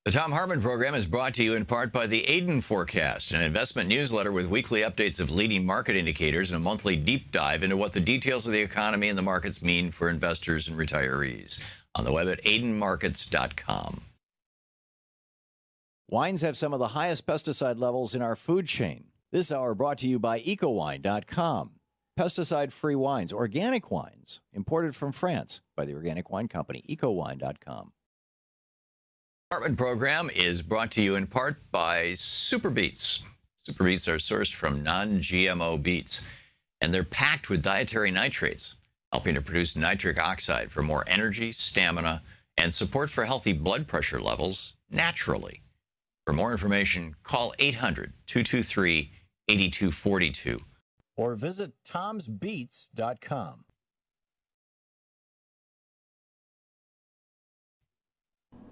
The Thom Hartmann Program is brought to you in part by the Aiden Forecast, an investment newsletter with weekly updates of leading market indicators and a monthly deep dive into what the details of the economy and the markets mean for investors and retirees. On the web at aidenmarkets.com. Wines have some of the highest pesticide levels in our food chain. This hour brought to you by ecowine.com. Pesticide-free wines, organic wines, imported from France by the Organic Wine Company, ecowine.com. Hartmann Program is brought to you in part by Super Beets. Super Beets are sourced from non-GMO beets, and they're packed with dietary nitrates, helping to produce nitric oxide for more energy, stamina, and support for healthy blood pressure levels naturally. For more information, call 800-223-8242 or visit tomsbeets.com.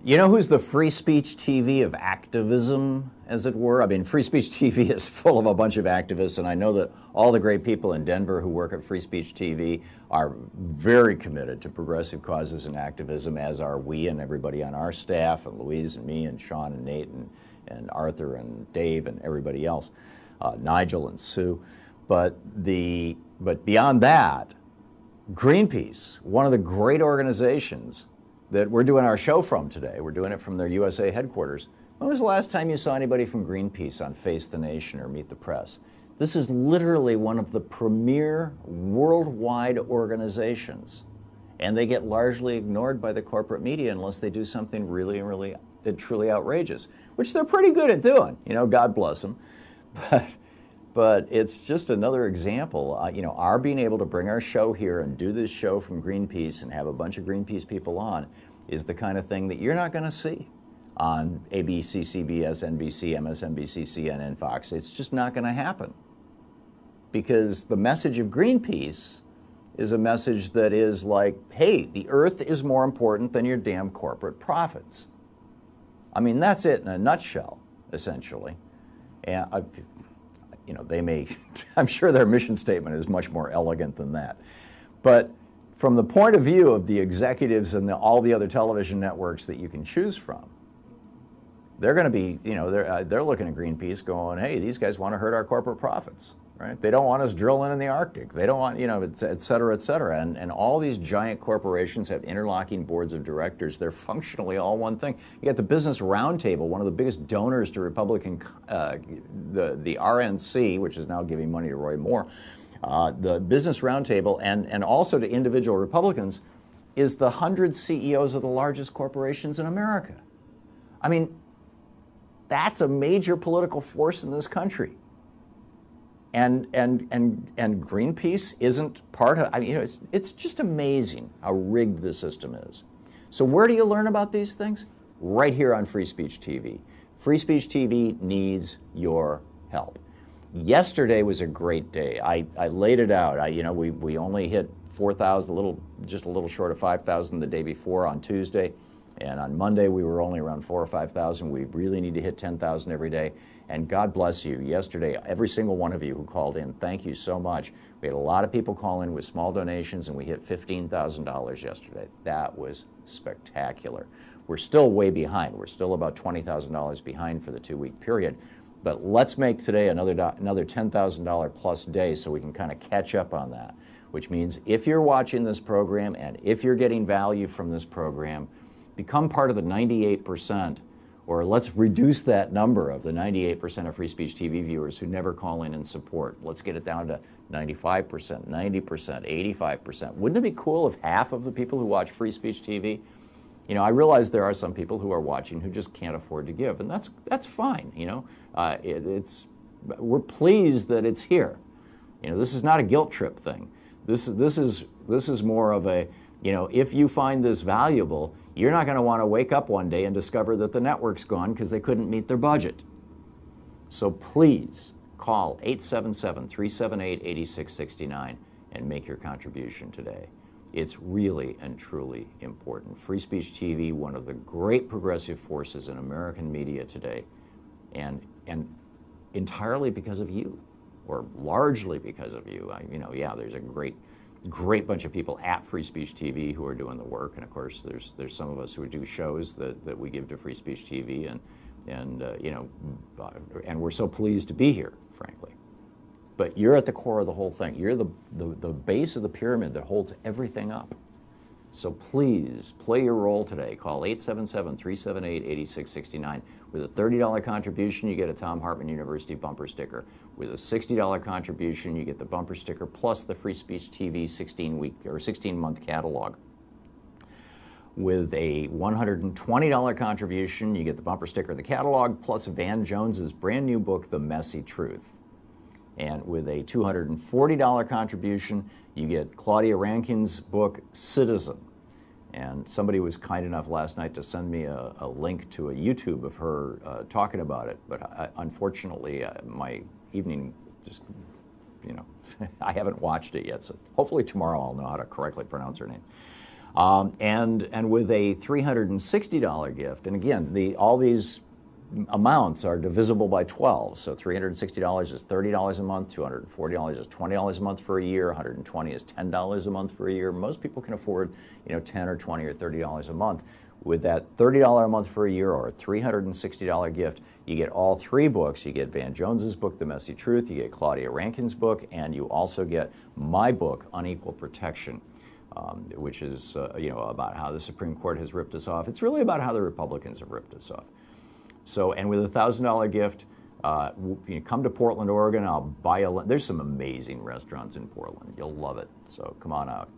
You know who's the free speech TV of activism, as it were? I mean, free speech TV is full of a bunch of activists, and I know that all the great people in Denver who work at free speech TV are very committed to progressive causes and activism, as are we and everybody on our staff, and Louise and me and Sean and Nate and Arthur and Dave and everybody else, Nigel and Sue. But beyond that, Greenpeace, one of the great organizations that we're doing our show from today. We're doing it from their USA headquarters. When was the last time you saw anybody from Greenpeace on Face the Nation or Meet the Press? This is literally one of the premier worldwide organizations, and they get largely ignored by the corporate media unless they do something really truly outrageous, which they're pretty good at doing. You know, God bless them. But it's just another example. You know, our being able to bring our show here and do this show from Greenpeace and have a bunch of Greenpeace people on is the kind of thing that you're not going to see on ABC, CBS, NBC, MSNBC, CNN, Fox. It's just not going to happen, because the message of Greenpeace is a message that is like, hey, the earth is more important than your damn corporate profits. I mean, that's it in a nutshell, essentially. And you know, they may, I'm sure their mission statement is much more elegant than that. But from the point of view of the executives and all the other television networks that you can choose from, they're going to be, you know, they're looking at Greenpeace going, hey, these guys want to hurt our corporate profits, right? They don't want us drilling in the Arctic. They don't want, you know, et cetera, et cetera. And all these giant corporations have interlocking boards of directors. They're functionally all one thing. You got the Business Roundtable, one of the biggest donors to Republican, the RNC, which is now giving money to Roy Moore. The Business Roundtable and also to individual Republicans is the 100 CEOs of the largest corporations in America. I mean, that's a major political force in this country. And Greenpeace isn't part of, I mean, you know, it's just amazing how rigged the system is. So where do you learn about these things? Right here on Free Speech TV. Free Speech TV needs your help. Yesterday was a great day. I laid it out. You know, we only hit 4,000, just a little short of 5,000 the day before on Tuesday. And on Monday, we were only around 4,000 or 5,000. We really need to hit 10,000 every day. And God bless you. Yesterday, every single one of you who called in, thank you so much. We had a lot of people call in with small donations, and we hit $15,000 yesterday. That was spectacular. We're still way behind. We're still about $20,000 behind for the 2-week period. But let's make today another $10,000 plus day so we can kind of catch up on that, which means if you're watching this program and if you're getting value from this program, become part of the 98%, or let's reduce that number of the 98% of Free Speech TV viewers who never call in and support. Let's get it down to 95%, 90%, 85%. Wouldn't it be cool if half of the people who watch Free Speech TV, you know, I realize there are some people who are watching who just can't afford to give, and that's fine, you know. We're pleased that it's here. You know, this is not a guilt trip thing. This is more of a, you know, if you find this valuable, you're not going to want to wake up one day and discover that the network's gone because they couldn't meet their budget. So please call 877-378-8669 and make your contribution today. It's really and truly important. Free Speech TV, one of the great progressive forces in American media today, and entirely because of you, or largely because of you. You know, yeah, there's a great great bunch of people at Free Speech TV who are doing the work, and of course there's some of us who do shows that we give to Free Speech TV, and you know, and we're so pleased to be here, frankly. But you're at the core of the whole thing. You're the base of the pyramid that holds everything up. So please play your role today. Call 877-378-8669. With a $30 contribution, you get a Thom Hartmann University bumper sticker. With a $60 contribution, you get the bumper sticker plus the Free Speech TV 16-week or 16-month catalog. With a $120 contribution, you get the bumper sticker, the catalog, plus Van Jones's brand new book, The Messy Truth. And with a $240 contribution, you get Claudia Rankine's book, Citizen. And somebody was kind enough last night to send me a link to a YouTube of her talking about it. But unfortunately, my evening just, you know, I haven't watched it yet. So hopefully tomorrow I'll know how to correctly pronounce her name. And with a $360 gift, and again, all these amounts are divisible by 12. So $360 is $30 a month, $240 is $20 a month for a year, $120 is $10 a month for a year. Most people can afford, you know, $10 or $20 or $30 a month. With that $30 a month for a year or a $360 gift, you get all three books. You get Van Jones's book, The Messy Truth, you get Claudia Rankine's book, and you also get my book, Unequal Protection, which is you know, about how the Supreme Court has ripped us off. It's really about how the Republicans have ripped us off. So, and with a $1,000 gift, you come to Portland, Oregon, I'll buy you there's some amazing restaurants in Portland. You'll love it. So come on out.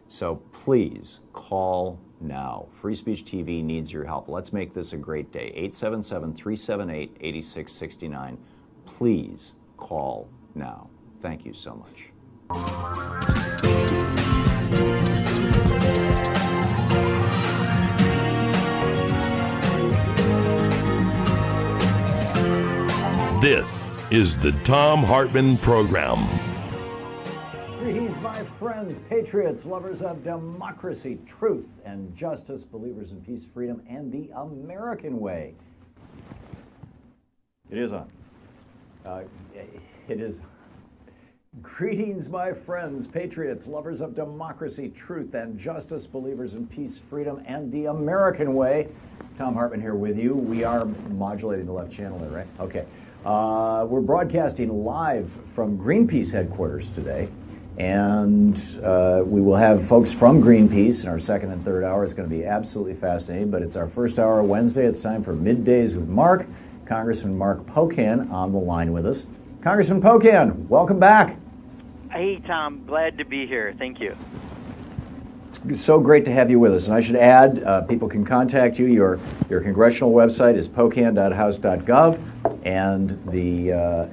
So please call now. Free Speech TV needs your help. Let's make this a great day. 877-378-8669. Please call now. Thank you so much. This is the Thom Hartmann Program. Greetings, my friends, patriots, lovers of democracy, truth, and justice, believers in peace, freedom, and the American way. It is on. It is. Greetings, my friends, patriots, lovers of democracy, truth, and justice, believers in peace, freedom, and the American way. Thom Hartmann here with you. We are modulating the left channel there, right? Okay. We're broadcasting live from Greenpeace headquarters today, and we will have folks from Greenpeace in our second and third hour. It's going to be absolutely fascinating, but it's our first hour Wednesday. It's time for Middays with Mark. Congressman Mark Pocan on the line with us. Congressman Pocan, welcome back. Hey, Tom. Glad to be here. Thank you. It's so great to have you with us. And I should add, people can contact you. Your congressional website is pocan.house.gov, and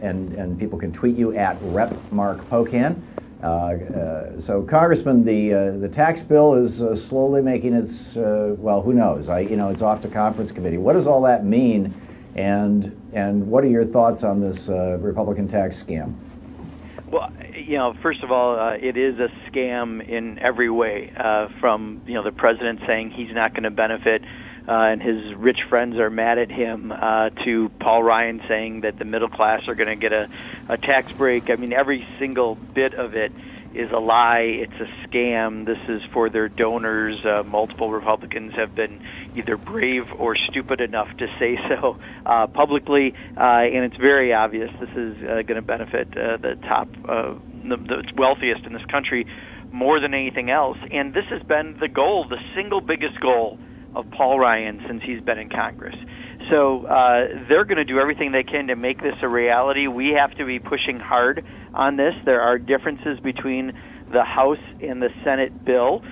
and people can tweet you at Rep. Mark Pocan. So, Congressman, the tax bill is slowly making its well, who knows? It's off to conference committee. What does all that mean? And what are your thoughts on this Republican tax scam? Well, first of all, it is a scam in every way, from, the president saying he's not going to benefit and his rich friends are mad at him, to Paul Ryan saying that the middle class are going to get a tax break. I mean, every single bit of it is a lie. It's a scam. This is for their donors. Multiple Republicans have been either brave or stupid enough to say so publicly, and it's very obvious this is going to benefit the top, the wealthiest in this country more than anything else. And this has been the goal, the single biggest goal of Paul Ryan since he's been in Congress. So they're going to do everything they can to make this a reality. We have to be pushing hard on this. There are differences between the House and the Senate bill.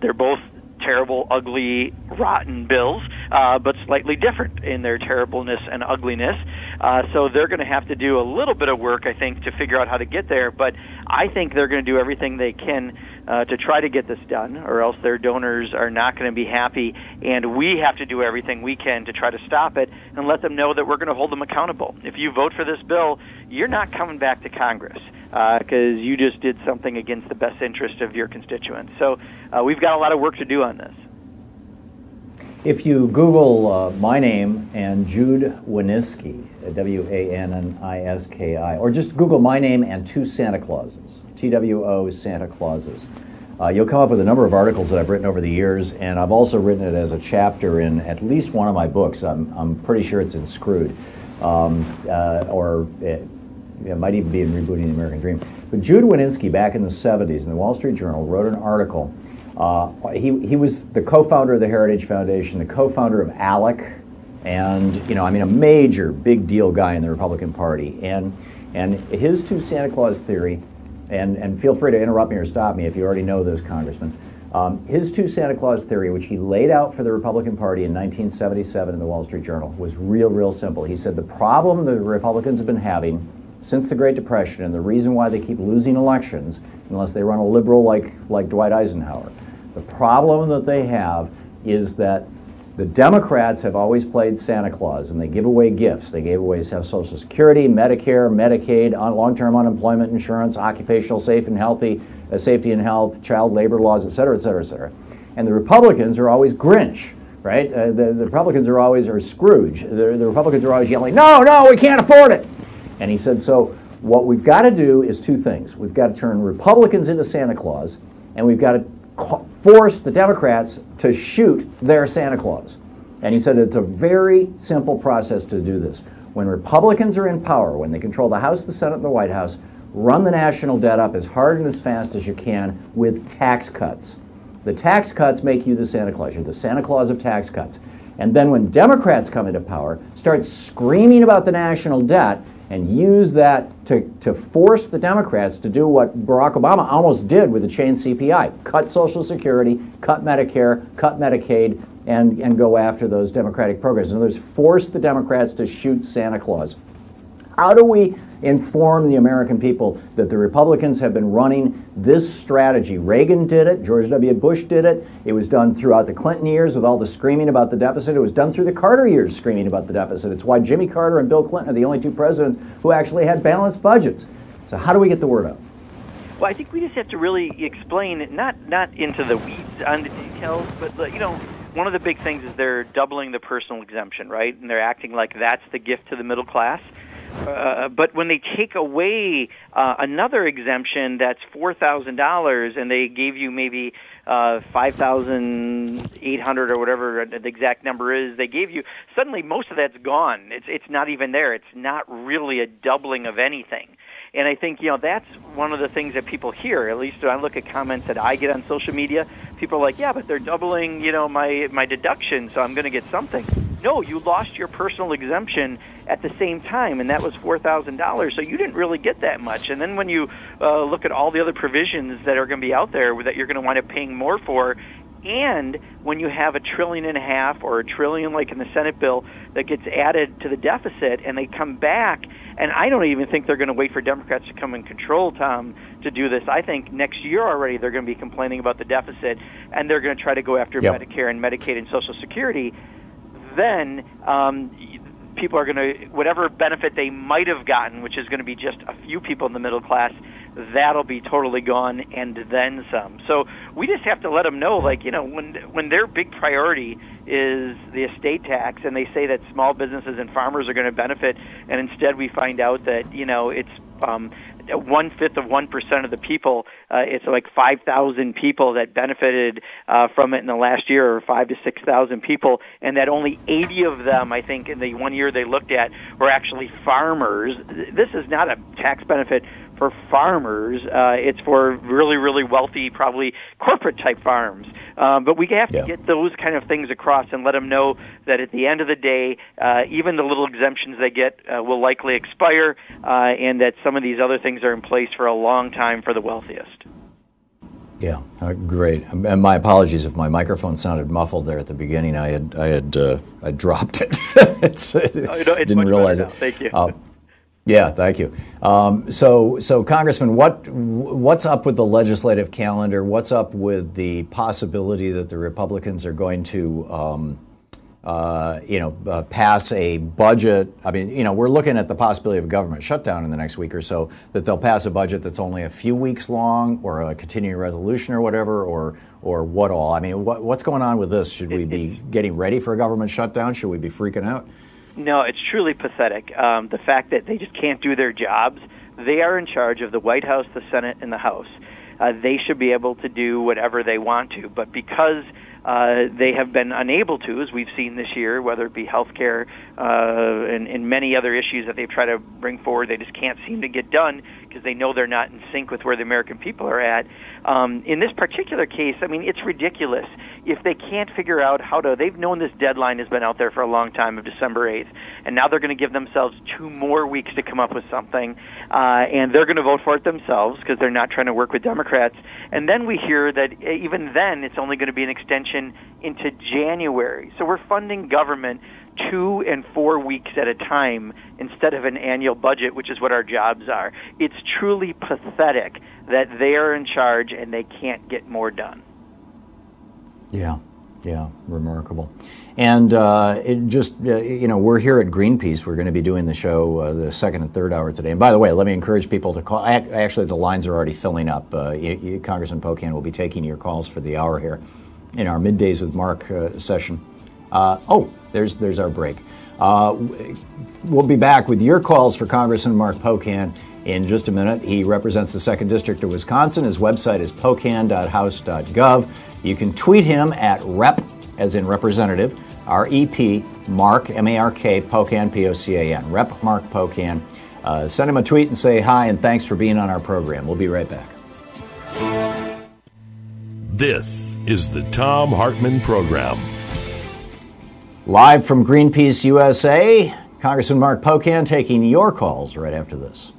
They're both terrible, ugly, rotten bills, but slightly different in their terribleness and ugliness. So they're going to have to do a little bit of work, I think, to figure out how to get there. But I think they're going to do everything they can to try to get this done, or else their donors are not going to be happy. And we have to do everything we can to try to stop it and let them know that we're going to hold them accountable. If you vote for this bill, you're not coming back to Congress because you just did something against the best interest of your constituents. So we've got a lot of work to do on this. If you Google my name and Jude Winiski, W-A-N-N-I-S-K-I, or just Google my name and two Santa Clauses, T-W-O Santa Clauses, you'll come up with a number of articles that I've written over the years, and I've also written it as a chapter in at least one of my books. I'm pretty sure it's in Screwed, or it might even be in Rebooting the American Dream. But Jude Winiski, back in the 70s, in the Wall Street Journal, wrote an article. He was the co-founder of the Heritage Foundation, the co-founder of ALEC, and a major, big deal guy in the Republican Party. And his two Santa Claus theory, and feel free to interrupt me or stop me if you already know this, Congressman. His two Santa Claus theory, which he laid out for the Republican Party in 1977 in the Wall Street Journal, was real simple. He said the problem the Republicans have been having since the Great Depression, and the reason why they keep losing elections, unless they run a liberal like Dwight Eisenhower, the problem that they have is that the Democrats have always played Santa Claus, and they give away gifts. They gave away Social Security, Medicare, Medicaid, long-term unemployment insurance, occupational safety and health, child labor laws, et cetera, et cetera, et cetera. And the Republicans are always Grinch, right? The Republicans are always Scrooge. The Republicans are always yelling, no, we can't afford it. And he said, so what we've got to do is two things. We've got to turn Republicans into Santa Claus, and we've got to force the Democrats to shoot their Santa Claus. And he said it's a very simple process to do this. When Republicans are in power, when they control the House, the Senate, and the White House, run the national debt up as hard and as fast as you can with tax cuts. The tax cuts make you the Santa Claus. You're the Santa Claus of tax cuts. And then when Democrats come into power, start screaming about the national debt and use that to force the Democrats to do what Barack Obama almost did with the chain CPI. Cut Social Security, cut Medicare, cut Medicaid, and go after those Democratic programs. In other words, force the Democrats to shoot Santa Claus. How do we inform the American people that the Republicans have been running this strategy? Reagan did it. George W. Bush did it. It was done throughout the Clinton years with all the screaming about the deficit. It was done through the Carter years screaming about the deficit. It's why Jimmy Carter and Bill Clinton are the only two presidents who actually had balanced budgets. So how do we get the word out? Well, I think we just have to really explain, not into the weeds on the details, but one of the big things is they're doubling the personal exemption, right? And they're acting like that's the gift to the middle class. But when they take away another exemption that's $4,000 and they gave you maybe $5,800 or whatever the exact number is, they gave you, suddenly most of that's gone. It's not even there. It's not really a doubling of anything. And I think, that's one of the things that people hear, at least when I look at comments that I get on social media. People are like, yeah, but they're doubling, my deduction, so I'm going to get something. No, you lost your personal exemption at the same time, and that was $4,000, so you didn't really get that much. And then when you look at all the other provisions that are going to be out there that you're going to wind up paying more for, and when you have $1.5 trillion or $1 trillion like in the Senate bill that gets added to the deficit, and they come back, and I don't even think they're going to wait for Democrats to come and control, Tom, to do this. I think next year already they're going to be complaining about the deficit, and they're going to try to go after Medicare and Medicaid and Social Security. Then people are going to, whatever benefit they might have gotten, which is going to be just a few people in the middle class, that'll be totally gone and then some. So we just have to let them know, when their big priority is the estate tax, and they say that small businesses and farmers are going to benefit, and instead we find out that, it's 1/5 of 1% of the people. It's like 5,000 people that benefited from it in the last year, or 5,000 to 6,000 people, and that only 80 of them, I think, in the 1 year they looked at, were actually farmers. This is not a tax benefit for farmers. It's for really, really wealthy, probably corporate-type farms. But we have to get those kind of things across and let them know that at the end of the day, even the little exemptions they get will likely expire, and that some of these other things are in place for a long time for the wealthiest. Yeah, great. And my apologies if my microphone sounded muffled there at the beginning. I dropped it. It's didn't realize it. Thank you. Yeah, thank you. So Congressman, what's up with the legislative calendar? What's up with the possibility that the Republicans are going to pass a budget. I mean, we're looking at the possibility of a government shutdown in the next week or so, that they'll pass a budget that's only a few weeks long, or a continuing resolution or whatever, or what all? I mean, what's going on with this? Should we be getting ready for a government shutdown? Should we be freaking out? No, it's truly pathetic. The fact that they just can't do their jobs. They are in charge of the White House, the Senate, and the House. They should be able to do whatever they want to, but because they have been unable to, as we've seen this year, whether it be health care and many other issues that they've tried to bring forward, they just can't seem to get done because they know they're not in sync with where the American people are at. In this particular case, I mean, it's ridiculous. If they can't figure out how to, they've known this deadline has been out there for a long time of December 8th, and now they're going to give themselves 2 more weeks to come up with something, and they're going to vote for it themselves because they're not trying to work with Democrats. And then we hear that even then it's only going to be an extension into January. So we're funding government 2 and 4 weeks at a time instead of an annual budget, which is what our jobs are. It's truly pathetic that they are in charge and they can't get more done. Yeah, remarkable. And we're here at Greenpeace. We're going to be doing the show the second and third hour today. And by the way, let me encourage people to call. Actually, the lines are already filling up. Congressman Pocan will be taking your calls for the hour here in our Middays with Mark session. There's our break. We'll be back with your calls for Congressman Mark Pocan in just a minute. He represents the 2nd District of Wisconsin. His website is pocan.house.gov. You can tweet him at rep, as in representative, R-E-P, Mark, M-A-R-K, Pocan, P-O-C-A-N, Rep Mark Pocan. Send him a tweet and say hi and thanks for being on our program. We'll be right back. This is the Thom Hartmann Program. Live from Greenpeace USA, Congressman Mark Pocan taking your calls right after this.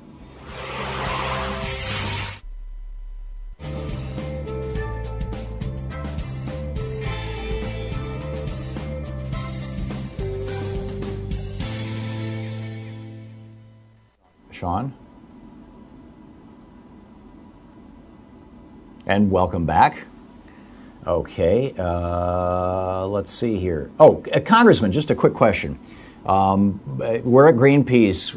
Sean? And welcome back. Okay, let's see here. Congressman, just a quick question. We're at Greenpeace,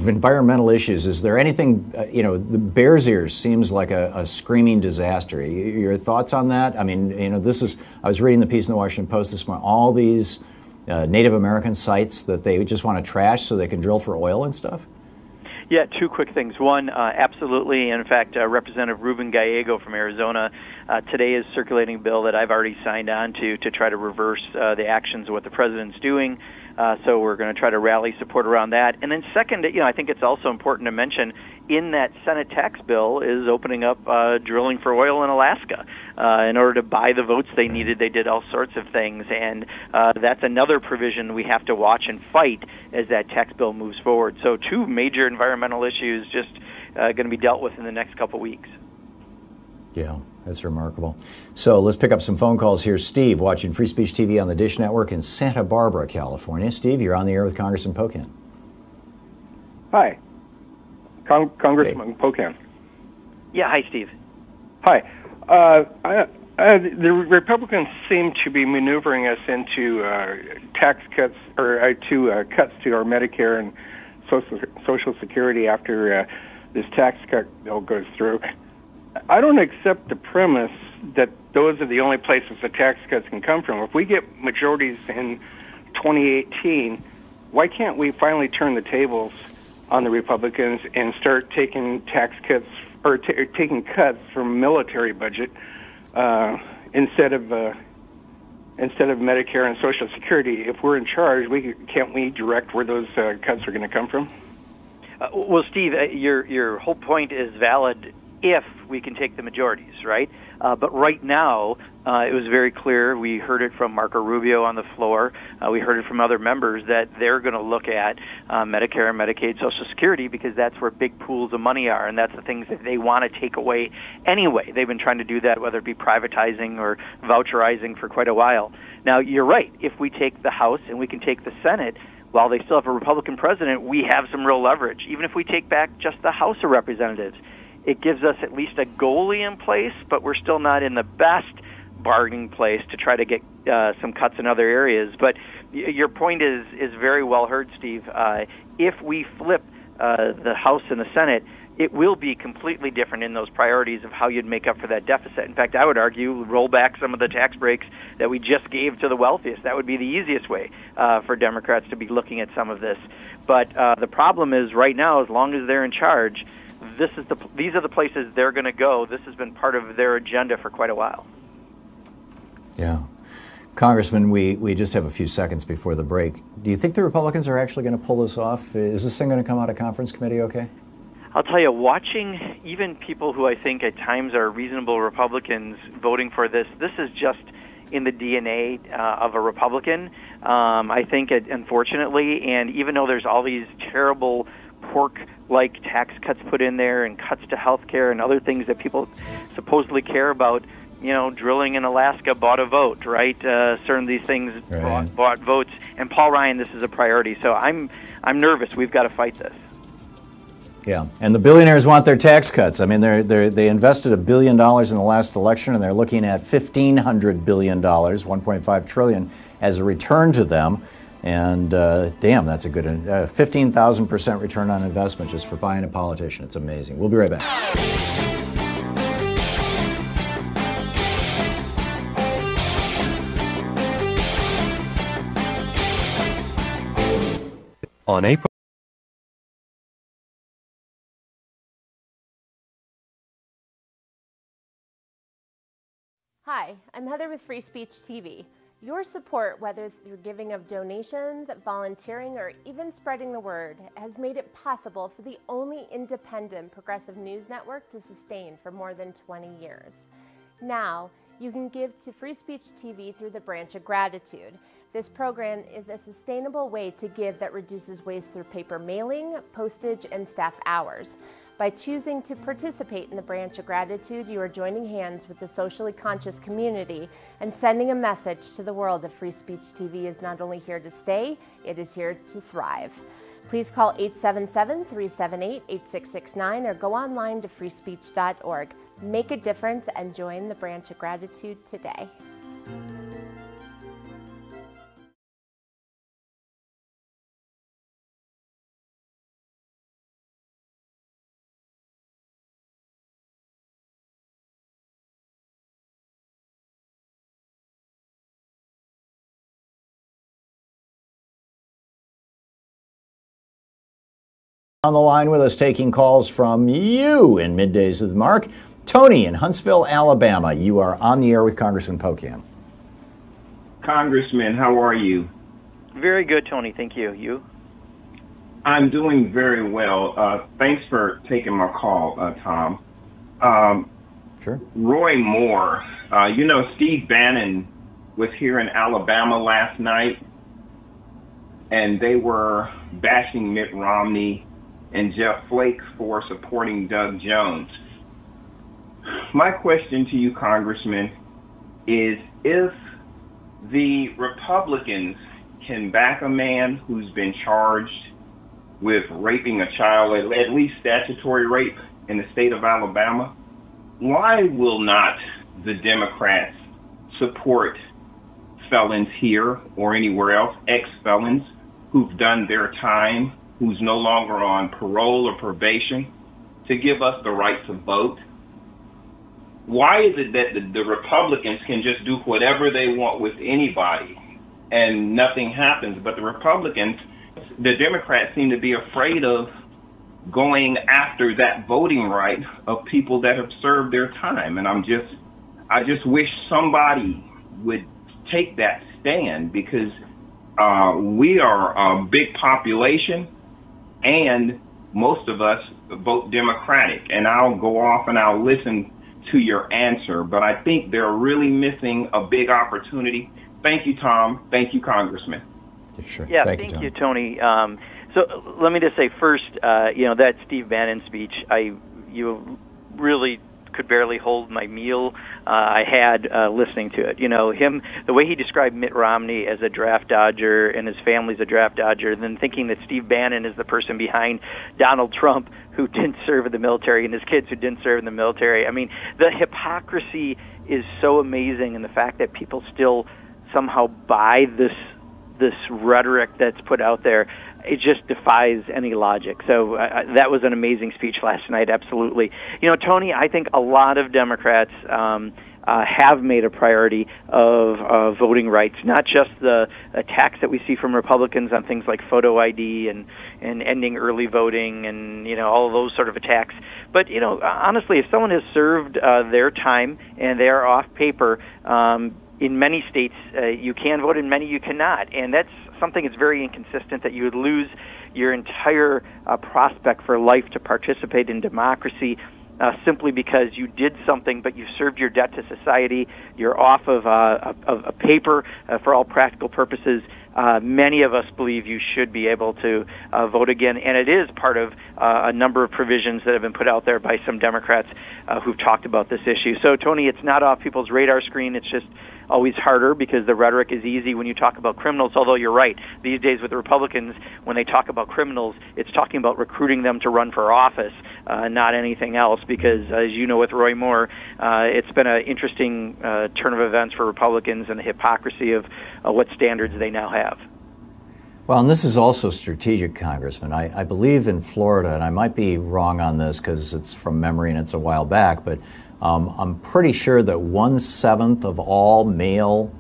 environmental issues. Is there anything, the Bears Ears seems like a screaming disaster. Your thoughts on that? I mean, I was reading the piece in the Washington Post this morning, all these Native American sites that they just want to trash so they can drill for oil and stuff? Yeah, 2 quick things. One, absolutely. In fact, Representative Ruben Gallego from Arizona today is circulating a bill that I've already signed on to try to reverse the actions of what the president's doing. So we're going to try to rally support around that. And then second, I think it's also important to mention in that Senate tax bill is opening up drilling for oil in Alaska. In order to buy the votes they needed, they did all sorts of things. And that's another provision we have to watch and fight as that tax bill moves forward. So 2 major environmental issues just going to be dealt with in the next couple weeks. Yeah, that's remarkable. So let's pick up some phone calls here. Steve, watching Free Speech TV on the Dish Network in Santa Barbara, California. Steve, you're on the air with Congressman Pocan. Hi. Congressman Pocan. Yeah, hi, Steve. Hi. The Republicans seem to be maneuvering us into tax cuts or to cuts to our Medicare and Social Security after this tax cut bill goes through. I don't accept the premise that those are the only places the tax cuts can come from. If we get majorities in 2018, why can't we finally turn the tables on the Republicans and start taking tax cuts or taking cuts from military budget instead of Medicare and Social Security? If we're in charge, can't we direct where those cuts are going to come from? Well, Steve, your whole point is valid if we can take the majorities, right? But right now, it was very clear. We heard it from Marco Rubio on the floor. We heard it from other members that they're going to look at Medicare and Medicaid, Social Security, because that's where big pools of money are, and that's the things that they want to take away anyway. They've been trying to do that, whether it be privatizing or voucherizing for quite a while. Now, you're right. If we take the House and we can take the Senate, while they still have a Republican president, we have some real leverage. Even if we take back just the House of Representatives, it gives us at least a goalie in place, but we're still not in the best bargaining place to try to get some cuts in other areas. But your point is very well heard, Steve. If we flip the House and the Senate, it will be completely different in those priorities of how you'd make up for that deficit. In fact, I would argue roll back some of the tax breaks that we just gave to the wealthiest. That would be the easiest way for Democrats to be looking at some of this. But the problem is right now, as long as they're in charge, these are the places they're going to go. This has been part of their agenda for quite a while. Yeah. Congressman, we just have a few seconds before the break. Do you think the Republicans are actually going to pull this off? Is this thing going to come out of conference committee okay? I'll tell you, watching even people who I think at times are reasonable Republicans voting for this is just in the DNA of a Republican, I think, unfortunately. And even though there's all these terrible pork-like tax cuts put in there and cuts to health care and other things that people supposedly care about, drilling in Alaska bought a vote, right? Certain these things bought votes. And Paul Ryan, this is a priority. So I'm nervous. We've got to fight this. Yeah, and the billionaires want their tax cuts. I mean, they invested $1 billion in the last election, and they're looking at $1,500 billion, $1.5 trillion, as a return to them. And damn, that's a good 15,000% return on investment just for buying a politician. It's amazing. We'll be right back. On April. Hi, I'm Heather with Free Speech TV. Your support, whether through giving of donations, volunteering, or even spreading the word, has made it possible for the only independent progressive news network to sustain for more than 20 years. Now, you can give to Free Speech TV through the Branch of Gratitude. This program is a sustainable way to give that reduces waste through paper mailing, postage, and staff hours. By choosing to participate in the Branch of Gratitude, you are joining hands with the socially conscious community and sending a message to the world that Free Speech TV is not only here to stay, it is here to thrive. Please call 877-378-8669 or go online to freespeech.org. Make a difference and join the Branch of Gratitude today. On the line with us, taking calls from you in Middays with Mark. Tony in Huntsville, Alabama. You are on the air with Congressman Pocan. Congressman, how are you? Very good, Tony. Thank you. You? I'm doing very well. Thanks for taking my call, Tom. Sure. Roy Moore, Steve Bannon was here in Alabama last night, and they were bashing Mitt Romney and Jeff Flake for supporting Doug Jones. My question to you, Congressman, is if the Republicans can back a man who's been charged with raping a child, at least statutory rape in the state of Alabama, why will not the Democrats support felons here or anywhere else, ex-felons who've done their time, who's no longer on parole or probation, to give us the right to vote? Why is it that the Republicans can just do whatever they want with anybody and nothing happens, but the Democrats seem to be afraid of going after that voting right of people that have served their time? And I just wish somebody would take that stand, because we are a big population and most of us vote Democratic. And I'll go off and I'll listen to your answer, but I think they're really missing a big opportunity. Thank you, Tom. Thank you, Congressman. Sure. Yeah, thank you, Tony. So let me just say first, that Steve Bannon speech, you really could barely hold my meal I had listening to it. The way he described Mitt Romney as a draft dodger and his family's a draft dodger, and then thinking that Steve Bannon is the person behind Donald Trump who didn't serve in the military and his kids who didn't serve in the military. I mean, the hypocrisy is so amazing, and the fact that people still somehow buy this rhetoric that's put out there, it just defies any logic. So that was an amazing speech last night, absolutely. You know, Tony, I think a lot of Democrats have made a priority of voting rights, not just the attacks that we see from Republicans on things like photo ID and ending early voting and, you know, all of those sort of attacks. But, you know, honestly, if someone has served their time and they are off paper, in many states you can vote, in many you cannot. And that's something that's very inconsistent, that you would lose your entire prospect for life to participate in democracy simply because you did something, but you served your debt to society. You're off of a paper for all practical purposes. Many of us believe you should be able to vote again, and it is part of a number of provisions that have been put out there by some Democrats who've talked about this issue. So, Tony, it's not off people's radar screen. It's just always harder because the rhetoric is easy when you talk about criminals, although you're right. These days with the Republicans, when they talk about criminals, it's talking about recruiting them to run for office, not anything else, because, as you know with Roy Moore, it's been an interesting turn of events for Republicans and the hypocrisy of what standards they now have. Well, and this is also strategic, Congressman. I believe in Florida, and I might be wrong on this because it's from memory and it's a while back, but I'm pretty sure that 1/7 of all male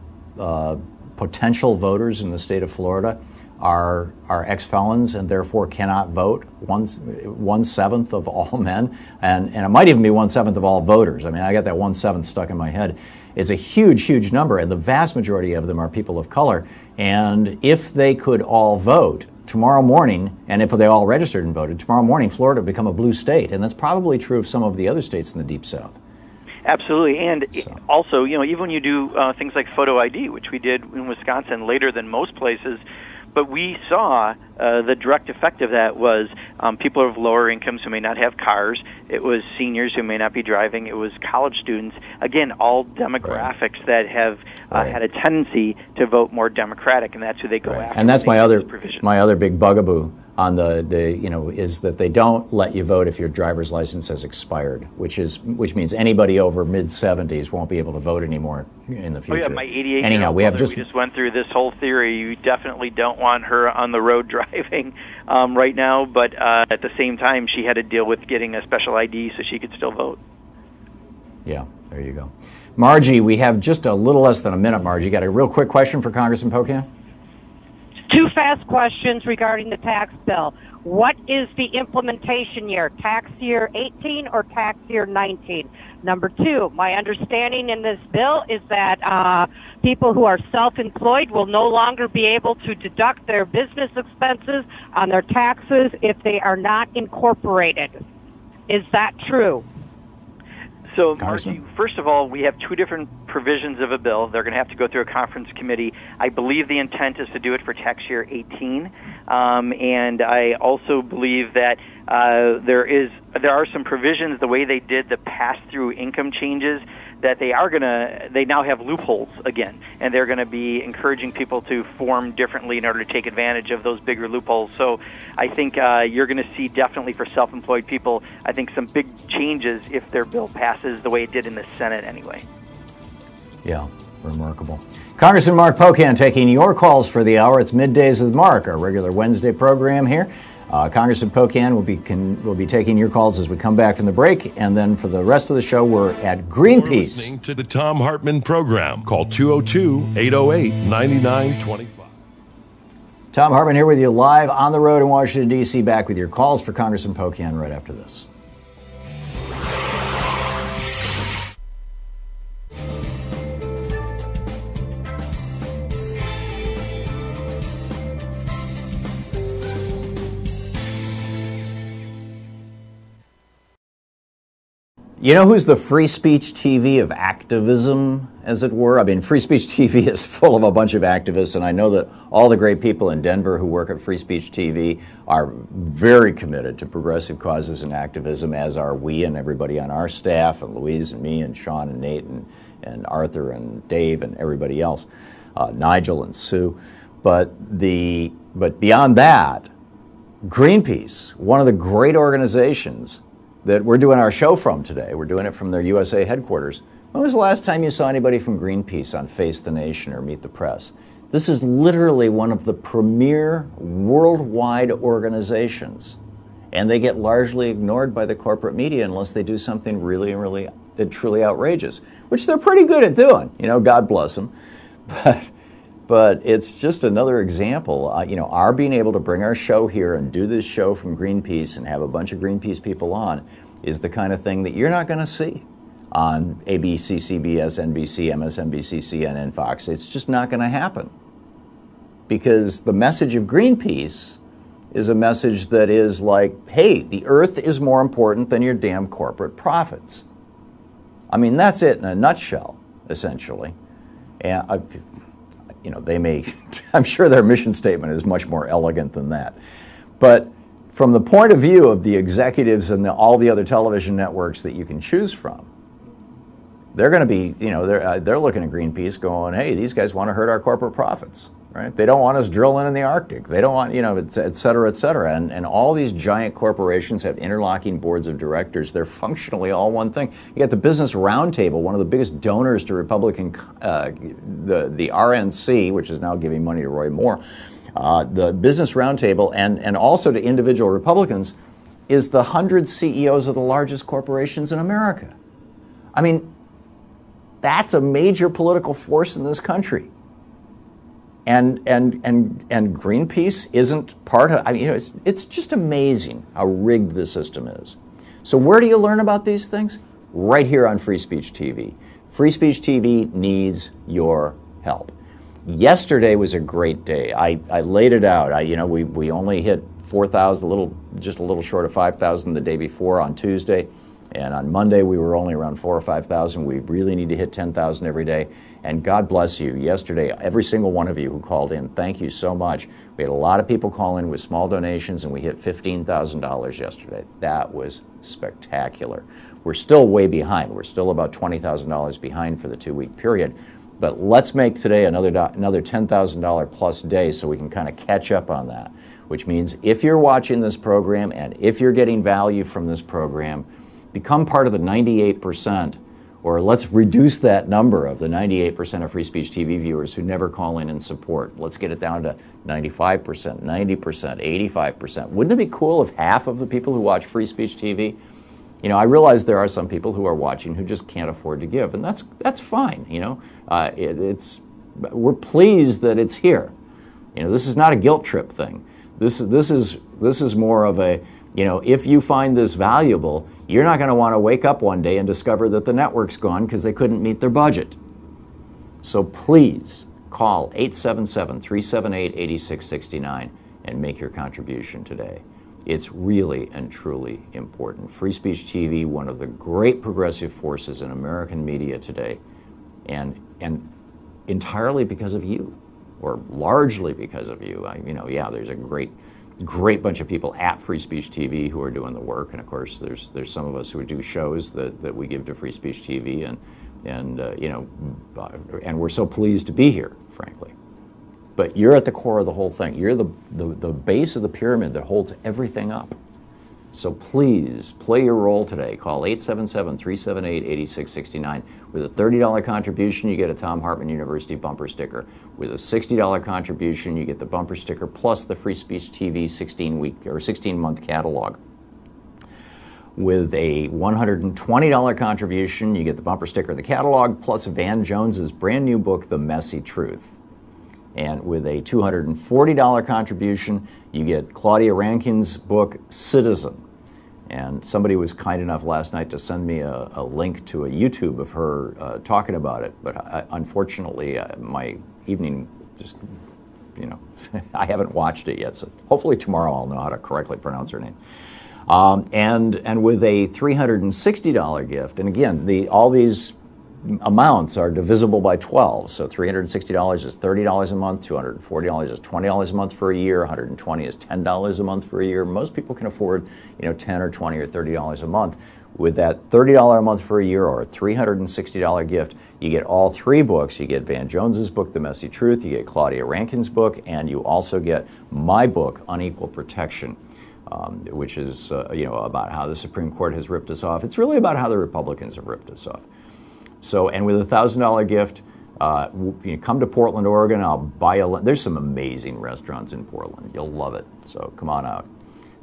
potential voters in the state of Florida are ex-felons and therefore cannot vote. 1/7 of all men, and it might even be 1/7 of all voters. I mean, I got that 1/7 stuck in my head. It's a huge, huge number, and the vast majority of them are people of color. And if they could all vote tomorrow morning, and if they all registered and voted tomorrow morning, Florida would become a blue state, and that's probably true of some of the other states in the Deep South. Absolutely, and also, you know, even when you do things like photo ID, which we did in Wisconsin later than most places, but we saw the direct effect of that was people of lower incomes who may not have cars. It was seniors who may not be driving. It was college students. Again, all demographics that have had a tendency to vote more Democratic, and that's who they go after. And that's my other big bugaboo on the you know, is that they don't let you vote if your driver's license has expired, which means anybody over mid-70s won't be able to vote anymore in the future. Oh yeah, my 88-year-old Anyhow, we just went through this whole theory. You definitely don't want her on the road driving right now, but at the same time, she had to deal with getting a special ID so she could still vote. Yeah, there you go. Margie, we have just a little less than a minute, Margie. You got a real quick question for Congressman Pocan? Two fast questions regarding the tax bill. What is the implementation year, tax year 18 or tax year 19? Number two, my understanding in this bill is that people who are self-employed will no longer be able to deduct their business expenses on their taxes if they are not incorporated. Is that true? So, Margie, first of all, we have two different provisions of a bill. They're going to have to go through a conference committee. I believe the intent is to do it for tax year 18, and I also believe that there are some provisions, the way they did the pass-through income changes, that they now have loopholes again, and they're going to be encouraging people to form differently in order to take advantage of those bigger loopholes. So I think you're going to see definitely for self-employed people, I think some big changes if their bill passes the way it did in the Senate anyway. Yeah, remarkable. Congressman Mark Pocan taking your calls for the hour. It's Middays with Mark, our regular Wednesday program here. Congressman Pocan will be taking your calls as we come back from the break, and then for the rest of the show, we're at Greenpeace. You're listening to the Thom Hartmann Program. Call 202-808-9925. Thom Hartmann here with you live on the road in Washington, D.C., back with your calls for Congressman Pocan right after this. You know who's the free speech TV of activism, as it were? I mean, free speech TV is full of a bunch of activists, and I know that all the great people in Denver who work at free speech TV are very committed to progressive causes and activism, as are we and everybody on our staff, and Louise and me and Sean and Nate and Arthur and Dave and everybody else, Nigel and Sue. But beyond that, Greenpeace, one of the great organizations that we're doing our show from today, we're doing it from their USA headquarters, When was the last time you saw anybody from Greenpeace on Face the Nation or Meet the Press? This is literally one of the premier worldwide organizations, and they get largely ignored by the corporate media unless they do something really truly outrageous, which they're pretty good at doing. You know, God bless them. But it's just another example. You know, our being able to bring our show here and do this show from Greenpeace and have a bunch of Greenpeace people on is the kind of thing that you're not going to see on ABC, CBS, NBC, MSNBC, CNN, Fox. It's just not going to happen, because the message of Greenpeace is a message that is like, hey, the earth is more important than your damn corporate profits. I mean, that's it in a nutshell, essentially. And you know, they may, I'm sure their mission statement is much more elegant than that. But from the point of view of the executives and all the other television networks that you can choose from, they're going to be, you know, they're looking at Greenpeace going, hey, these guys want to hurt our corporate profits, right? They don't want us drilling in the Arctic. They don't want, you know, et cetera, et cetera. And all these giant corporations have interlocking boards of directors. They're functionally all one thing. You got the Business Roundtable, one of the biggest donors to Republican, the RNC, which is now giving money to Roy Moore. The Business Roundtable and also to individual Republicans is the 100 CEOs of the largest corporations in America. I mean, that's a major political force in this country. And Greenpeace isn't part of, I mean, you know, it's just amazing how rigged the system is. So where do you learn about these things? Right here on Free Speech TV. Free Speech TV needs your help. Yesterday was a great day. I laid it out. You know, we only hit 4,000, just a little short of 5,000 the day before on Tuesday. And on Monday, we were only around 4,000 or 5,000. We really need to hit 10,000 every day. And God bless you. Yesterday, every single one of you who called in, thank you so much. We had a lot of people call in with small donations, and we hit $15,000 yesterday. That was spectacular. We're still way behind. We're still about $20,000 behind for the 2-week period. But let's make today another $10,000 plus day so we can kind of catch up on that, which means if you're watching this program and if you're getting value from this program, become part of the 98%, or let's reduce that number of the 98% of Free Speech TV viewers who never call in and support. Let's get it down to 95%, 90%, 85%. Wouldn't it be cool if half of the people who watch Free Speech TV, you know, I realize there are some people who are watching who just can't afford to give, and that's fine, you know. We're pleased that it's here. You know, this is not a guilt trip thing. This is more of a, you know, if you find this valuable, you're not going to want to wake up one day and discover that the network's gone because they couldn't meet their budget. So please call 877-378-8669 and make your contribution today. It's really and truly important. Free Speech TV, one of the great progressive forces in American media today, and entirely because of you, or largely because of you. You know, yeah, there's a great bunch of people at Free Speech TV who are doing the work, and of course there's some of us who do shows that we give to Free Speech TV, and you know, and we're so pleased to be here, frankly. But you're at the core of the whole thing. You're the base of the pyramid that holds everything up. So please play your role today. Call 877-378-8669. With a $30 contribution, you get a Thom Hartmann University bumper sticker. With a $60 contribution, you get the bumper sticker plus the Free Speech TV 16-week or 16-month catalog. With a $120 contribution, you get the bumper sticker, the catalog, plus Van Jones's brand new book, The Messy Truth. And with a $240 contribution, you get Claudia Rankine's book, Citizen. And somebody was kind enough last night to send me a link to a YouTube of her talking about it. But unfortunately, my evening just, you know, I haven't watched it yet. So hopefully tomorrow I'll know how to correctly pronounce her name. And with a $360 gift, and again, all these amounts are divisible by 12. So $360 is $30 a month, $240 is $20 a month for a year, $120 is $10 a month for a year. Most people can afford, you know, $10 or $20 or $30 a month. With that $30 a month for a year or a $360 gift, you get all 3 books. You get Van Jones's book, The Messy Truth, you get Claudia Rankine's book, and you also get my book, Unequal Protection, which is, you know, about how the Supreme Court has ripped us off. It's really about how the Republicans have ripped us off. So, and with a $1,000 gift, come to Portland, Oregon. I'll buy you. There's some amazing restaurants in Portland. You'll love it. So come on out.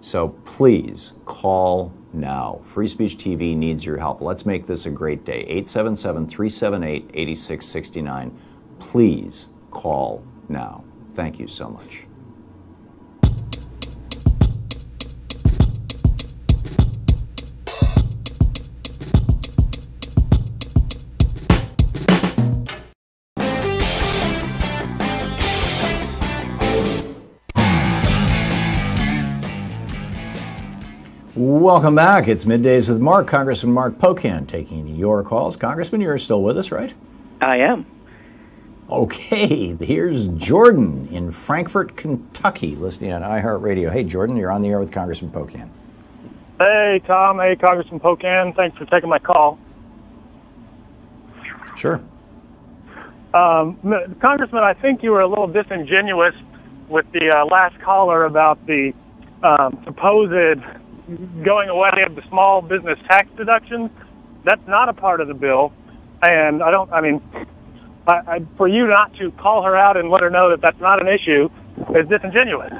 So please call now. Free Speech TV needs your help. Let's make this a great day. 877-378-8669. Please call now. Thank you so much. Welcome back. It's Middays with Mark. Congressman Mark Pocan taking your calls. Congressman, you're still with us, right? I am. Okay, here's Jordan in Frankfort, Kentucky, listening on iHeartRadio. Hey, Jordan, you're on the air with Congressman Pocan. Hey, Tom. Hey, Congressman Pocan. Thanks for taking my call. Sure. Congressman, I think you were a little disingenuous with the last caller about the supposed going away of the small business tax deductions. That's not a part of the bill, and for you not to call her out and let her know that that's not an issue is disingenuous.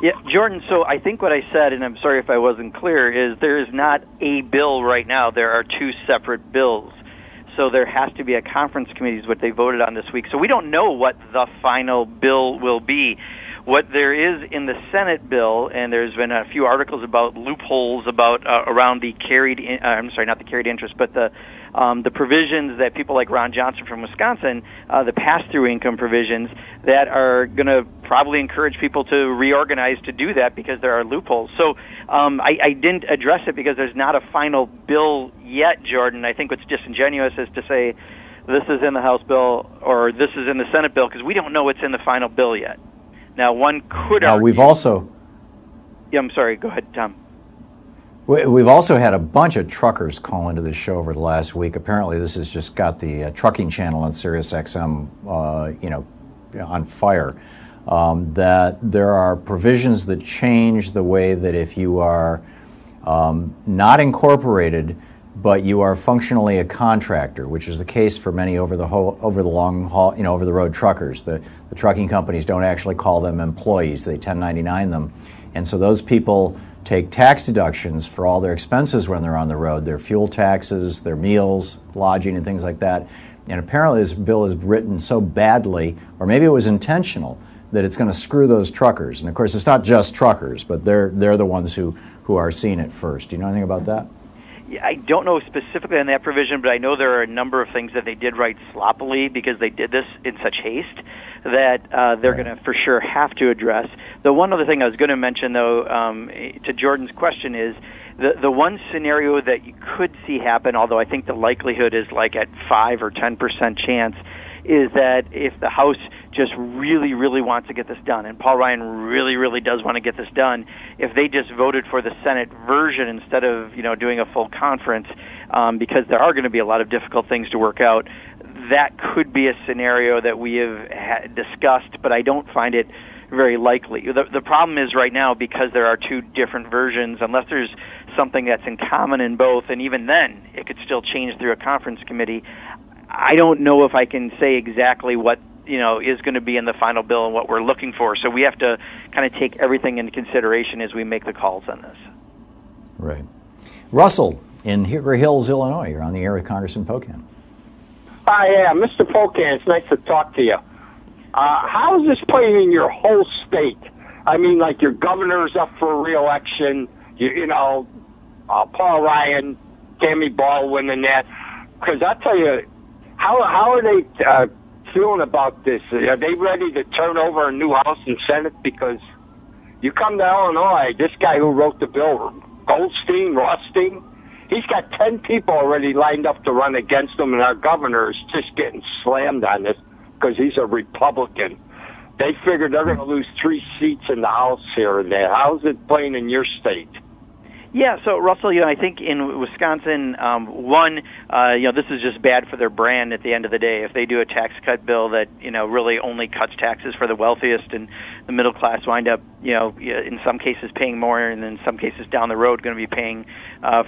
Yeah, Jordan, so I think what I said, and I'm sorry if I wasn't clear, is there is not a bill right now. There are two separate bills. So there has to be a conference committee is what they voted on this week. So we don't know what the final bill will be. What there is in the Senate bill, and there's been a few articles about loopholes about around the not the carried interest, but the provisions that people like Ron Johnson from Wisconsin, the pass-through income provisions that are going to probably encourage people to reorganize to do that because there are loopholes. So I didn't address it because there's not a final bill yet, Jordan. I think what's disingenuous is to say this is in the House bill or this is in the Senate bill because we don't know what's in the final bill yet. Now, one could argue... we've also... Yeah, I'm sorry. Go ahead, Tom. We've also had a bunch of truckers call into this show over the last week. Apparently, this has just got the trucking channel on Sirius XM, on fire. That there are provisions that change the way that if you are not incorporated, but you are functionally a contractor, which is the case for many over the long haul, over the road truckers. The trucking companies don't actually call them employees; they 1099 them, and so those people take tax deductions for all their expenses when they're on the road, their fuel taxes, their meals, lodging, and things like that. And apparently, this bill is written so badly, or maybe it was intentional, that it's going to screw those truckers. And of course, it's not just truckers, but they're the ones who are seeing it first. Do you know anything about that? Yeah, I don't know specifically on that provision, but I know there are a number of things that they did write sloppily because they did this in such haste that they're going to for sure have to address. The one other thing I was going to mention, though, to Jordan's question is the one scenario that you could see happen, although I think the likelihood is like at 5 or 10% chance, is that if the House just really, really wants to get this done, and Paul Ryan really, really does want to get this done, if they just voted for the Senate version instead of doing a full conference, because there are going to be a lot of difficult things to work out, that could be a scenario that we have discussed, but I don't find it very likely. The problem is right now, because there are two different versions, unless there's something that's in common in both, and even then, it could still change through a conference committee. I don't know if I can say exactly what is going to be in the final bill and what we're looking for. So we have to kind of take everything into consideration as we make the calls on this. Right. Russell in Hickory Hills, Illinois. You're on the air with Congressman Pocan. Hi, Mr. Pocan. It's nice to talk to you. How is this playing in your whole state? I mean, like your governor's up for re-election. Paul Ryan, Tammy Baldwin, and that. Because I'll tell you, how are they feeling about this? Are they ready to turn over a new House and Senate? Because you come to Illinois, this guy who wrote the bill, Rothstein, he's got 10 people already lined up to run against him, and our governor is just getting slammed on this because he's a Republican. They figure they're going to lose 3 seats in the House here and there. How's it playing in your state? Yeah, so Russell, I think in Wisconsin, this is just bad for their brand at the end of the day. If they do a tax cut bill that, really only cuts taxes for the wealthiest and the middle class wind up, in some cases paying more, and in some cases down the road going to be paying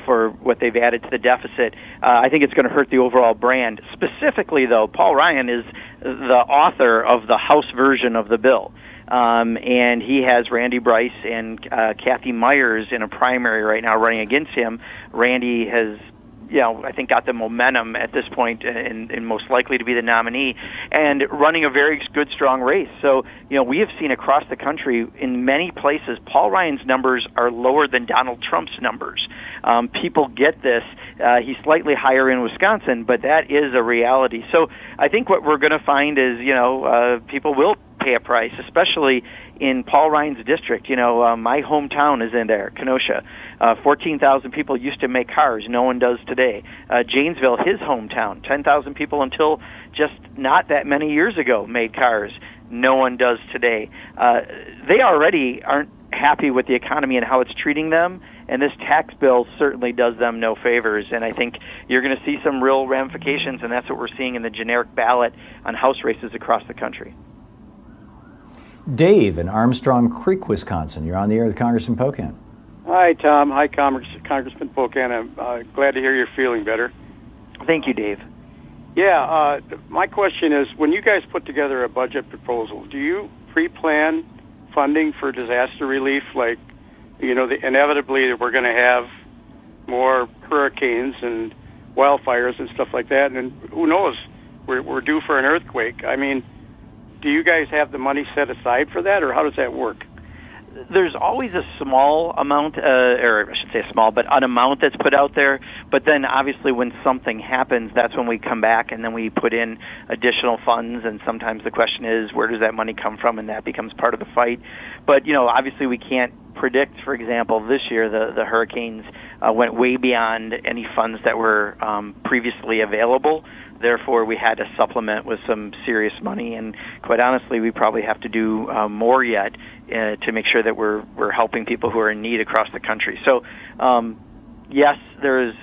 for what they've added to the deficit. I think it's going to hurt the overall brand. Specifically, though, Paul Ryan is the author of the House version of the bill. And he has Randy Bryce and Kathy Myers in a primary right now running against him. Randy has, I think got the momentum at this point and most likely to be the nominee and running a very good, strong race. So, we have seen across the country in many places, Paul Ryan's numbers are lower than Donald Trump's numbers. People get this. He's slightly higher in Wisconsin, but that is a reality. So I think what we're going to find is, people will pay a price, especially in Paul Ryan's district. My hometown is in there, Kenosha. 14,000 people used to make cars. No one does today. Janesville, his hometown, 10,000 people until just not that many years ago made cars. No one does today. They already aren't happy with the economy and how it's treating them, and this tax bill certainly does them no favors. And I think you're going to see some real ramifications, and that's what we're seeing in the generic ballot on House races across the country. Dave in Armstrong Creek, Wisconsin. You're on the air with Congressman Pocan. Hi, Tom. Hi, Congressman Pocan. I'm glad to hear you're feeling better. Thank you, Dave. Yeah, my question is, when you guys put together a budget proposal, do you pre-plan funding for disaster relief? Like, inevitably we're going to have more hurricanes and wildfires and stuff like that, and who knows, we're due for an earthquake. I mean, do you guys have the money set aside for that, or how does that work? There's always a small amount, or I should say small, but an amount that's put out there. But then obviously when something happens, that's when we come back and then we put in additional funds. And sometimes the question is, where does that money come from? And that becomes part of the fight. But, obviously we can't predict, for example, this year the hurricanes went way beyond any funds that were previously available. Therefore, we had to supplement with some serious money, and quite honestly, we probably have to do more yet to make sure that we're helping people who are in need across the country. So, yes, there is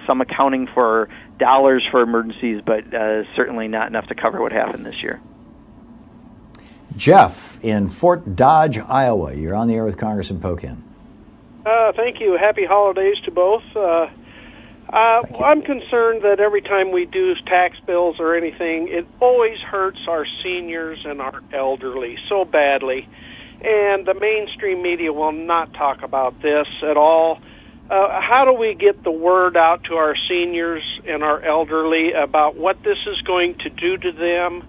some accounting for dollars for emergencies, but certainly not enough to cover what happened this year. Jeff in Fort Dodge, Iowa. You're on the air with Congressman Pocan. Thank you. Happy holidays to both. I'm concerned that every time we do tax bills or anything, it always hurts our seniors and our elderly so badly. And the mainstream media will not talk about this at all. How do we get the word out to our seniors and our elderly about what this is going to do to them?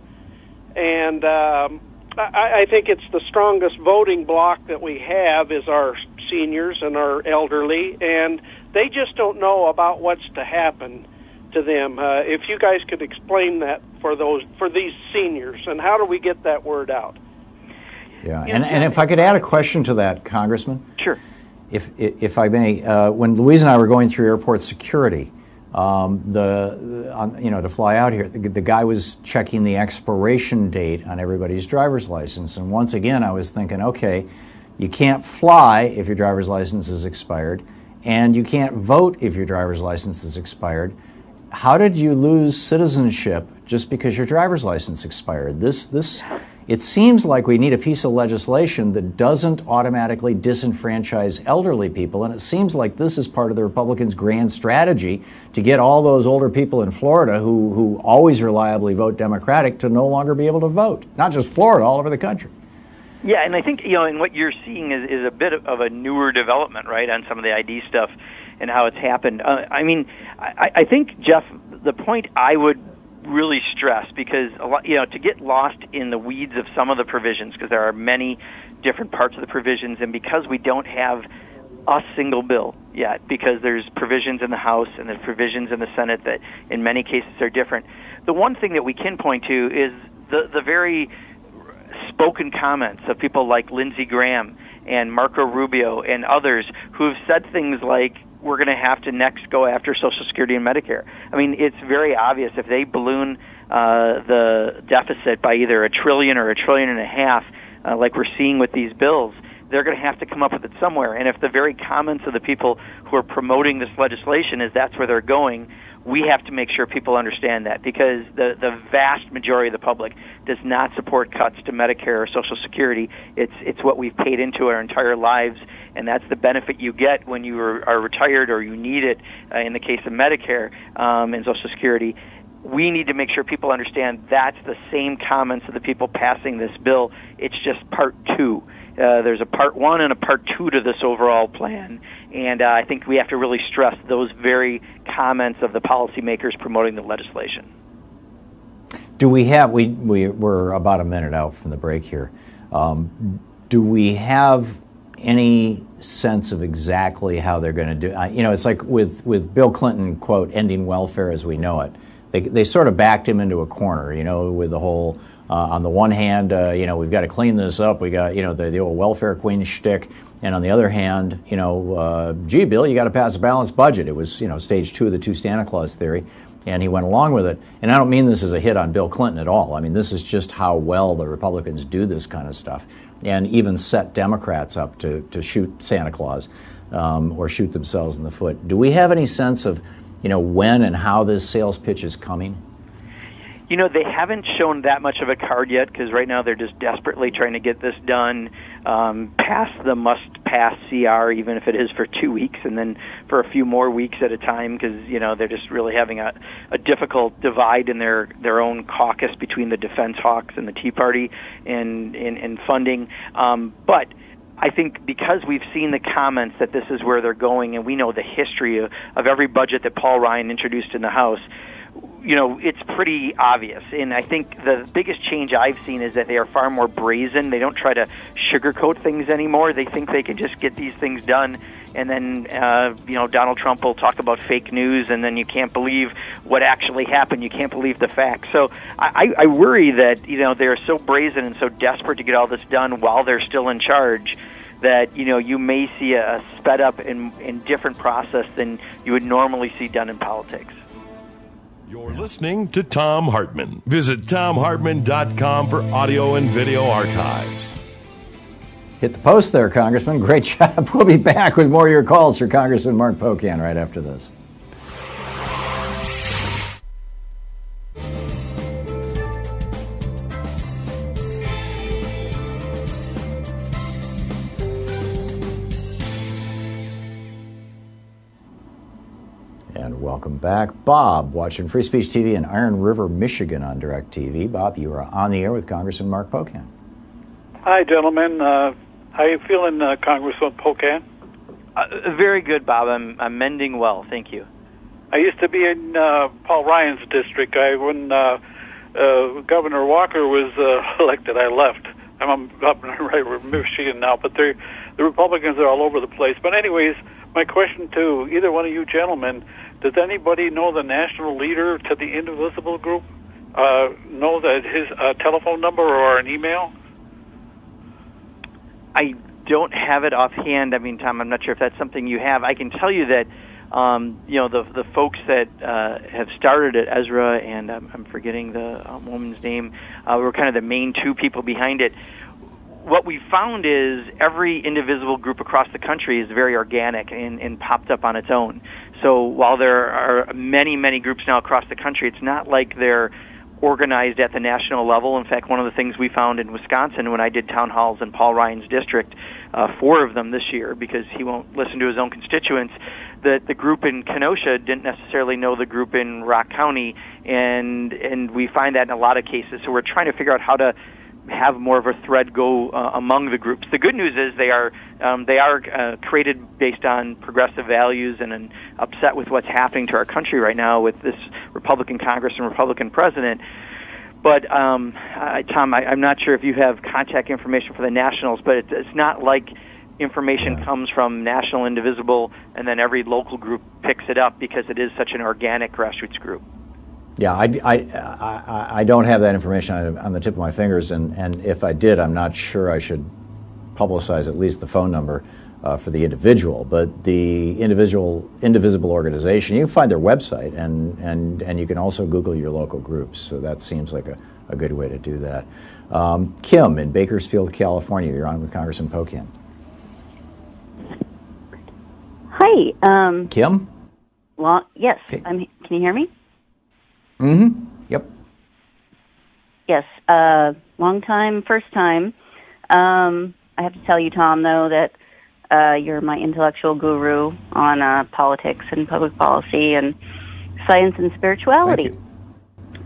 And I think it's the strongest voting bloc that we have is our seniors and our elderly, and they just don't know about what's to happen to them. If you guys could explain that for these seniors, and how do we get that word out? Yeah, and if I could add a question to that, Congressman. Sure. If I may, when Louise and I were going through airport security, to fly out here, the guy was checking the expiration date on everybody's driver's license, and once again I was thinking, okay, you can't fly if your driver's license is expired, and you can't vote if your driver's license is expired. How did you lose citizenship just because your driver's license expired? It seems like we need a piece of legislation that doesn't automatically disenfranchise elderly people, and it seems like this is part of the Republicans' grand strategy to get all those older people in Florida who always reliably vote Democratic to no longer be able to vote. Not just Florida, all over the country. Yeah, and I think, and what you're seeing is a bit of a newer development, right, on some of the ID stuff and how it's happened. I think, Jeff, the point I would really stress, because to get lost in the weeds of some of the provisions, because there are many different parts of the provisions, and because we don't have a single bill yet, because there's provisions in the House and there's provisions in the Senate that in many cases are different. The one thing that we can point to is the very spoken comments of people like Lindsey Graham and Marco Rubio and others who have said things like, we're going to have to next go after Social Security and Medicare. I mean, it's very obvious if they balloon the deficit by either $1 trillion or $1.5 trillion, like we're seeing with these bills, they're going to have to come up with it somewhere. And if the very comments of the people who are promoting this legislation is that's where they're going, we have to make sure people understand that, because the vast majority of the public does not support cuts to Medicare or Social Security. It's what we've paid into our entire lives, and that's the benefit you get when you are retired or you need it, in the case of Medicare and Social Security. We need to make sure people understand that's the same comments of the people passing this bill. It's just part two. There's a part one and a part two to this overall plan, and I think we have to really stress those very comments of the policymakers promoting the legislation. Do we have, we're about a minute out from the break here. Do we have any sense of exactly how they're going to do? You know, it's like with Bill Clinton, quote, ending welfare as we know it. They sort of backed him into a corner, you know, with the whole, on the one hand, you know, we've got to clean this up. We got, you know, the old welfare queen shtick. And on the other hand, you know, gee, Bill, you got to pass a balanced budget. It was, you know, stage two of the two Santa Claus theory. And he went along with it. And I don't mean this as a hit on Bill Clinton at all. I mean, this is just how well the Republicans do this kind of stuff, and even set Democrats up to shoot Santa Claus or shoot themselves in the foot. Do we have any sense of, you know, when and how this sales pitch is coming? You know, they haven't shown that much of a card yet, because right now they're just desperately trying to get this done, past the must-pass CR, even if it is for 2 weeks, and then for a few more weeks at a time, because, you know, they're just really having a difficult divide in their own caucus between the defense hawks and the Tea Party in funding. But I think because we've seen the comments that this is where they're going, and we know the history of every budget that Paul Ryan introduced in the House, you know, it's pretty obvious. And I think the biggest change I've seen is that they are far more brazen. They don't try to sugarcoat things anymore. They think they can just get these things done, and then, you know, Donald Trump will talk about fake news, and then you can't believe what actually happened. You can't believe the facts. So I worry that, you know, they're so brazen and so desperate to get all this done while they're still in charge that, you know, you may see a sped up and different process than you would normally see done in politics. You're listening to Thom Hartmann. Visit thomhartmann.com for audio and video archives. Hit the post there, Congressman. Great job. We'll be back with more of your calls for Congressman Mark Pocan right after this. And welcome back. Bob, watching Free Speech TV in Iron River, Michigan on DirecTV. Bob, you are on the air with Congressman Mark Pocan. Hi, gentlemen. How are you feeling, Congressman Pocan? Very good, Bob. I'm mending well. Thank you. I used to be in Paul Ryan's district. When Governor Walker was elected, I left. I'm up in right Michigan now, but the Republicans are all over the place. But anyways, my question to either one of you gentlemen, does anybody know the national leader to the Indivisible group? Know that his telephone number or an email? I don't have it offhand. I mean, Tom, I'm not sure if that's something you have. I can tell you that, you know, the folks that have started at Ezra, and I'm forgetting the woman's name, were kind of the main two people behind it. What we found is every indivisible group across the country is very organic and popped up on its own. So while there are many, many groups now across the country, it's not like they're organized at the national level. In fact, one of the things we found in Wisconsin when I did town halls in Paul Ryan's district, 4 of them this year, because he won't listen to his own constituents, that the group in Kenosha didn't necessarily know the group in Rock County, and we find that in a lot of cases. So we're trying to figure out how to have more of a thread go among the groups. The good news is they are created based on progressive values and upset with what's happening to our country right now with this Republican Congress and Republican president. But Tom, I'm not sure if you have contact information for the nationals, but it's not like information comes from National Indivisible and then every local group picks it up, because it is such an organic grassroots group. Yeah, I don't have that information on the tip of my fingers, and if I did, I'm not sure I should publicize at least the phone number for the individual. But the Indivisible organization, you can find their website, and you can also Google your local groups. So that seems like a good way to do that. Kim in Bakersfield, California, you're on with Congressman Pocan. Hi. Kim? Yes. Can you hear me? Mm-hmm. Yep. Yes. Long time, first time. I have to tell you, Tom, though, that you're my intellectual guru on politics and public policy and science and spirituality.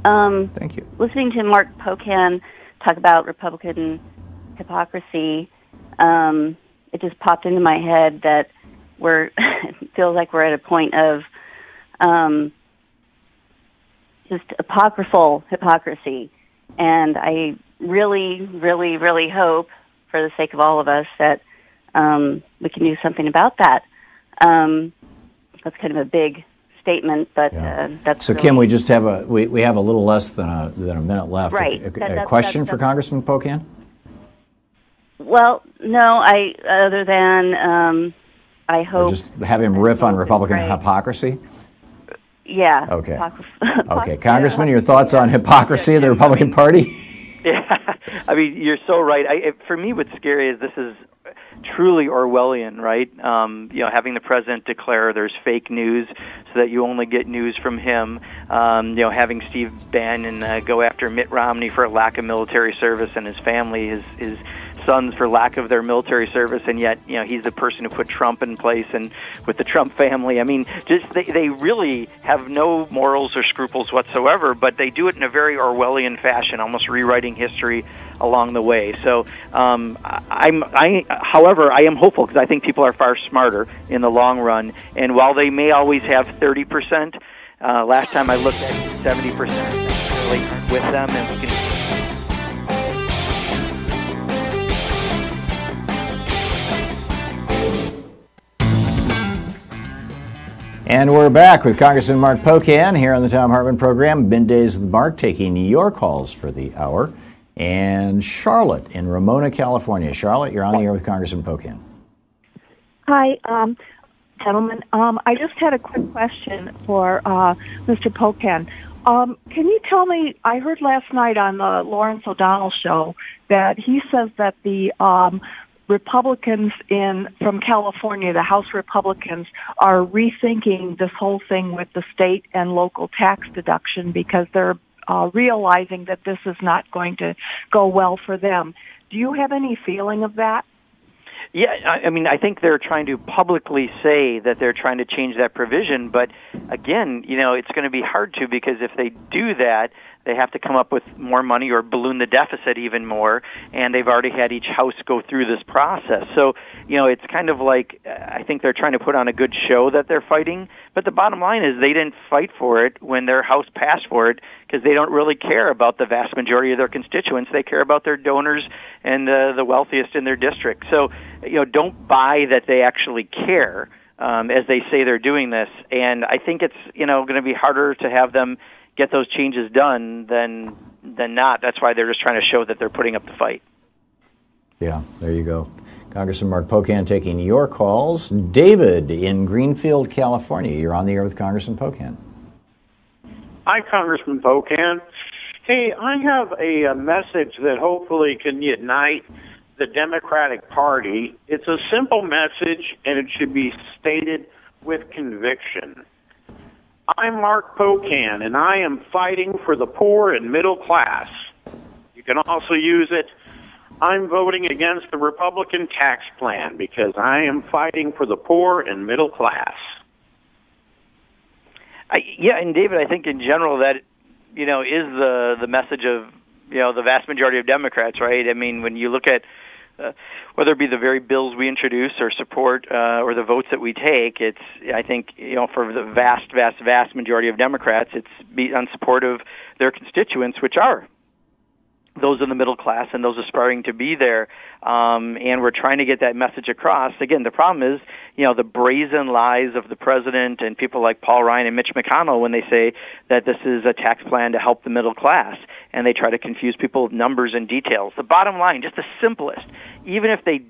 Thank you. Listening to Mark Pocan talk about Republican hypocrisy, it just popped into my head that it feels like we're at a point of just apocryphal hypocrisy. And I really, really, really hope, for the sake of all of us, that we can do something about that. That's kind of a big statement, but that's so. really, Kim, we just have we have a little less than a minute left. Right. A question for Congressman Pocan? Well, no. Other than I hope. Or just have him riff on Republican hypocrisy. Yeah. Okay. Okay, Congressman, your thoughts on hypocrisy of the Republican Party? Yeah, I mean, you're so right. For me, what's scary is this is truly Orwellian, right? Having the president declare there's fake news so that you only get news from him. Having Steve Bannon go after Mitt Romney for a lack of military service and his family, his sons for lack of their military service, and yet he's the person who put Trump in place, and with the Trump family. I mean, just they really have no morals or scruples whatsoever, but they do it in a very Orwellian fashion, almost rewriting history along the way. So, however, I am hopeful because I think people are far smarter in the long run. And while they may always have 30%, last time I looked at 70% with them, and we can. And we're back with Congressman Mark Pocan here on the Thom Hartmann Program. Middays with Mark, taking your calls for the hour. And Charlotte in Ramona, California. Charlotte, you're on the air with Congressman Pocan. Hi, gentlemen. I just had a quick question for Mr. Pocan. Can you tell me, I heard last night on the Lawrence O'Donnell show that he says that the Republicans from California, the House Republicans, are rethinking this whole thing with the state and local tax deduction because they're realizing that this is not going to go well for them. Do you have any feeling of that? Yeah, I mean, I think they're trying to publicly say that they're trying to change that provision, but again, it's going to be hard to, because if they do that, they have to come up with more money or balloon the deficit even more, and they've already had each house go through this process. So, it's kind of like, I think they're trying to put on a good show that they're fighting, but the bottom line is they didn't fight for it when their house passed for it, because they don't really care about the vast majority of their constituents. They care about their donors and the wealthiest in their district. So, don't buy that they actually care as they say they're doing this. And I think it's, going to be harder to have them get those changes done than not. That's why they're just trying to show that they're putting up the fight. Yeah, there you go. Congressman Mark Pocan taking your calls. David in Greenfield, California. You're on the air with Congressman Pocan. Hi, Congressman Pocan. Hey, I have a message that hopefully can unite the Democratic Party. It's a simple message, and it should be stated with conviction. I'm Mark Pocan, and I am fighting for the poor and middle class. You can also use it, I'm voting against the Republican tax plan because I am fighting for the poor and middle class. Yeah, and David, I think in general that, is the message of, the vast majority of Democrats, right? I mean, when you look at whether it be the very bills we introduce or support or the votes that we take, it's, I think, for the vast majority of Democrats, it's on support of their constituents, which are those in the middle class and those aspiring to be there. And we're trying to get that message across. Again, the problem is, the brazen lies of the president and people like Paul Ryan and Mitch McConnell when they say that this is a tax plan to help the middle class, and they try to confuse people with numbers and details. The bottom line, just the simplest, even if they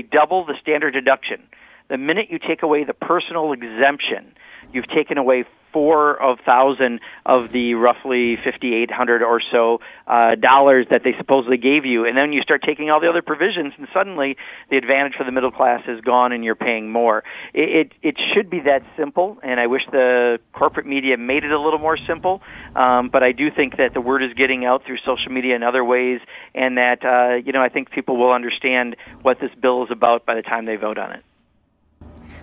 double the standard deduction, the minute you take away the personal exemption, you've taken away 4,000 of the roughly 5,800 or so dollars that they supposedly gave you, and then you start taking all the other provisions, and suddenly the advantage for the middle class is gone, and you're paying more. It should be that simple, and I wish the corporate media made it a little more simple. But I do think that the word is getting out through social media and other ways, and that I think people will understand what this bill is about by the time they vote on it.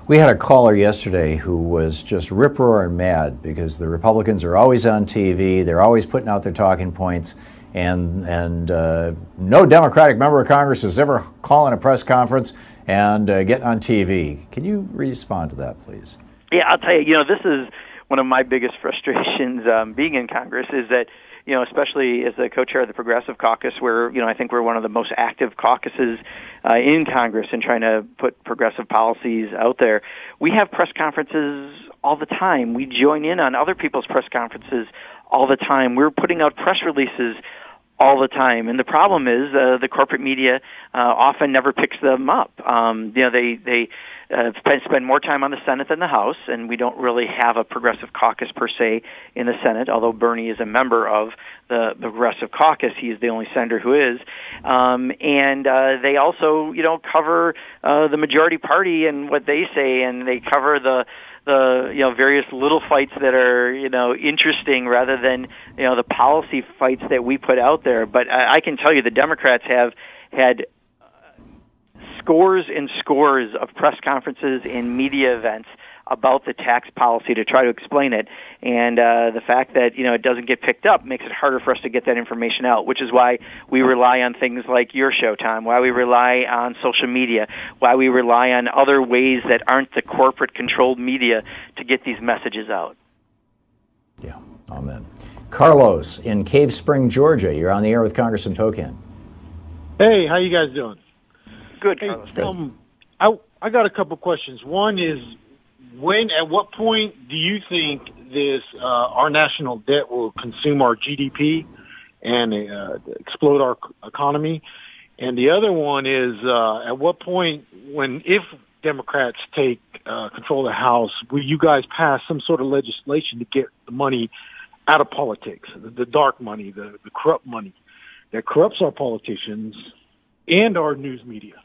We had a caller yesterday who was just rip-roaring mad because the Republicans are always on TV, they're always putting out their talking points, and no Democratic member of Congress is ever calling a press conference and getting on TV. Can you respond to that, please? Yeah, I'll tell you, this is one of my biggest frustrations being in Congress is that, especially as the co-chair of the Progressive Caucus, where, I think we're one of the most active caucuses in Congress in trying to put progressive policies out there. We have press conferences all the time. We join in on other people's press conferences all the time. We're putting out press releases all the time. And the problem is the corporate media often never picks them up. They spend more time on the Senate than the House, and we don't really have a progressive caucus per se in the Senate, although Bernie is a member of the Progressive Caucus. He is the only senator who is. And they also, cover the majority party and what they say, and they cover the various little fights that are interesting rather than the policy fights that we put out there. But I can tell you the Democrats have had scores and scores of press conferences and media events about the tax policy to try to explain it, and the fact that it doesn't get picked up makes it harder for us to get that information out, which is why we rely on things like your show, Tom, why we rely on social media, why we rely on other ways that aren't the corporate-controlled media to get these messages out. Yeah, amen. Carlos in Cave Spring, Georgia, you're on the air with Congressman Pocan. Hey, how you guys doing? Good, Carlos. Good. I got a couple questions. One is, at what point do you think this our national debt will consume our GDP and explode our economy? And the other one is, at what point, if Democrats take control of the House, will you guys pass some sort of legislation to get the money out of politics, the dark money, the corrupt money that corrupts our politicians and our news media?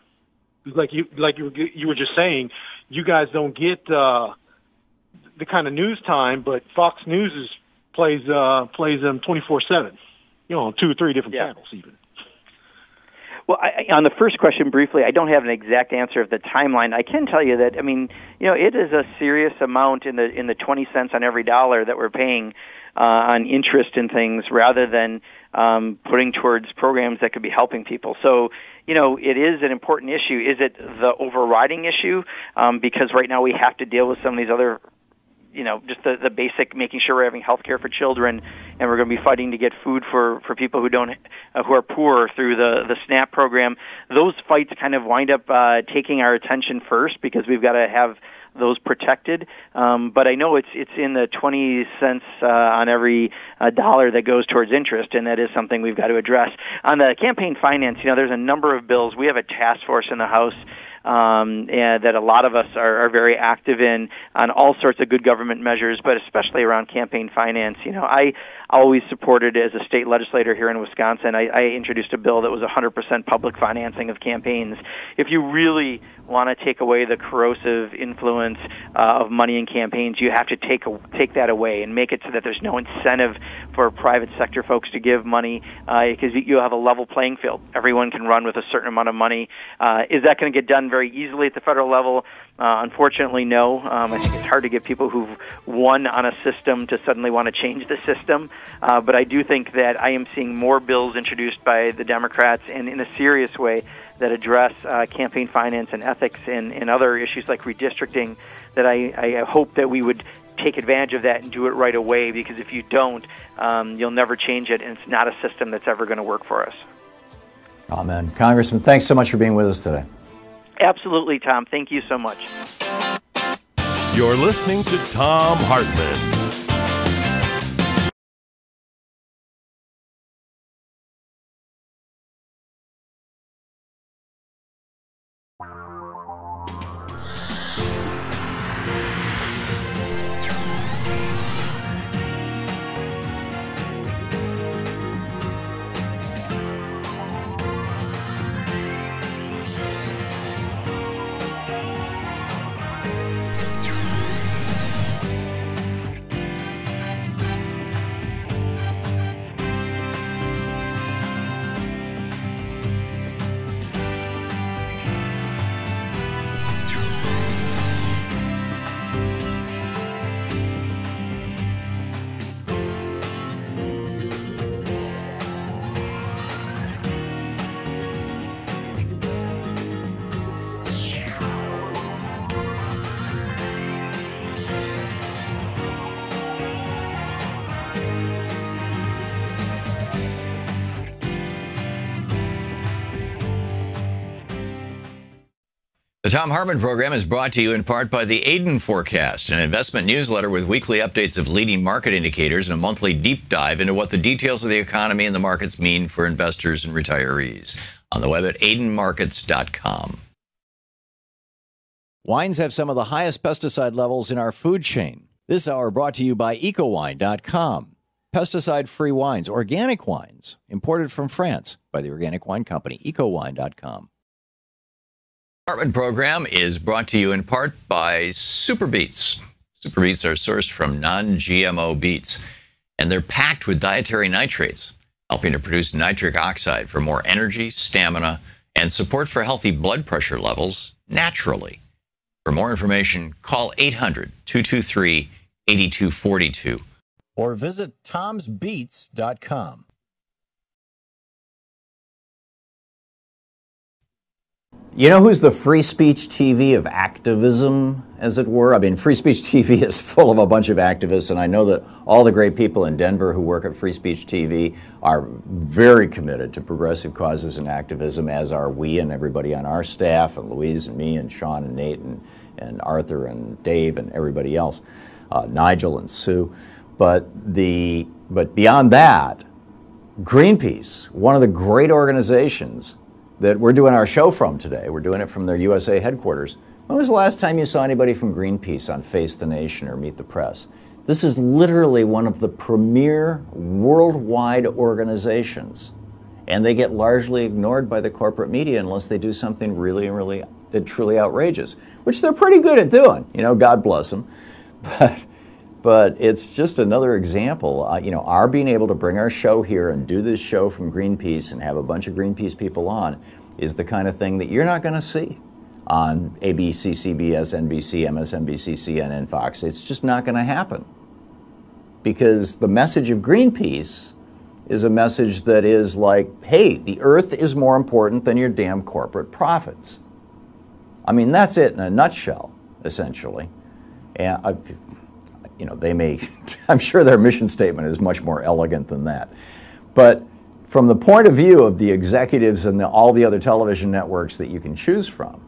Like you were just saying, you guys don't get the kind of news time, but Fox News plays them 24/7. On 2 or 3 different channels even. Well, on the first question, briefly, I don't have an exact answer of the timeline. I can tell you that, it is a serious amount in the 20 cents on every dollar that we're paying on interest in things rather than putting towards programs that could be helping people. So, it is an important issue. Is it the overriding issue? Because right now we have to deal with some of these other, just the basic, making sure we're having health care for children, and we're going to be fighting to get food for people who who are poor through the SNAP program. Those fights kind of wind up taking our attention first because we've got to have those protected. But I know it's in the 20 cents on every dollar that goes towards interest, and that is something we've got to address. On the campaign finance, there's a number of bills. We have a task force in the House and that a lot of us are very active in on all sorts of good government measures, but especially around campaign finance. I always supported, as a state legislator here in Wisconsin, I introduced a bill that was 100% public financing of campaigns. If you really want to take away the corrosive influence of money in campaigns, you have to take that away and make it so that there's no incentive for private sector folks to give money because you have a level playing field. Everyone can run with a certain amount of money. Is that going to get done very easily at the federal level? Unfortunately, no. I think it's hard to get people who've won on a system to suddenly want to change the system. But I do think that I am seeing more bills introduced by the Democrats and in a serious way that address campaign finance and ethics and other issues like redistricting, that I hope that we would take advantage of that and do it right away, because if you don't, you'll never change it, and it's not a system that's ever going to work for us. Amen. Congressman, thanks so much for being with us today. Absolutely, Tom. Thank you so much. You're listening to Thom Hartmann. The Thom Hartmann Program is brought to you in part by the Aiden Forecast, an investment newsletter with weekly updates of leading market indicators and a monthly deep dive into what the details of the economy and the markets mean for investors and retirees. On the web at aidenmarkets.com. Wines have some of the highest pesticide levels in our food chain. This hour brought to you by ecowine.com. Pesticide-free wines, organic wines, imported from France by the Organic Wine Company, ecowine.com. Hartmann Program is brought to you in part by Super Beets. Super Beets are sourced from non-GMO beets, and they're packed with dietary nitrates, helping to produce nitric oxide for more energy, stamina, and support for healthy blood pressure levels naturally. For more information, call 800-223-8242 or visit tomsbeets.com. You know who's the free speech TV of activism, as it were? I mean, free speech TV is full of a bunch of activists, and I know that all the great people in Denver who work at Free Speech TV are very committed to progressive causes and activism, as are we and everybody on our staff, and Louise and me and Sean and Nate and Arthur and Dave and everybody else, Nigel and Sue. But beyond that, Greenpeace, one of the great organizations that we're doing our show from today. We're doing it from their USA headquarters. When was the last time you saw anybody from Greenpeace on Face the Nation or Meet the Press? This is literally one of the premier worldwide organizations, and they get largely ignored by the corporate media unless they do something really truly outrageous, which they're pretty good at doing. You know, God bless them. But it's just another example. You know, our being able to bring our show here and do this show from Greenpeace and have a bunch of Greenpeace people on is the kind of thing that you're not going to see on ABC, CBS, NBC, MSNBC, CNN, Fox. It's just not going to happen. Because the message of Greenpeace is a message that is like, hey, the earth is more important than your damn corporate profits. I mean, that's it in a nutshell, essentially. And you know, they may, I'm sure their mission statement is much more elegant than that. But from the point of view of the executives and all the other television networks that you can choose from,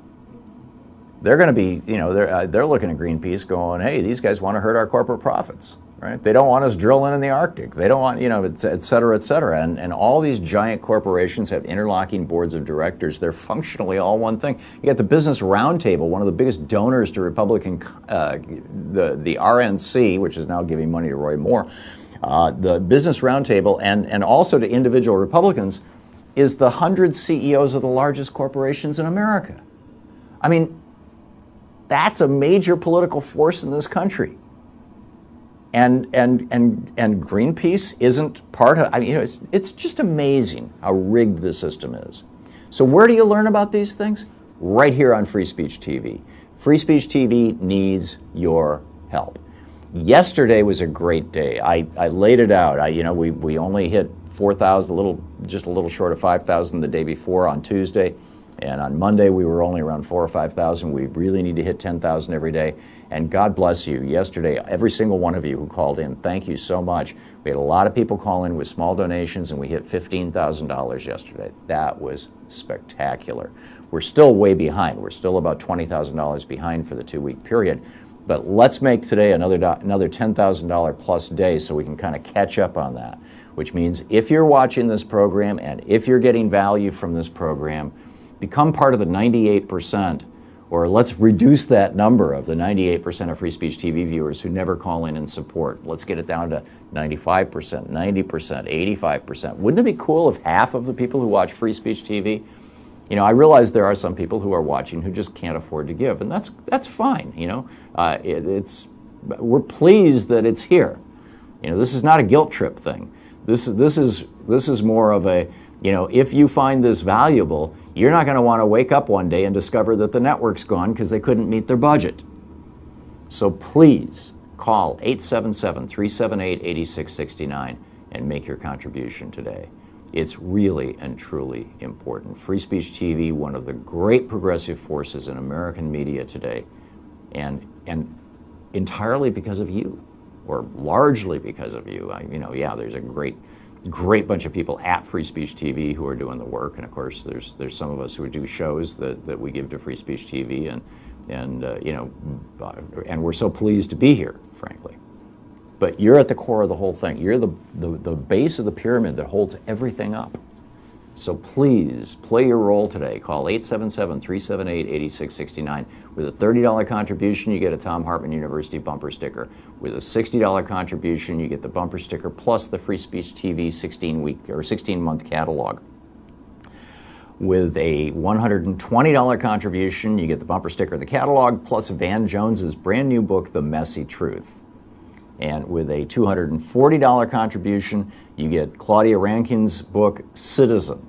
they're going to be, you know, they're looking at Greenpeace going, hey, these guys want to hurt our corporate profits, right? They don't want us drilling in the Arctic. They don't want, you know, et cetera, et cetera. And all these giant corporations have interlocking boards of directors. They're functionally all one thing. You got the Business Roundtable, one of the biggest donors to Republican, the RNC, which is now giving money to Roy Moore. The Business Roundtable and also to individual Republicans is the 100 CEOs of the largest corporations in America. I mean, that's a major political force in this country. And Greenpeace isn't part of, I mean, you know, it's just amazing how rigged the system is. So where do you learn about these things? Right here on Free Speech TV. Free Speech TV needs your help. Yesterday was a great day. I laid it out. You know, we only hit 4,000, just a little short of 5,000 the day before on Tuesday. And on Monday, we were only around 4,000 or 5,000. We really need to hit 10,000 every day. And God bless you. Yesterday, every single one of you who called in, thank you so much. We had a lot of people call in with small donations, and we hit $15,000 yesterday. That was spectacular. We're still way behind. We're still about $20,000 behind for the 2-week period. But let's make today another $10,000 plus day so we can kind of catch up on that, which means if you're watching this program and if you're getting value from this program, become part of the 98%, or let's reduce that number of the 98% of Free Speech TV viewers who never call in and support. Let's get it down to 95%, 90%, 85%. Wouldn't it be cool if half of the people who watch Free Speech TV, you know, I realize there are some people who are watching who just can't afford to give, and that's fine, you know. We're pleased that it's here. You know, this is not a guilt trip thing. This is more of a, you know, if you find this valuable, you're not going to want to wake up one day and discover that the network's gone because they couldn't meet their budget. So please call 877-378-8669 and make your contribution today. It's really and truly important. Free Speech TV, one of the great progressive forces in American media today, and entirely because of you, or largely because of you. You know, yeah, there's a great great bunch of people at Free Speech TV who are doing the work, and of course there's some of us who do shows that we give to Free Speech TV, and you know, and we're so pleased to be here, frankly. But you're at the core of the whole thing. You're the base of the pyramid that holds everything up. So please play your role today. Call 877-378-8669. With a $30 contribution, you get a Thom Hartmann University bumper sticker. With a $60 contribution, you get the bumper sticker plus the Free Speech TV 16-week or 16-month catalog. With a $120 contribution, you get the bumper sticker, the catalog, plus Van Jones's brand new book, The Messy Truth. And with a $240 contribution, you get Claudia Rankine's book, Citizen.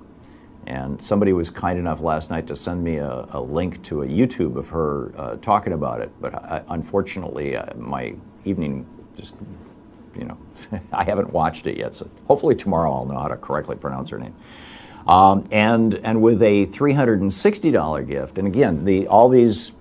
And somebody was kind enough last night to send me a link to a YouTube of her talking about it. But unfortunately, my evening just, you know, I haven't watched it yet. So hopefully tomorrow I'll know how to correctly pronounce her name. And with a $360 gift, and again, all these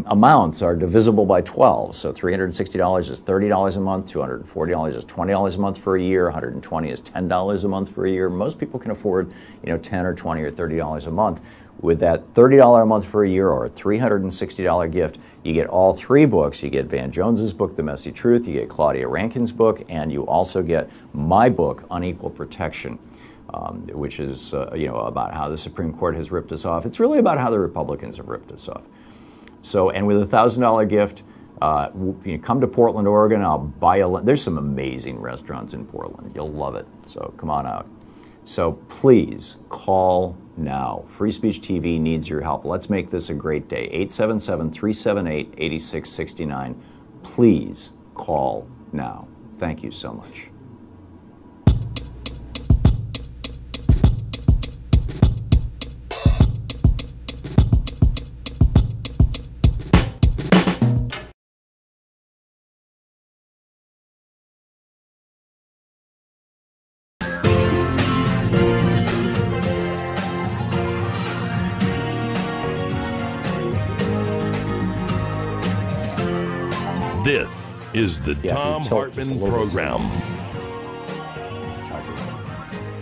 amounts are divisible by 12. So $360 is $30 a month, $240 is $20 a month for a year, $120 is $10 a month for a year. Most people can afford, you know, $10 or $20 or $30 a month. With that $30 a month for a year or a $360 gift, you get all three books. You get Van Jones's book, The Messy Truth, you get Claudia Rankine's book, and you also get my book, Unequal Protection, which is you know, about how the Supreme Court has ripped us off. It's really about how the Republicans have ripped us off. So, and with a $1,000 gift, you come to Portland, Oregon, I'll buy you there's some amazing restaurants in Portland. You'll love it. So come on out. So please call now. Free Speech TV needs your help. Let's make this a great day. 877-378-8669. Please call now. Thank you so much. This is the Thom Hartmann Program.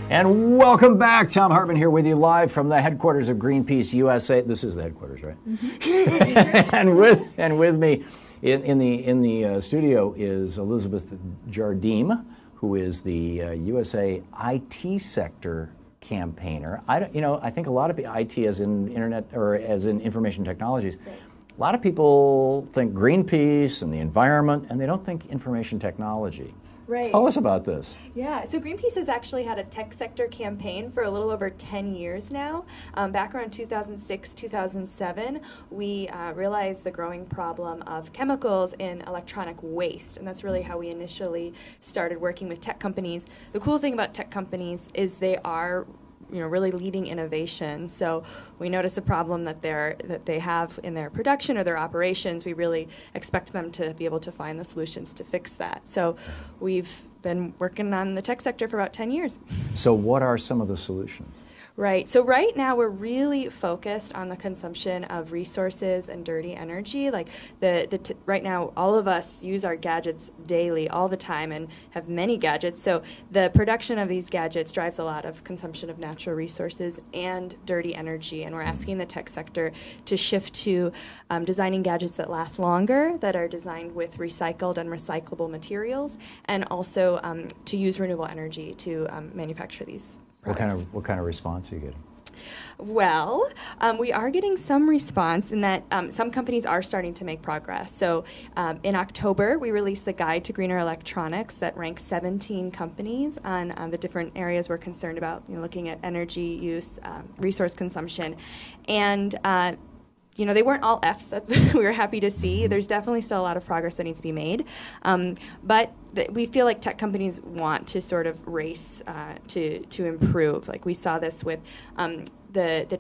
And welcome back. Thom Hartmann here with you live from the headquarters of Greenpeace USA. This is the headquarters, right? Mm-hmm. and with me in the studio is Elizabeth Jardim, who is the USA IT sector campaigner. I think a lot of IT as in internet or as in information technologies. Right. A lot of people think Greenpeace and the environment, and they don't think information technology. Right. Tell us about this. Yeah, so Greenpeace has actually had a tech sector campaign for a little over 10 years now. Back around 2006, 2007, we realized the growing problem of chemicals in electronic waste, and that's really how we initially started working with tech companies. The cool thing about tech companies is they are really leading innovation. So we notice a problem that they have in their production or their operations. We really expect them to be able to find the solutions to fix that. So we've been working on the tech sector for about 10 years. So what are some of the solutions? Right. So right now we're really focused on the consumption of resources and dirty energy. Like right now, all of us use our gadgets daily, all the time, and have many gadgets. So the production of these gadgets drives a lot of consumption of natural resources and dirty energy. And we're asking the tech sector to shift to designing gadgets that last longer, that are designed with recycled and recyclable materials, and also to use renewable energy to manufacture these. What kind of response are you getting? Well, we are getting some response in that some companies are starting to make progress. So in October, we released the Guide to Greener Electronics that ranks 17 companies on the different areas we're concerned about, looking at energy use, resource consumption. And they weren't all Fs. That's we were happy to see. There's definitely still a lot of progress that needs to be made. But we feel like tech companies want to sort of race to improve. Like we saw this with the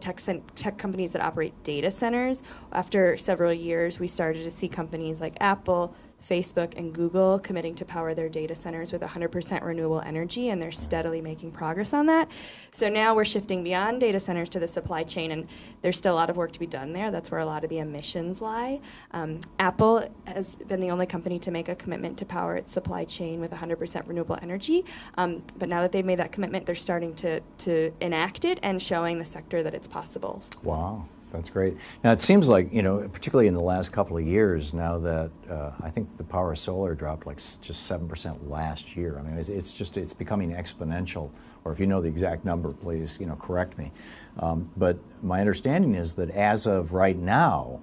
tech companies that operate data centers. After several years, we started to see companies like Apple, Facebook and Google committing to power their data centers with 100% renewable energy, and they're steadily making progress on that. So now we're shifting beyond data centers to the supply chain, and there's still a lot of work to be done there. That's where a lot of the emissions lie. Apple has been the only company to make a commitment to power its supply chain with 100% renewable energy. But now that they've made that commitment, they're starting to enact it and showing the sector that it's possible. Wow. That's great. Now it seems like, you know, particularly in the last couple of years, now that I think the power of solar dropped like just 7% last year. I mean, it's becoming exponential. Or if you know the exact number, please, you know, correct me. But my understanding is that as of right now,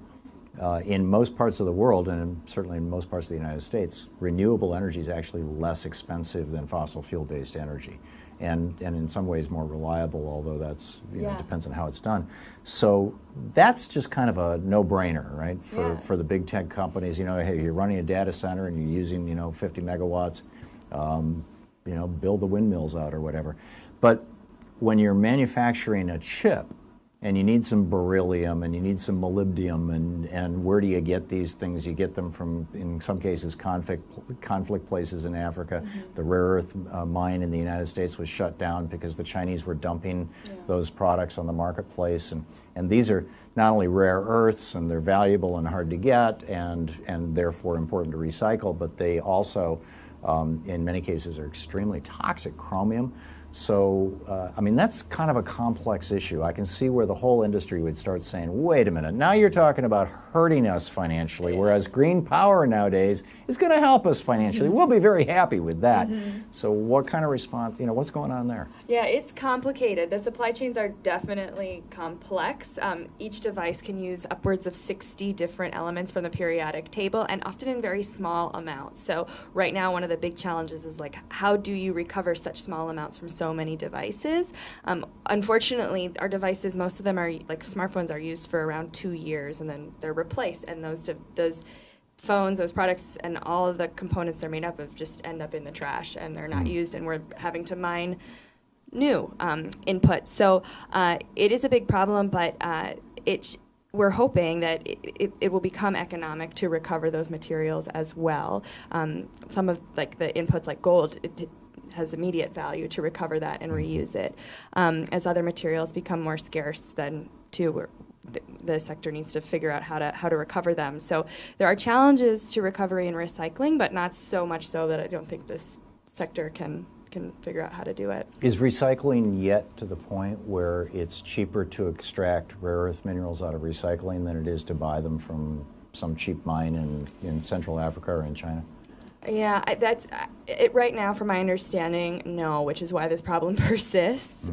in most parts of the world, and certainly in most parts of the United States, renewable energy is actually less expensive than fossil fuel-based energy. And in some ways more reliable, although that's, you know, depends on how it's done. So that's just kind of a no-brainer, right? For the big tech companies, you know, hey, you're running a data center and you're using, you know, 50 megawatts, you know, build the windmills out or whatever. But when you're manufacturing a chip, and you need some beryllium and you need some molybdenum, and where do you get these things? You get them from, in some cases, conflict places in Africa. The rare earth mine in the United States was shut down because the Chinese were dumping those products on the marketplace. And these are not only rare earths, and they're valuable and hard to get, and therefore important to recycle, but they also, in many cases, are extremely toxic. Chromium. So, I mean, that's kind of a complex issue. I can see where the whole industry would start saying, wait a minute, now you're talking about hurting us financially, whereas green power nowadays is going to help us financially. We'll be very happy with that. So what kind of response, you know, what's going on there? Yeah, it's complicated. The supply chains are definitely complex. Each device can use upwards of 60 different elements from the periodic table, and often in very small amounts. So right now, one of the big challenges is, like, how do you recover such small amounts from so many devices? Unfortunately, our devices, most of them are, like smartphones, are used for around 2 years, and then they're replaced, and those phones, those products, and all of the components they're made up of just end up in the trash, and they're not used, and we're having to mine new inputs. So it is a big problem, but we're hoping that it will become economic to recover those materials as well. Some of, like, the inputs, like gold, it has immediate value to recover that and reuse it. As other materials become more scarce, then too, the sector needs to figure out how to recover them. So there are challenges to recovery and recycling, but not so much so that I don't think this sector can figure out how to do it. Is recycling yet to the point where it's cheaper to extract rare earth minerals out of recycling than it is to buy them from some cheap mine in Central Africa or in China? Yeah, that's it right now, from my understanding, no, which is why this problem persists.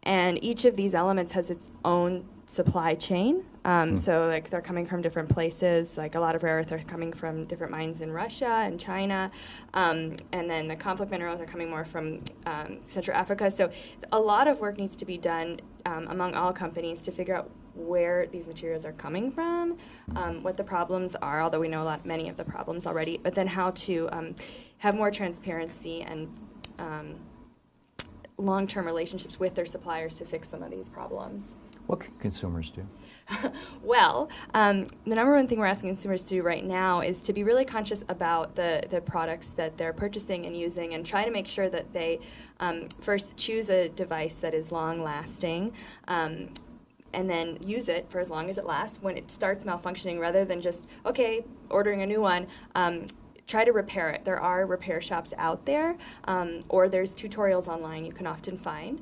And each of these elements has its own supply chain. So, like, they're coming from different places. Like, a lot of rare earth are coming from different mines in Russia and China. And then the conflict minerals are coming more from Central Africa. So a lot of work needs to be done among all companies to figure out where these materials are coming from, what the problems are, although we know many of the problems already, but then how to have more transparency and long-term relationships with their suppliers to fix some of these problems. What can consumers do? Well, the number one thing we're asking consumers to do right now is to be really conscious about the products that they're purchasing and using, and try to make sure that they first choose a device that is long-lasting, and then use it for as long as it lasts. When it starts malfunctioning, rather than just, okay, ordering a new one, try to repair it. There are repair shops out there, or there's tutorials online you can often find.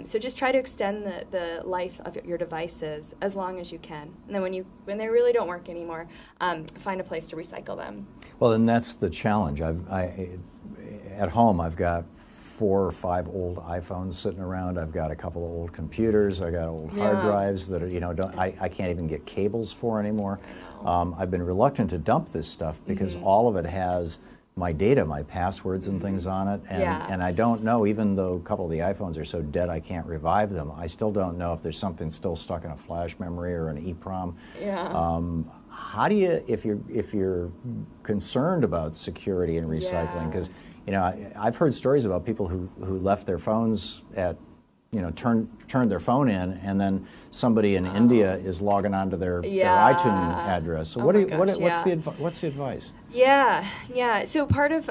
So just try to extend the life of your devices as long as you can. And then when they really don't work anymore, find a place to recycle them. Well, and that's the challenge. At home, I've got 4 or 5 old iPhones sitting around. I've got a couple of old computers. I got old hard drives that are, you know, I can't even get cables for anymore. I've been reluctant to dump this stuff because all of it has my data, my passwords and things on it, and I don't know, even though a couple of the iPhones are so dead I can't revive them, I still don't know if there's something still stuck in a flash memory or an EEPROM. How do you, if you're concerned about security and recycling, because you know, I've heard stories about people who left their phones at turned their phone in, and then somebody in India is logging onto their iTunes address. So what's the advice? Yeah. So part of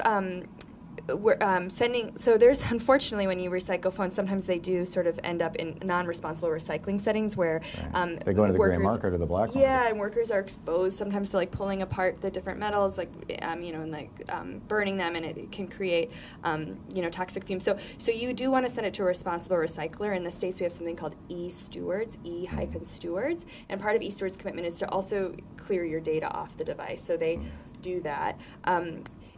we're sending. So there's unfortunately when you recycle phones, sometimes they do sort of end up in non-responsible recycling settings where they go into the gray market or the black market. Yeah, and workers are exposed sometimes to like pulling apart the different metals, like and burning them, and it can create toxic fumes. So you do want to send it to a responsible recycler. In the States, we have something called e-stewards, e-stewards, and part of e-stewards commitment is to also clear your data off the device. So they do that.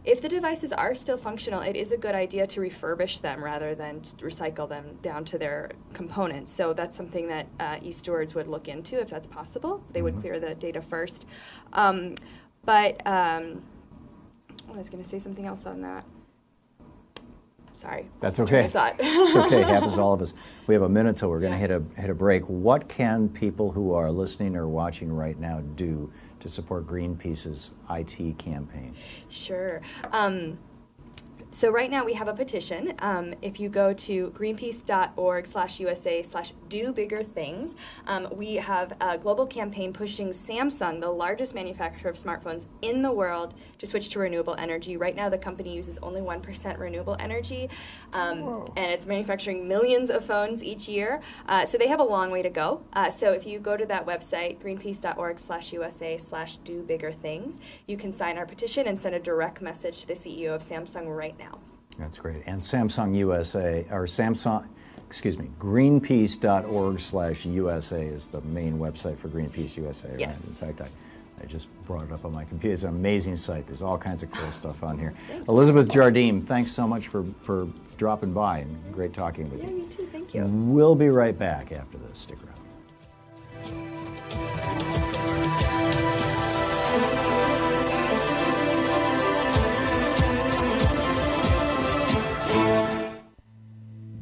If the devices are still functional, it is a good idea to refurbish them rather than recycle them down to their components. So that's something that e-stewards would look into if that's possible. They would clear the data first. I was going to say something else on that. Sorry. That's okay. It's okay. It happens to all of us. We have a minute till we're going to hit a break. What can people who are listening or watching right now do to support Greenpeace's IT campaign? Sure. So right now we have a petition. If you go to greenpeace.org/USA/do-bigger-things, we have a global campaign pushing Samsung, the largest manufacturer of smartphones in the world, to switch to renewable energy. Right now the company uses only 1% renewable energy, and it's manufacturing millions of phones each year. So they have a long way to go. So if you go to that website, greenpeace.org/USA/do-bigger-things, you can sign our petition and send a direct message to the CEO of Samsung right now. That's great. And Greenpeace.org/USA is the main website for Greenpeace USA. Right? Yes. In fact, I just brought it up on my computer. It's an amazing site. There's all kinds of cool stuff on here. Elizabeth Jardim, thanks so much for dropping by, and great talking with you. Yeah, you too. Thank you. We'll be right back after this. Stick around.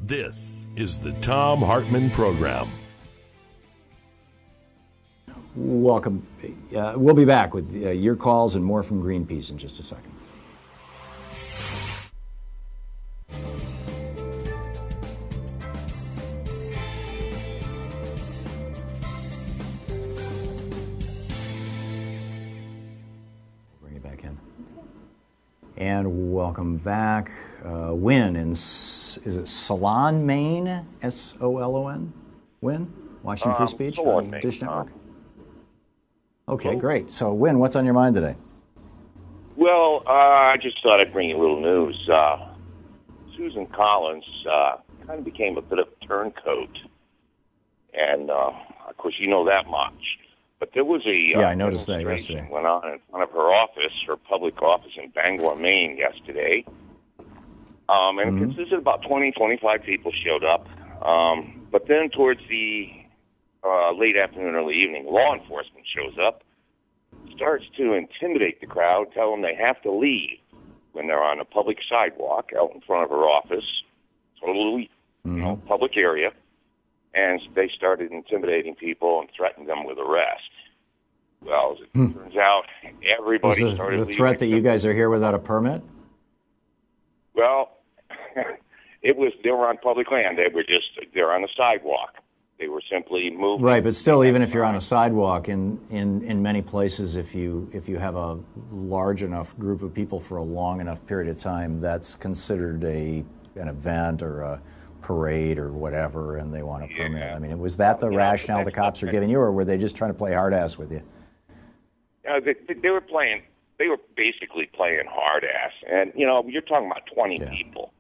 This is the Thom Hartmann Program. Welcome. We'll be back with your calls and more from Greenpeace in just a second. Bring it back in. And welcome back. Wynn is it Solon, Maine? S-O-L-O-N? Wynn? Watching Free Speech on Dish Network? Okay, great. So, Wynn, what's on your mind today? Well, I just thought I'd bring you a little news. Susan Collins kind of became a bit of a turncoat. And, of course, you know that much. But there was a I noticed that yesterday. Went on in front of her office, her public office in Bangor, Maine, yesterday. And it consisted of about 20, 25 people showed up. But then towards the late afternoon, early evening, law enforcement shows up, starts to intimidate the crowd, tell them they have to leave when they're on a public sidewalk out in front of her office, totally public area. And they started intimidating people and threatening them with arrest. Well, as it turns out, everybody started leaving. The threat that you guys are here without a permit? Well, they were on public land. They're on the sidewalk. They were simply moving. Right, but still, even if you're on a sidewalk, in many places, if you have a large enough group of people for a long enough period of time, that's considered an event or a parade or whatever, and they want a permit. I mean, was that the rationale the cops are giving you, or were they just trying to play hard ass with you? They were playing. They were basically playing hard ass, and you're talking about 20 people.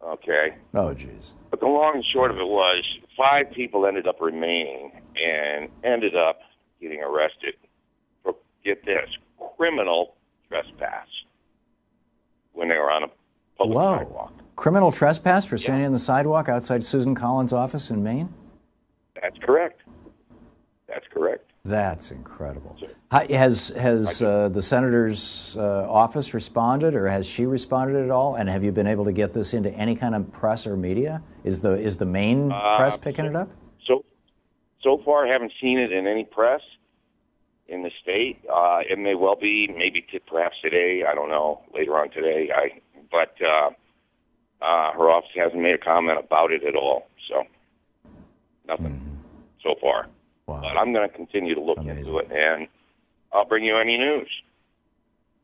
Okay. Oh, geez. But the long and short of it was 5 people ended up remaining and ended up getting arrested for, get this, criminal trespass when they were on a public sidewalk. Criminal trespass for standing on the sidewalk outside Susan Collins' office in Maine? That's correct. That's correct. That's incredible. Has the senator's office responded, or has she responded at all? And have you been able to get this into any kind of press or media? Is the Maine press picking it up? So far, I haven't seen it in any press in the state. It may well be, perhaps today. I don't know. Later on today, But her office hasn't made a comment about it at all. So nothing so far. Wow. But I'm going to continue to look into it, and I'll bring you any news.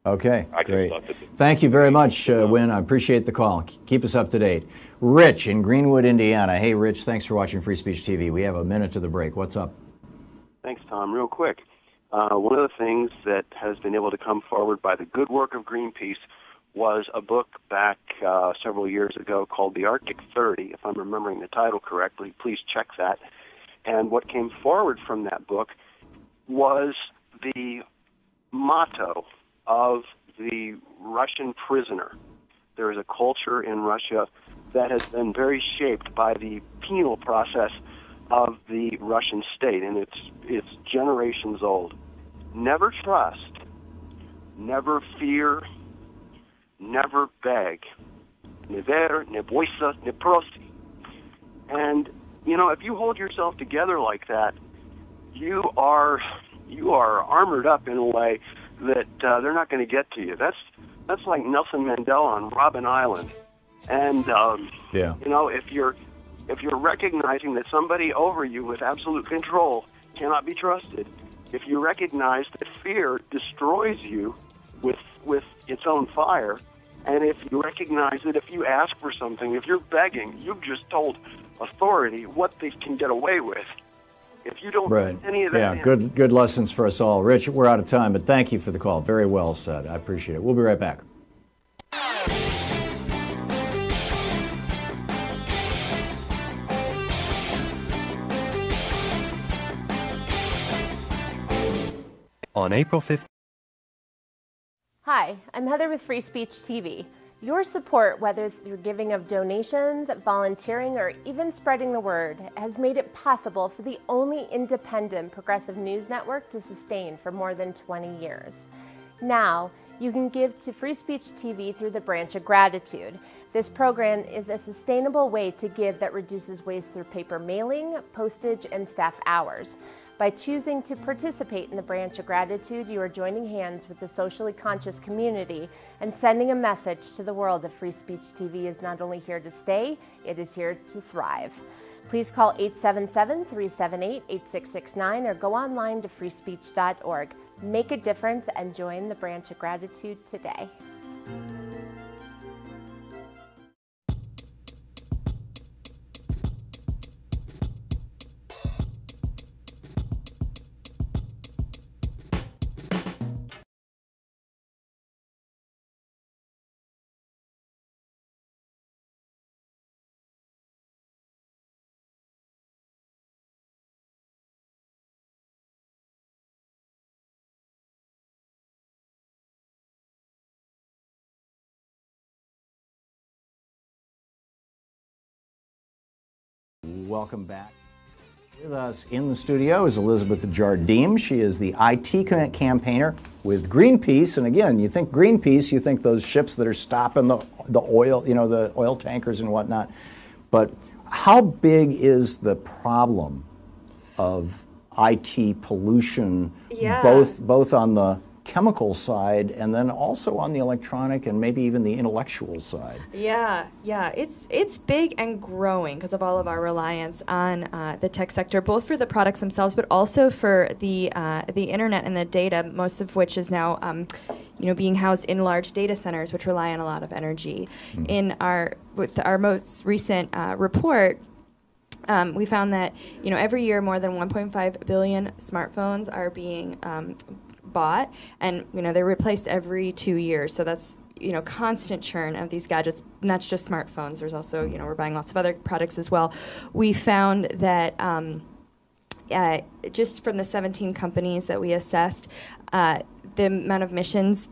Okay, great. Thank you very much, Win. I appreciate the call. Keep us up to date. Rich in Greenwood, Indiana. Hey, Rich, thanks for watching Free Speech TV. We have a minute to the break. What's up? Thanks, Tom. Real quick. One of the things that has been able to come forward by the good work of Greenpeace was a book back several years ago called The Arctic 30, if I'm remembering the title correctly. Please check that. And what came forward from that book was the motto of the Russian prisoner. There is a culture in Russia that has been very shaped by the penal process of the Russian state, and it's generations old. Never trust, never fear, never beg. Ne ver, ne boisa, ne prosi. And, you know, if you hold yourself together like that, you are armored up in a way that they're not going to get to you. That's like Nelson Mandela on Robben Island. And yeah. You know, if you're recognizing that somebody over you with absolute control cannot be trusted, if you recognize that fear destroys you with its own fire, and if you recognize that if you ask for something, if you're begging, you've just told authority what they can get away with. If you don't Right. any of that, Yeah, good lessons for us all. Rich, we're out of time, but thank you for the call. Very well said. I appreciate it. We'll be right back. On April 15th. Hi, I'm Heather with Free Speech TV. Your support, whether through giving of donations, volunteering, or even spreading the word, has made it possible for the only independent progressive news network to sustain for more than 20 years. Now, you can give to Free Speech TV through the Branch of Gratitude. This program is a sustainable way to give that reduces waste through paper mailing, postage, and staff hours. By choosing to participate in the Branch of Gratitude, you are joining hands with the socially conscious community and sending a message to the world that Free Speech TV is not only here to stay, it is here to thrive. Please call 877-378-8669 or go online to freespeech.org. Make a difference and join the Branch of Gratitude today. Welcome back. With us in the studio is Elizabeth Jardim. She is the IT campaigner with Greenpeace. And again, you think Greenpeace, you think those ships that are stopping the oil, you know, the oil tankers and whatnot. But how big is the problem of IT pollution, both on the chemical side and then also on the electronic and maybe even the intellectual side? Yeah, it's big and growing because of all of our reliance on the tech sector, both for the products themselves, but also for the internet and the data, most of which is now being housed in large data centers, which rely on a lot of energy. With our most recent report, we found that every year more than 1.5 billion smartphones are being bought, and they're replaced every 2 years. So that's constant churn of these gadgets. And that's just smartphones. There's also we're buying lots of other products as well. We found that just from the 17 companies that we assessed, the amount of emissions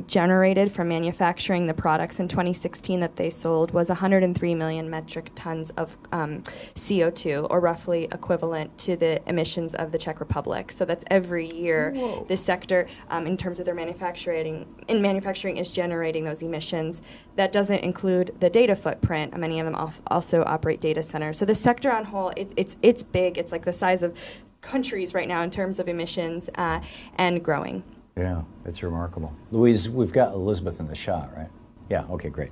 generated from manufacturing the products in 2016 that they sold was 103 million metric tons of CO2, or roughly equivalent to the emissions of the Czech Republic. So that's every year. Whoa. This sector, in terms of their manufacturing is generating those emissions. That doesn't include the data footprint. Many of them also operate data centers. So the sector on whole, it's big. It's like the size of countries right now in terms of emissions, and growing. Yeah, it's remarkable. Louise, we've got Elizabeth in the shot, right? Yeah. Okay. Great.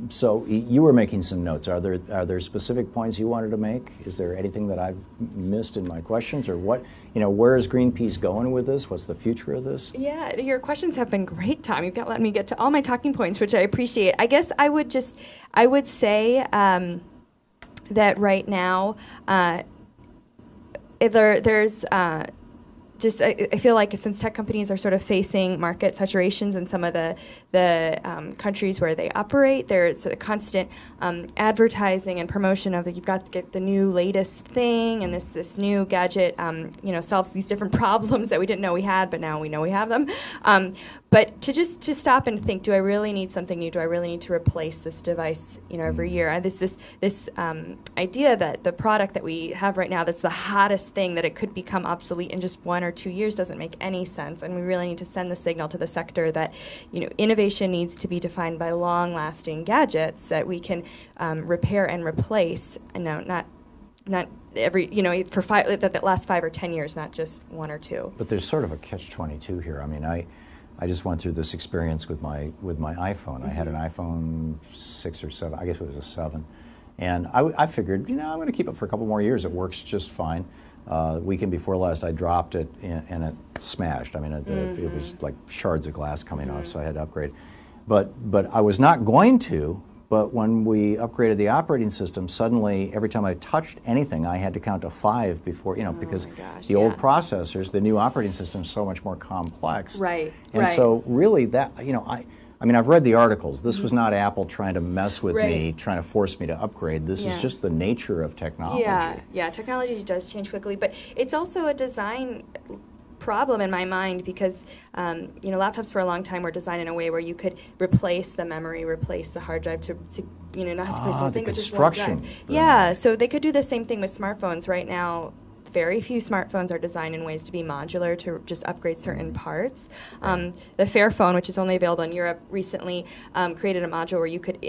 So you were making some notes. Are there specific points you wanted to make? Is there anything that I've missed in my questions, or what? Where is Greenpeace going with this? What's the future of this? Yeah, your questions have been great, Tom. You've let me get to all my talking points, which I appreciate. I guess I would say that right now there's. I feel like since tech companies are sort of facing market saturations in some of the countries where they operate, there's a constant advertising and promotion of you've got to get the new latest thing, and this new gadget solves these different problems that we didn't know we had, but now we know we have them. But to stop and think, do I really need something new? Do I really need to replace this device every year? And this idea that the product that we have right now that's the hottest thing, that it could become obsolete in just 1 or 2 years doesn't make any sense. And we really need to send the signal to the sector that innovation needs to be defined by long-lasting gadgets that we can repair and replace. Not every for that lasts 5 or 10 years, not just 1 or 2. But there's sort of a catch-22 here. I mean, I just went through this experience with my iPhone. I had an iPhone 6 or 7. I guess it was a 7, and I figured, I'm going to keep it for a couple more years. It works just fine. The weekend before last, I dropped it and it smashed. I mean, it was like shards of glass coming off, so I had to upgrade. But I was not going to. But when we upgraded the operating system, suddenly every time I touched anything, I had to count to 5 before, because the old processors, the new operating system is so much more complex. Right. And so really that, I mean, I've read the articles. This was not Apple trying to mess with me, trying to force me to upgrade. This is just the nature of technology. Yeah, technology does change quickly, but it's also a design problem in my mind because laptops for a long time were designed in a way where you could replace the memory, replace the hard drive to not have to replace the whole thing, but just one drive. Yeah, so they could do the same thing with smartphones. Right now, very few smartphones are designed in ways to be modular, to just upgrade certain parts. The Fairphone, which is only available in Europe, recently created a module where you could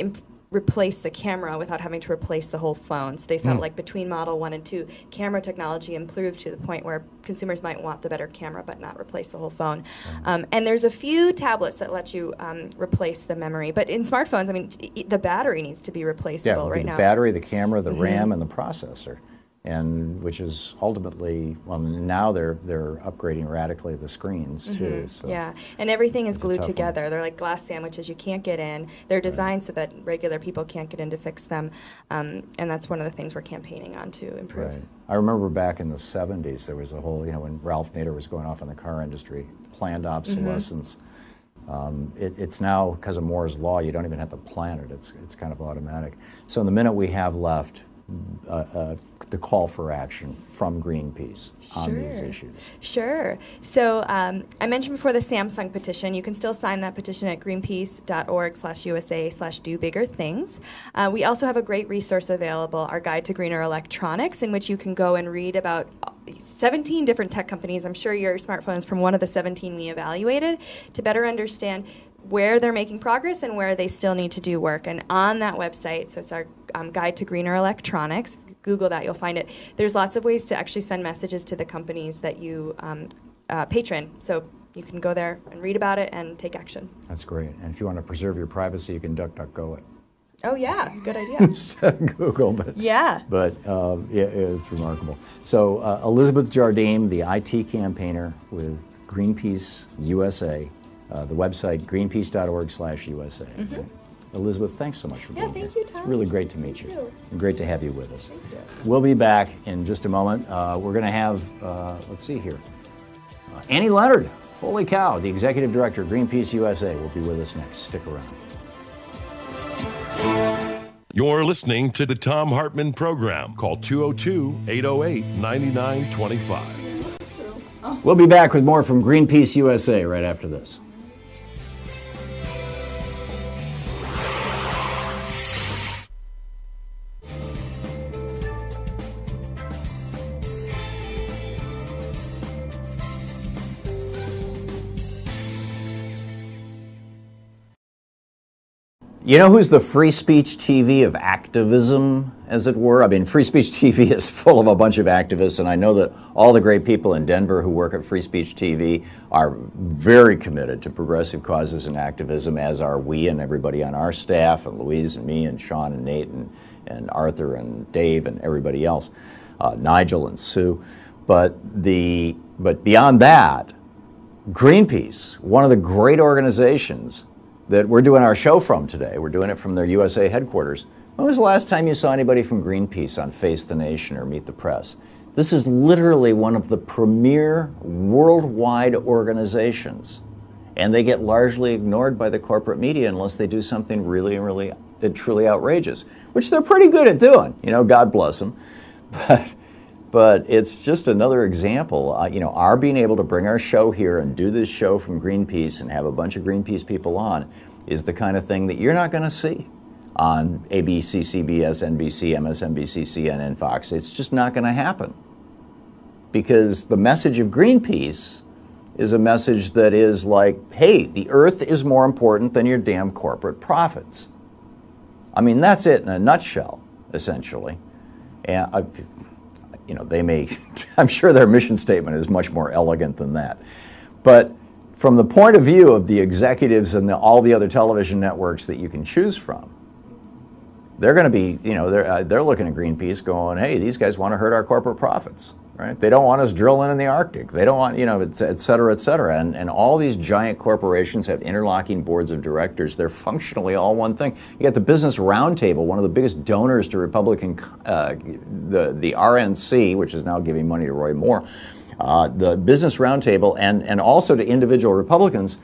replace the camera without having to replace the whole phone. So they felt like between Model 1 and 2, camera technology improved to the point where consumers might want the better camera but not replace the whole phone. And there's a few tablets that let you replace the memory. But in smartphones, I mean, the battery needs to be replaceable right now. The battery, the camera, the RAM, and the processor. And which is ultimately, well, now they're upgrading radically the screens too. So yeah, and everything is glued together. They're like glass sandwiches you can't get in. They're designed so that regular people can't get in to fix them, and that's one of the things we're campaigning on to improve. Right. I remember back in the 70s there was a whole, when Ralph Nader was going off in the car industry, planned obsolescence. It's now, because of Moore's law, you don't even have to plan it. It's kind of automatic. So in the minute we have left, the call for action from Greenpeace on these issues. Sure. So I mentioned before the Samsung petition. You can still sign that petition at greenpeace.org/USA/do-bigger-things. We also have a great resource available, our Guide to Greener Electronics, in which you can go and read about 17 different tech companies. I'm sure your smartphone is from one of the 17 we evaluated, to better understand where they're making progress and where they still need to do work. And on that website, so it's our Guide to Greener Electronics, Google that, you'll find it. There's lots of ways to actually send messages to the companies that you patron. So you can go there and read about it and take action. That's great. And if you want to preserve your privacy, you can DuckDuckGo it. Oh yeah, good idea. Instead of Google, but it's remarkable. So Elizabeth Jardim, the IT campaigner with Greenpeace USA, the website greenpeace.org/USA. Elizabeth, thanks so much for being here. Thank you, Tom. It's really great to meet you. And great to have you with us. We'll be back in just a moment. We're going to have, let's see here, Annie Leonard. Holy cow, the executive director of Greenpeace USA will be with us next. Stick around. You're listening to the Thom Hartmann Program. Call 202-808-9925. We'll be back with more from Greenpeace USA right after this. You know who's the free speech TV of activism, as it were? I mean, free speech TV is full of a bunch of activists, and I know that all the great people in Denver who work at Free Speech TV are very committed to progressive causes and activism, as are we and everybody on our staff, and Louise and me and Sean and Nate and Arthur and Dave and everybody else, Nigel and Sue. But beyond that, Greenpeace, one of the great organizations that we're doing our show from today, we're doing it from their USA headquarters. When was the last time you saw anybody from Greenpeace on Face the Nation or Meet the Press? This is literally one of the premier worldwide organizations, and they get largely ignored by the corporate media unless they do something really truly outrageous, which they're pretty good at doing. You know, God bless them. But it's just another example. You know, our being able to bring our show here and do this show from Greenpeace and have a bunch of Greenpeace people on is the kind of thing that you're not going to see on ABC, CBS, NBC, MSNBC, CNN, Fox. It's just not going to happen. Because the message of Greenpeace is a message that is like, hey, the earth is more important than your damn corporate profits. I mean, that's it in a nutshell, essentially. And you know, they may, I'm sure their mission statement is much more elegant than that. But from the point of view of the executives and all the other television networks that you can choose from, they're going to be, you know, they're looking at Greenpeace going, hey, these guys want to hurt our corporate profits, right? They don't want us drilling in the Arctic. They don't want, you know, et cetera, et cetera. And all these giant corporations have interlocking boards of directors. They're functionally all one thing. You got the Business Roundtable, one of the biggest donors to Republican, the RNC, which is now giving money to Roy Moore. The Business Roundtable and also to individual Republicans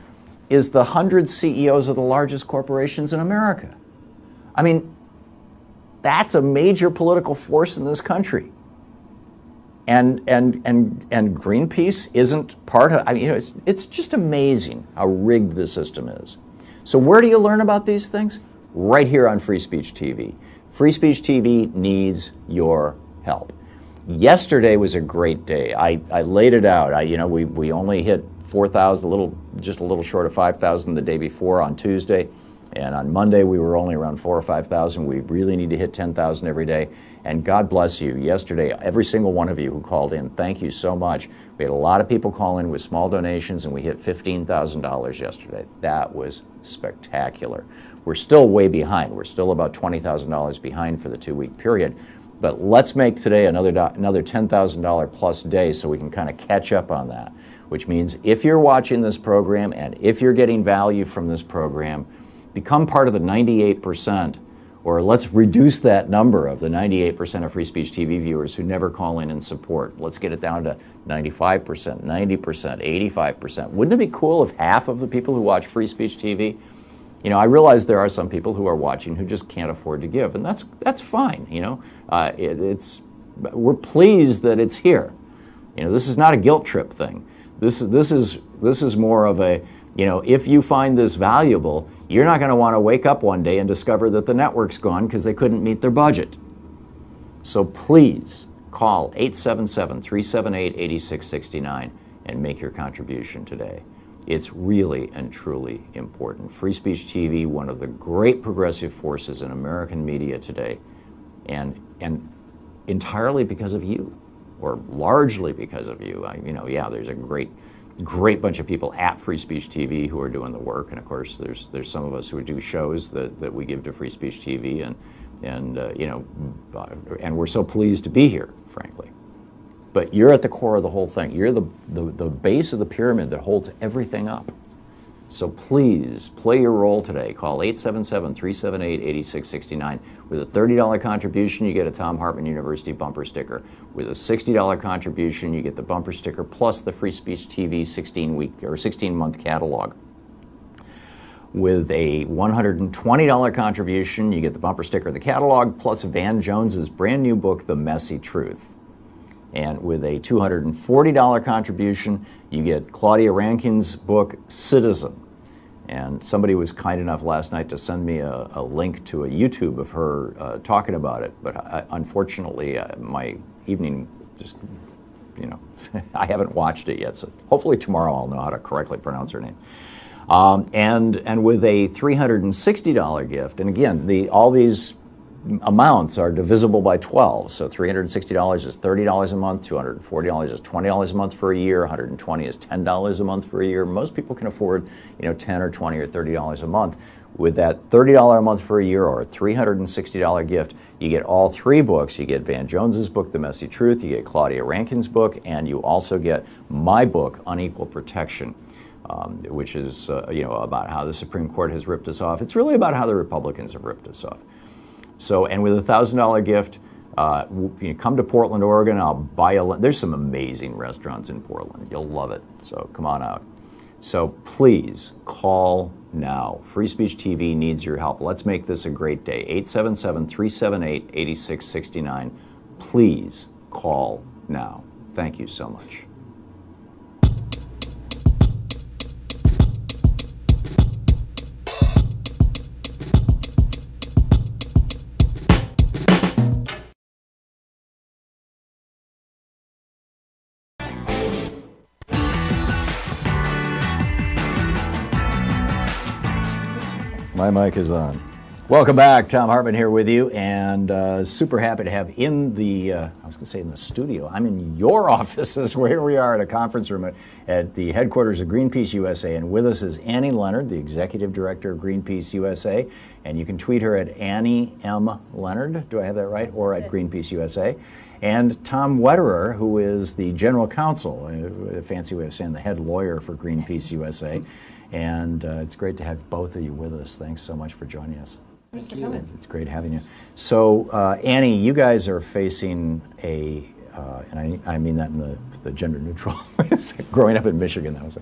is the 100 CEOs of the largest corporations in America. I mean, that's a major political force in this country. And Greenpeace isn't part of, I mean, you know, it's just amazing how rigged the system is. So where do you learn about these things? Right here on Free Speech TV. Free Speech TV needs your help. Yesterday was a great day. I laid it out. You know, we only hit 4,000, just a little short of 5,000 the day before on Tuesday. And on Monday, we were only around 4,000 or 5,000. We really need to hit 10,000 every day. And God bless you. Yesterday, every single one of you who called in, thank you so much. We had a lot of people call in with small donations, and we hit $15,000 yesterday. That was spectacular. We're still way behind. We're still about $20,000 behind for the 2-week period. But let's make today another $10,000 plus day so we can kind of catch up on that, which means if you're watching this program and if you're getting value from this program, become part of the 98%, or let's reduce that number of the 98% of Free Speech TV viewers who never call in and support. Let's get it down to 95%, 90%, 85%. Wouldn't it be cool if half of the people who watch Free Speech TV, you know, I realize there are some people who are watching who just can't afford to give, and that's fine, you know. We're pleased that it's here. You know, this is not a guilt trip thing. This is more of a, you know, if you find this valuable, you're not going to want to wake up one day and discover that the network's gone because they couldn't meet their budget. So please call 877-378-8669 and make your contribution today. It's really and truly important. Free Speech TV, one of the great progressive forces in American media today, and entirely because of you, or largely because of you. You know, yeah, there's a great bunch of people at Free Speech TV who are doing the work, and of course there's some of us who do shows that we give to Free Speech TV, and you know, and we're so pleased to be here, frankly. But you're at the core of the whole thing. You're the base of the pyramid that holds everything up. So please play your role today. Call 877-378-8669. With a $30 contribution, you get a Thom Hartmann University bumper sticker. With a $60 contribution, you get the bumper sticker plus the Free Speech TV 16-week or 16-month catalog. With a $120 contribution, you get the bumper sticker, the catalog, plus Van Jones's brand new book, The Messy Truth. And with a $240 contribution, you get Claudia Rankine's book, Citizen. And somebody was kind enough last night to send me a link to a YouTube of her talking about it. But unfortunately, my evening just, you know, I haven't watched it yet. So hopefully tomorrow I'll know how to correctly pronounce her name. And with a $360 gift, and again, all these amounts are divisible by 12. So $360 is $30 a month, $240 is $20 a month for a year, $120 is $10 a month for a year. Most people can afford, $10 or $20 or $30 a month. With that $30 a month for a year or a $360 gift, you get all 3 books. You get Van Jones's book, The Messy Truth, you get Claudia Rankine's book, and you also get my book, Unequal Protection, which is about how the Supreme Court has ripped us off. It's really about how the Republicans have ripped us off. So, and with a $1,000 gift, come to Portland, Oregon. I'll buy you. There's some amazing restaurants in Portland. You'll love it. So come on out. So please call now. Free Speech TV needs your help. Let's make this a great day. 877-378-8669. Please call now. Thank you so much. My mic is on. Welcome back. Thom Hartmann here with you, and super happy to have in the, I was going to say in the studio, I'm in your offices where we are at a conference room at the headquarters of Greenpeace USA, and with us is Annie Leonard, the Executive Director of Greenpeace USA, and you can tweet her at Annie M. Leonard, do I have that right, or at Greenpeace USA, and Tom Wetterer, who is the General Counsel, a fancy way of saying the head lawyer for Greenpeace USA. And it's great to have both of you with us. Thanks so much for joining us. Thanks for coming. It's great having you. So, Annie, you guys are facing and I mean that in the gender neutral way. Growing up in Michigan, that was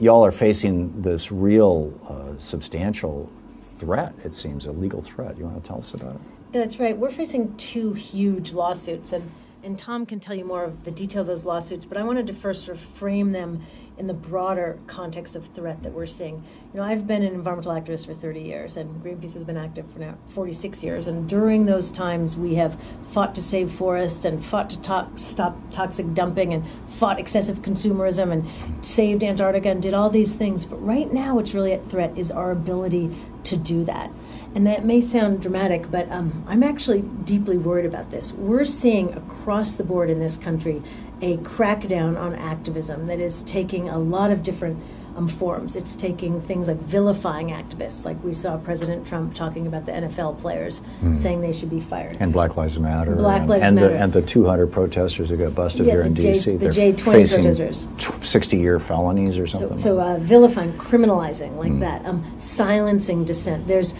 y'all are facing this real substantial threat, it seems, a legal threat. You want to tell us about it? Yeah, that's right. We're facing 2 huge lawsuits, and Tom can tell you more of the detail of those lawsuits, but I wanted to first sort of frame them in the broader context of threat that we're seeing. I've been an environmental activist for 30 years, and Greenpeace has been active for now 46 years. And during those times, we have fought to save forests and fought to stop toxic dumping and fought excessive consumerism and saved Antarctica and did all these things. But right now, what's really at threat is our ability to do that. And that may sound dramatic, but I'm actually deeply worried about this. We're seeing across the board in this country a crackdown on activism that is taking a lot of different forms. It's taking things like vilifying activists, like we saw President Trump talking about the NFL players, saying they should be fired. And Black Lives Matter. Black Lives Matter. And the 200 protesters who got busted here in D.C. The J20 protesters. 60-year felonies or something. So vilifying, criminalizing like that, silencing dissent. There's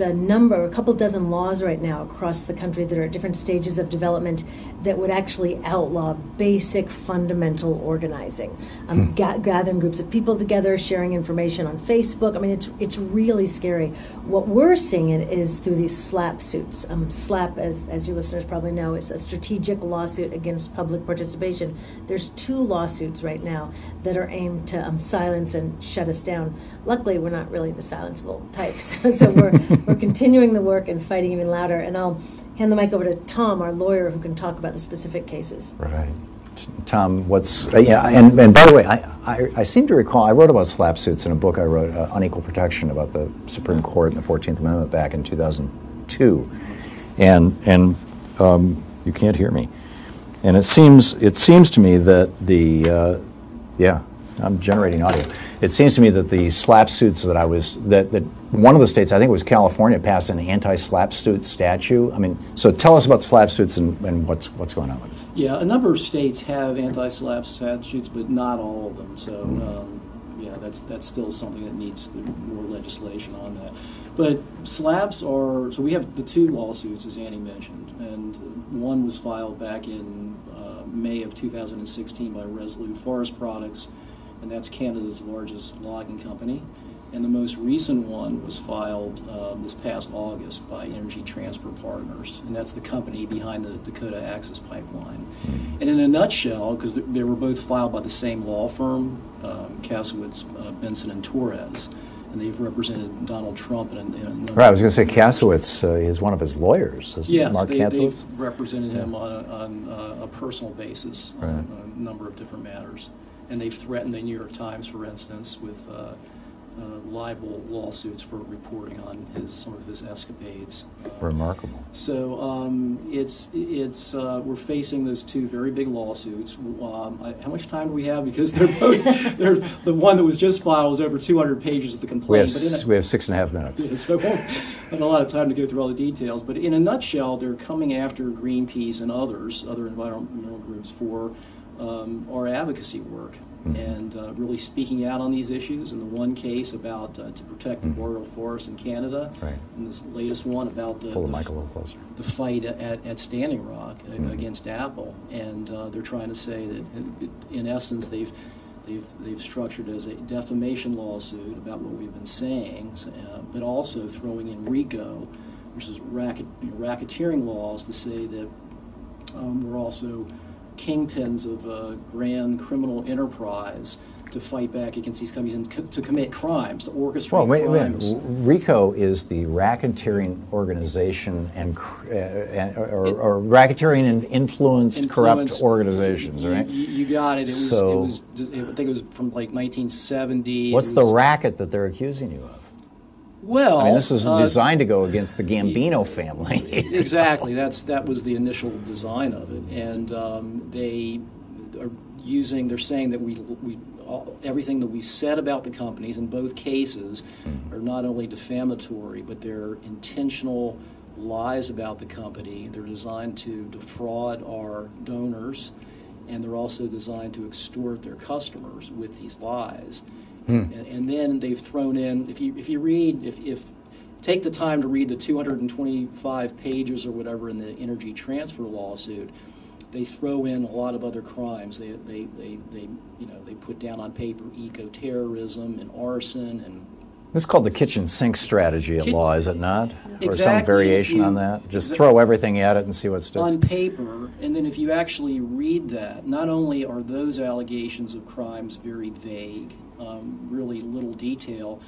a couple dozen laws right now across the country that are at different stages of development that would actually outlaw basic fundamental organizing. Gathering groups of people together, sharing information on Facebook. I mean, it's really scary. What we're seeing it is through these SLAPP suits. SLAPP, as you listeners probably know, is a strategic lawsuit against public participation. There's 2 lawsuits right now that are aimed to silence and shut us down. Luckily, we're not really the silenceable types, so we're continuing the work and fighting even louder. And I'll hand the mic over to Tom, our lawyer, who can talk about the specific cases. Right. Tom, and by the way, I seem to recall, I wrote about SLAPP suits in a book I wrote, Unequal Protection, about the Supreme Court and the 14th Amendment back in 2002. And you can't hear me. And it seems to me that I'm generating audio. It seems to me that the SLAPP suits that one of the states, I think it was California, passed an anti-SLAPP suit statute. I mean, so tell us about SLAPP suits and what's going on with this. Yeah, a number of states have anti-SLAPP statutes, but not all of them. So, that's still something that needs more legislation on that. But SLAPPs so we have the 2 lawsuits, as Annie mentioned, and one was filed back in May of 2016 by Resolute Forest Products, and that's Canada's largest logging company. And the most recent one was filed this past August by Energy Transfer Partners, and that's the company behind the Dakota Access Pipeline. And in a nutshell, because they were both filed by the same law firm, Kasowitz, Benson, and Torres, and they've represented Donald Trump in a right, I was going to say Kasowitz is one of his lawyers, isn't yes, Mark Kasowitz? They've represented him on a personal basis on a number of different matters. and they've threatened the New York Times, for instance, with libel lawsuits for reporting on some of his escapades. Remarkable. So we're facing those two very big lawsuits. How much time do we have? Because they're both the one that was just filed was over 200 pages of the complaint. We have 6.5 minutes. Yeah, so I won't have a lot of time to go through all the details. But in a nutshell, they're coming after Greenpeace and other environmental groups for our advocacy work. And really speaking out on these issues. In the one case about to protect the boreal forest in Canada, and this latest one about the fight at Standing Rock against Apple. And they're trying to say that, in essence, they've structured as a defamation lawsuit about what we've been saying, but also throwing in RICO, which is racketeering laws, to say that we're also kingpins of a grand criminal enterprise to fight back against these companies and to commit crimes, to orchestrate crimes. RICO is the racketeering organization or racketeering and influenced corrupt organizations, right? You got it. I think it was from like 1970. What's the racket that they're accusing you of? Well, I mean, this was designed to go against the Gambino family. Exactly. That was the initial design of it, and they are using. They're saying that everything that we said about the companies in both cases are not only defamatory, but they're intentional lies about the company. They're designed to defraud our donors, and they're also designed to extort their customers with these lies. And then they've thrown in, if you read, take the time to read the 225 pages or whatever in the Energy Transfer lawsuit, they throw in a lot of other crimes. They put down on paper eco-terrorism and arson and. This is called the kitchen sink strategy at law, is it not? Exactly. Or some variation on that? Just throw everything at it and see what sticks? On paper, and then if you actually read that, not only are those allegations of crimes very vague, really little detail,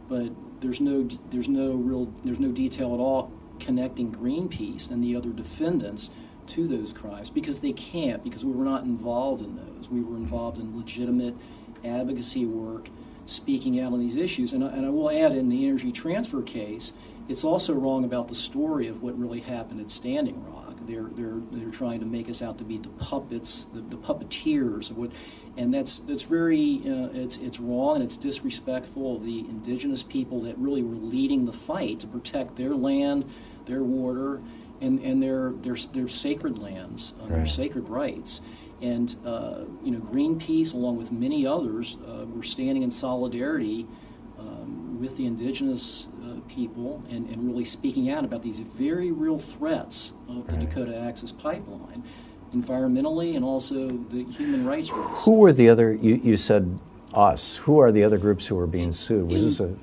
but there's no detail at all connecting Greenpeace and the other defendants to those crimes, because they can't, because we were not involved in those. We were involved in legitimate advocacy work, speaking out on these issues. And I will add, in the Energy Transfer case, it's also wrong about the story of what really happened at Standing Rock. They're trying to make us out to be the puppets, the puppeteers of what, and that's very it's wrong, and it's disrespectful of the indigenous people that really were leading the fight to protect their land, their water, and their sacred lands, their sacred rights. And Greenpeace, along with many others, were standing in solidarity with the indigenous people and really speaking out about these very real threats of the Dakota Access Pipeline, environmentally and also the human rights risks. Who were the other? You said us. Who are the other groups who are being sued? Was this a?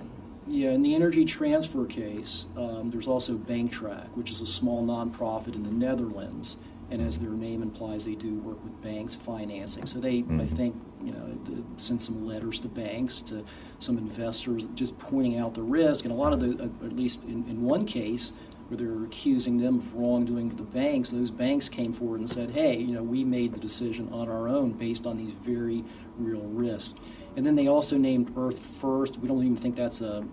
Yeah, in the Energy Transfer case, there's also BankTrack, which is a small nonprofit in the Netherlands. And as their name implies, they do work with banks financing. So they, I think, send some letters to banks, to some investors, just pointing out the risk. And a lot of the, at least in one case, where they're accusing them of wrongdoing the banks, those banks came forward and said, hey, we made the decision on our own based on these very real risks. And then they also named Earth First. We don't even think that's an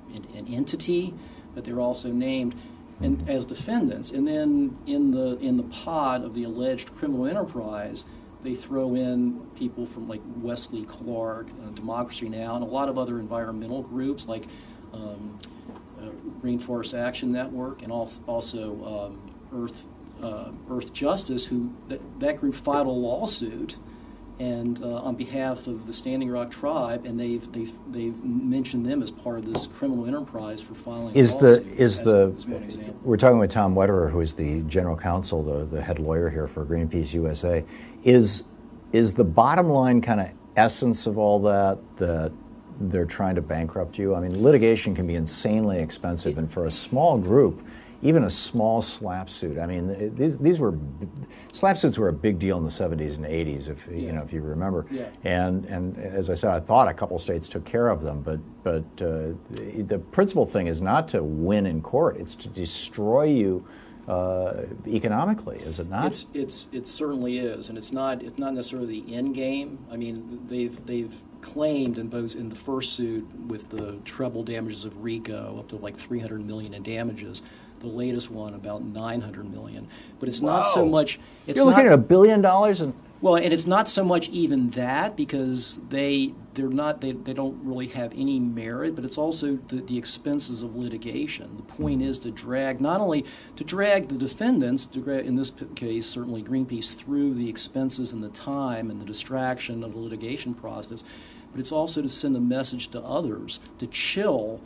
entity, but they're also named and as defendants. And then in the pod of the alleged criminal enterprise, they throw in people from like Wesley Clark, Democracy Now!, and a lot of other environmental groups like Rainforest Action Network, and also Earth Justice, who that group filed a lawsuit and on behalf of the Standing Rock tribe, and they've mentioned them as part of this criminal enterprise for filing a lawsuit. We're talking with Tom Wetterer, who is the general counsel, the head lawyer here for Greenpeace USA. Is the bottom line kind of essence of all that they're trying to bankrupt you? I mean, litigation can be insanely expensive, and for a small group, even a small SLAPP suit. I mean, these were SLAPP suits were a big deal in the 70s and 80s, if you remember. Yeah. And as I said, I thought a couple states took care of them, but the principal thing is not to win in court; it's to destroy you economically, is it not? It certainly is, and it's not necessarily the end game. I mean, they've claimed in the first suit with the treble damages of RICO up to like $300 million in damages. The latest one about $900 million, but it's not so much. You're looking at $1 billion and. Well, and it's not so much even that, because they don't really have any merit, but it's also the expenses of litigation. The point is to drag the defendants, in this case certainly Greenpeace, through the expenses and the time and the distraction of the litigation process, but it's also to send a message to others to chill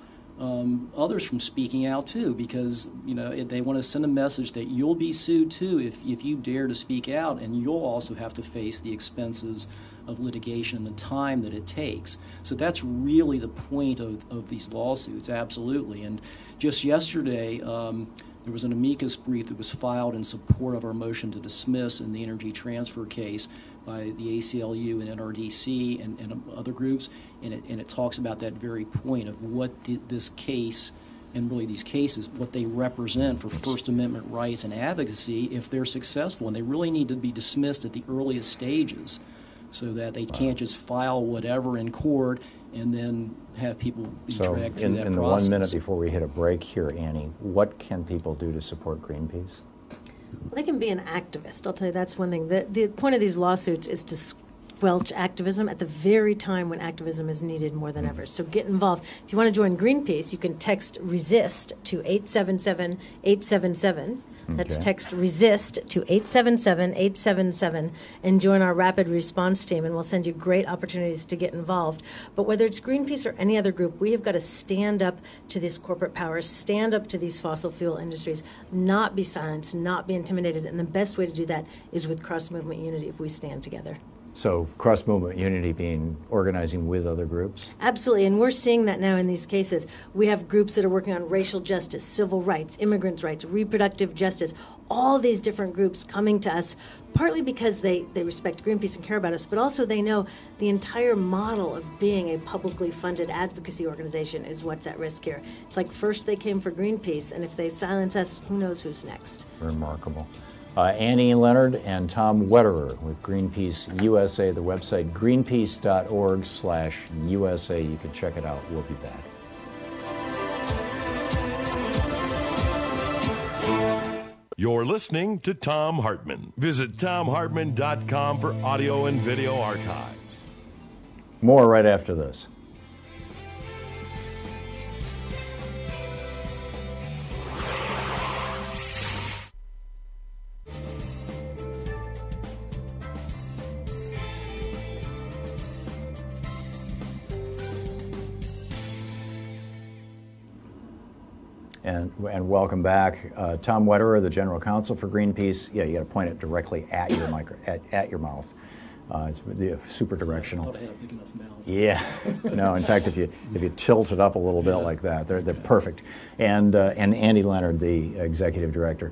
others from speaking out too, because they want to send a message that you'll be sued too if you dare to speak out, and you'll also have to face the expenses of litigation and the time that it takes. So that's really the point of these lawsuits, absolutely. And just yesterday, there was an amicus brief that was filed in support of our motion to dismiss in the energy transfer case by the ACLU and NRDC and other groups, and it talks about that very point of what this case and really these cases, what they represent for First Amendment rights and advocacy if they're successful. And they really need to be dismissed at the earliest stages so that they can't just file whatever in court and then have people be dragged through that process. In the 1 minute before we hit a break here, Annie, what can people do to support Greenpeace? Well, they can be an activist. I'll tell you, that's one thing. The point of these lawsuits is to squelch activism at the very time when activism is needed more than ever. So get involved. If you want to join Greenpeace, you can text RESIST to 877-877. That's text RESIST to 877-877 and join our rapid response team, and we'll send you great opportunities to get involved. But whether it's Greenpeace or any other group, we have got to stand up to these corporate powers, stand up to these fossil fuel industries, not be silenced, not be intimidated. And the best way to do that is with cross-movement unity if we stand together. So cross-movement unity being organizing with other groups? Absolutely, and we're seeing that now in these cases. We have groups that are working on racial justice, civil rights, immigrants' rights, reproductive justice, all these different groups coming to us, partly because they respect Greenpeace and care about us, but also they know the entire model of being a publicly funded advocacy organization is what's at risk here. It's like first they came for Greenpeace, and if they silence us, who knows who's next. Remarkable. Annie Leonard and Tom Wetterer with Greenpeace USA, the website greenpeace.org/USA. You can check it out. We'll be back. You're listening to Thom Hartmann. Visit thomhartmann.com for audio and video archives. More right after this. And welcome back. Tom Wetterer, the General Counsel for Greenpeace. Yeah, you got to point it directly at your at your mouth. It's super directional. I thought I had a big enough mouth. Yeah. No, in fact, if you tilt it up a little bit like that, they're perfect. And Andy Leonard, the Executive Director.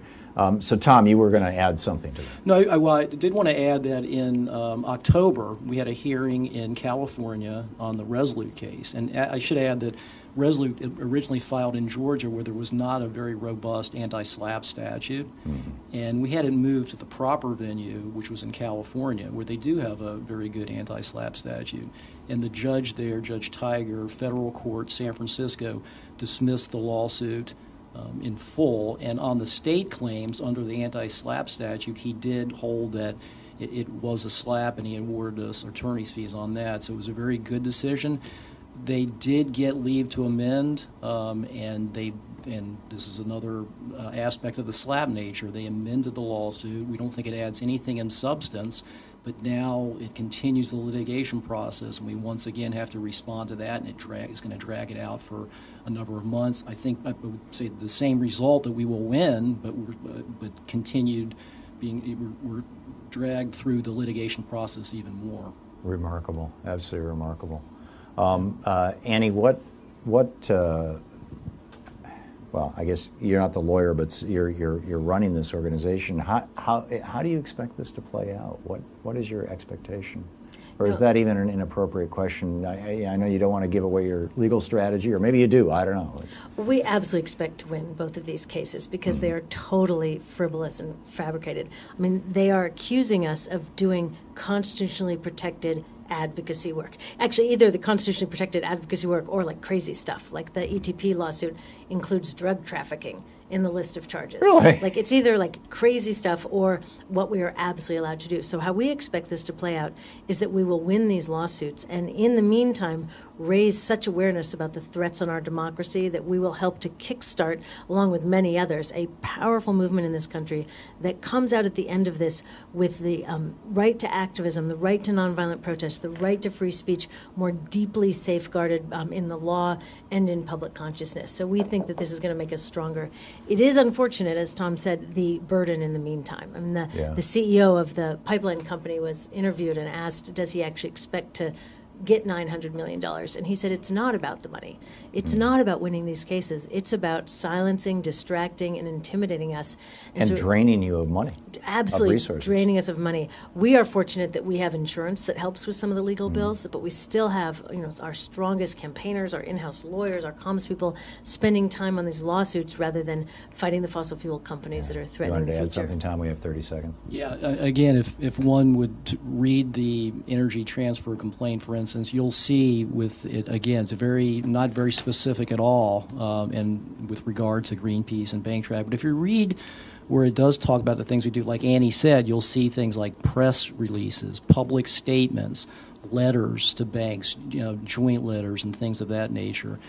So Tom, you were going to add something to that. No, I did want to add that in October we had a hearing in California on the Resolute case, and I should add that Resolute originally filed in Georgia, where there was not a very robust anti-SLAPP statute, and we had it moved to the proper venue, which was in California, where they do have a very good anti-SLAPP statute. And the judge there, Judge Tiger, federal court, San Francisco, dismissed the lawsuit in full. And on the state claims under the anti-SLAPP statute, he did hold that it was a SLAPP, and he awarded us attorney's fees on that. So it was a very good decision. They did get leave to amend, and this is another aspect of the SLAPP nature. They amended the lawsuit. We don't think it adds anything in substance, but now it continues the litigation process, and we once again have to respond to that, and it's going to drag it out for a number of months. I think I would say the same result, that we will win, but continued we're dragged through the litigation process even more. Remarkable, absolutely remarkable. Annie, what? Well, I guess you're not the lawyer, but you're running this organization. How do you expect this to play out? What is your expectation? Or is that even an inappropriate question? I know you don't want to give away your legal strategy, or maybe you do, I don't know. We absolutely expect to win both of these cases because they are totally frivolous and fabricated. I mean, they are accusing us of doing constitutionally protected advocacy work. Actually, either the constitutionally protected advocacy work or like crazy stuff, like the ETP lawsuit includes drug trafficking in the list of charges. Really? Like it's either like crazy stuff or what we are absolutely allowed to do. So how we expect this to play out is that we will win these lawsuits and in the meantime raise such awareness about the threats on our democracy that we will help to kickstart, along with many others, a powerful movement in this country that comes out at the end of this with the right to activism, the right to nonviolent protest, the right to free speech more deeply safeguarded in the law and in public consciousness. So we think that this is going to make us stronger. It is unfortunate, as Thom said, the burden in the meantime. I mean, the CEO of the pipeline company was interviewed and asked, does he actually expect to get $900 million? And he said, it's not about the money. It's not about winning these cases. It's about silencing, distracting, and intimidating us. And so draining you of money. Absolutely draining us of money. We are fortunate that we have insurance that helps with some of the legal bills, but we still have, our strongest campaigners, our in-house lawyers, our comms people spending time on these lawsuits rather than fighting the fossil fuel companies that are threatening the future. You wanted to add something, Tom? We have 30 seconds. Yeah, again, if one would read the Energy Transfer complaint, for instance, you'll see with it, again, it's not very specific at all, and with regard to Greenpeace and bank track. But if you read where it does talk about the things we do, like Annie said, you'll see things like press releases, public statements, letters to banks, joint letters and things of that nature,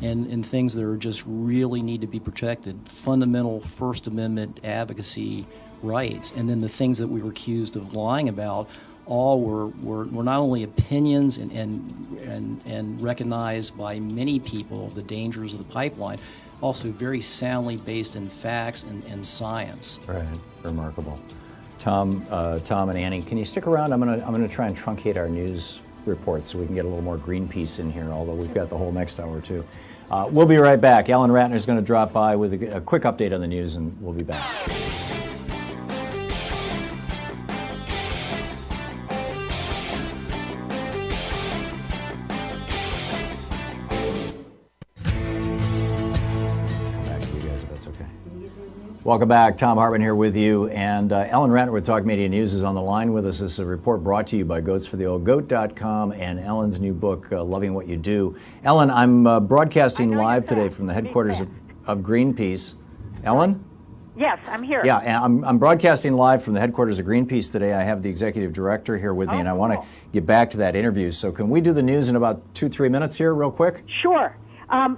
and things that are just really need to be protected, fundamental First Amendment advocacy rights. And then the things that we were accused of lying about all were not only opinions and recognized by many people the dangers of the pipeline, also very soundly based in facts and science. Right, remarkable. Tom and Annie, can you stick around? I'm gonna try and truncate our news report so we can get a little more Greenpeace in here, although we've got the whole next hour too. We'll be right back. Ellen Ratner is going to drop by with a quick update on the news, and we'll be back. Welcome back. Thom Hartmann here with you. And Ellen Ratner with Talk Media News is on the line with us. This is a report brought to you by goatsfortheoldgoat.com and Ellen's new book, Loving What You Do. Ellen, I'm broadcasting live today from the headquarters of Greenpeace. Ellen? Yes, I'm here. Yeah, and I'm broadcasting live from the headquarters of Greenpeace today. I have the executive director here with me, and I want to get back to that interview. So can we do the news in about 2-3 minutes here real quick? Sure.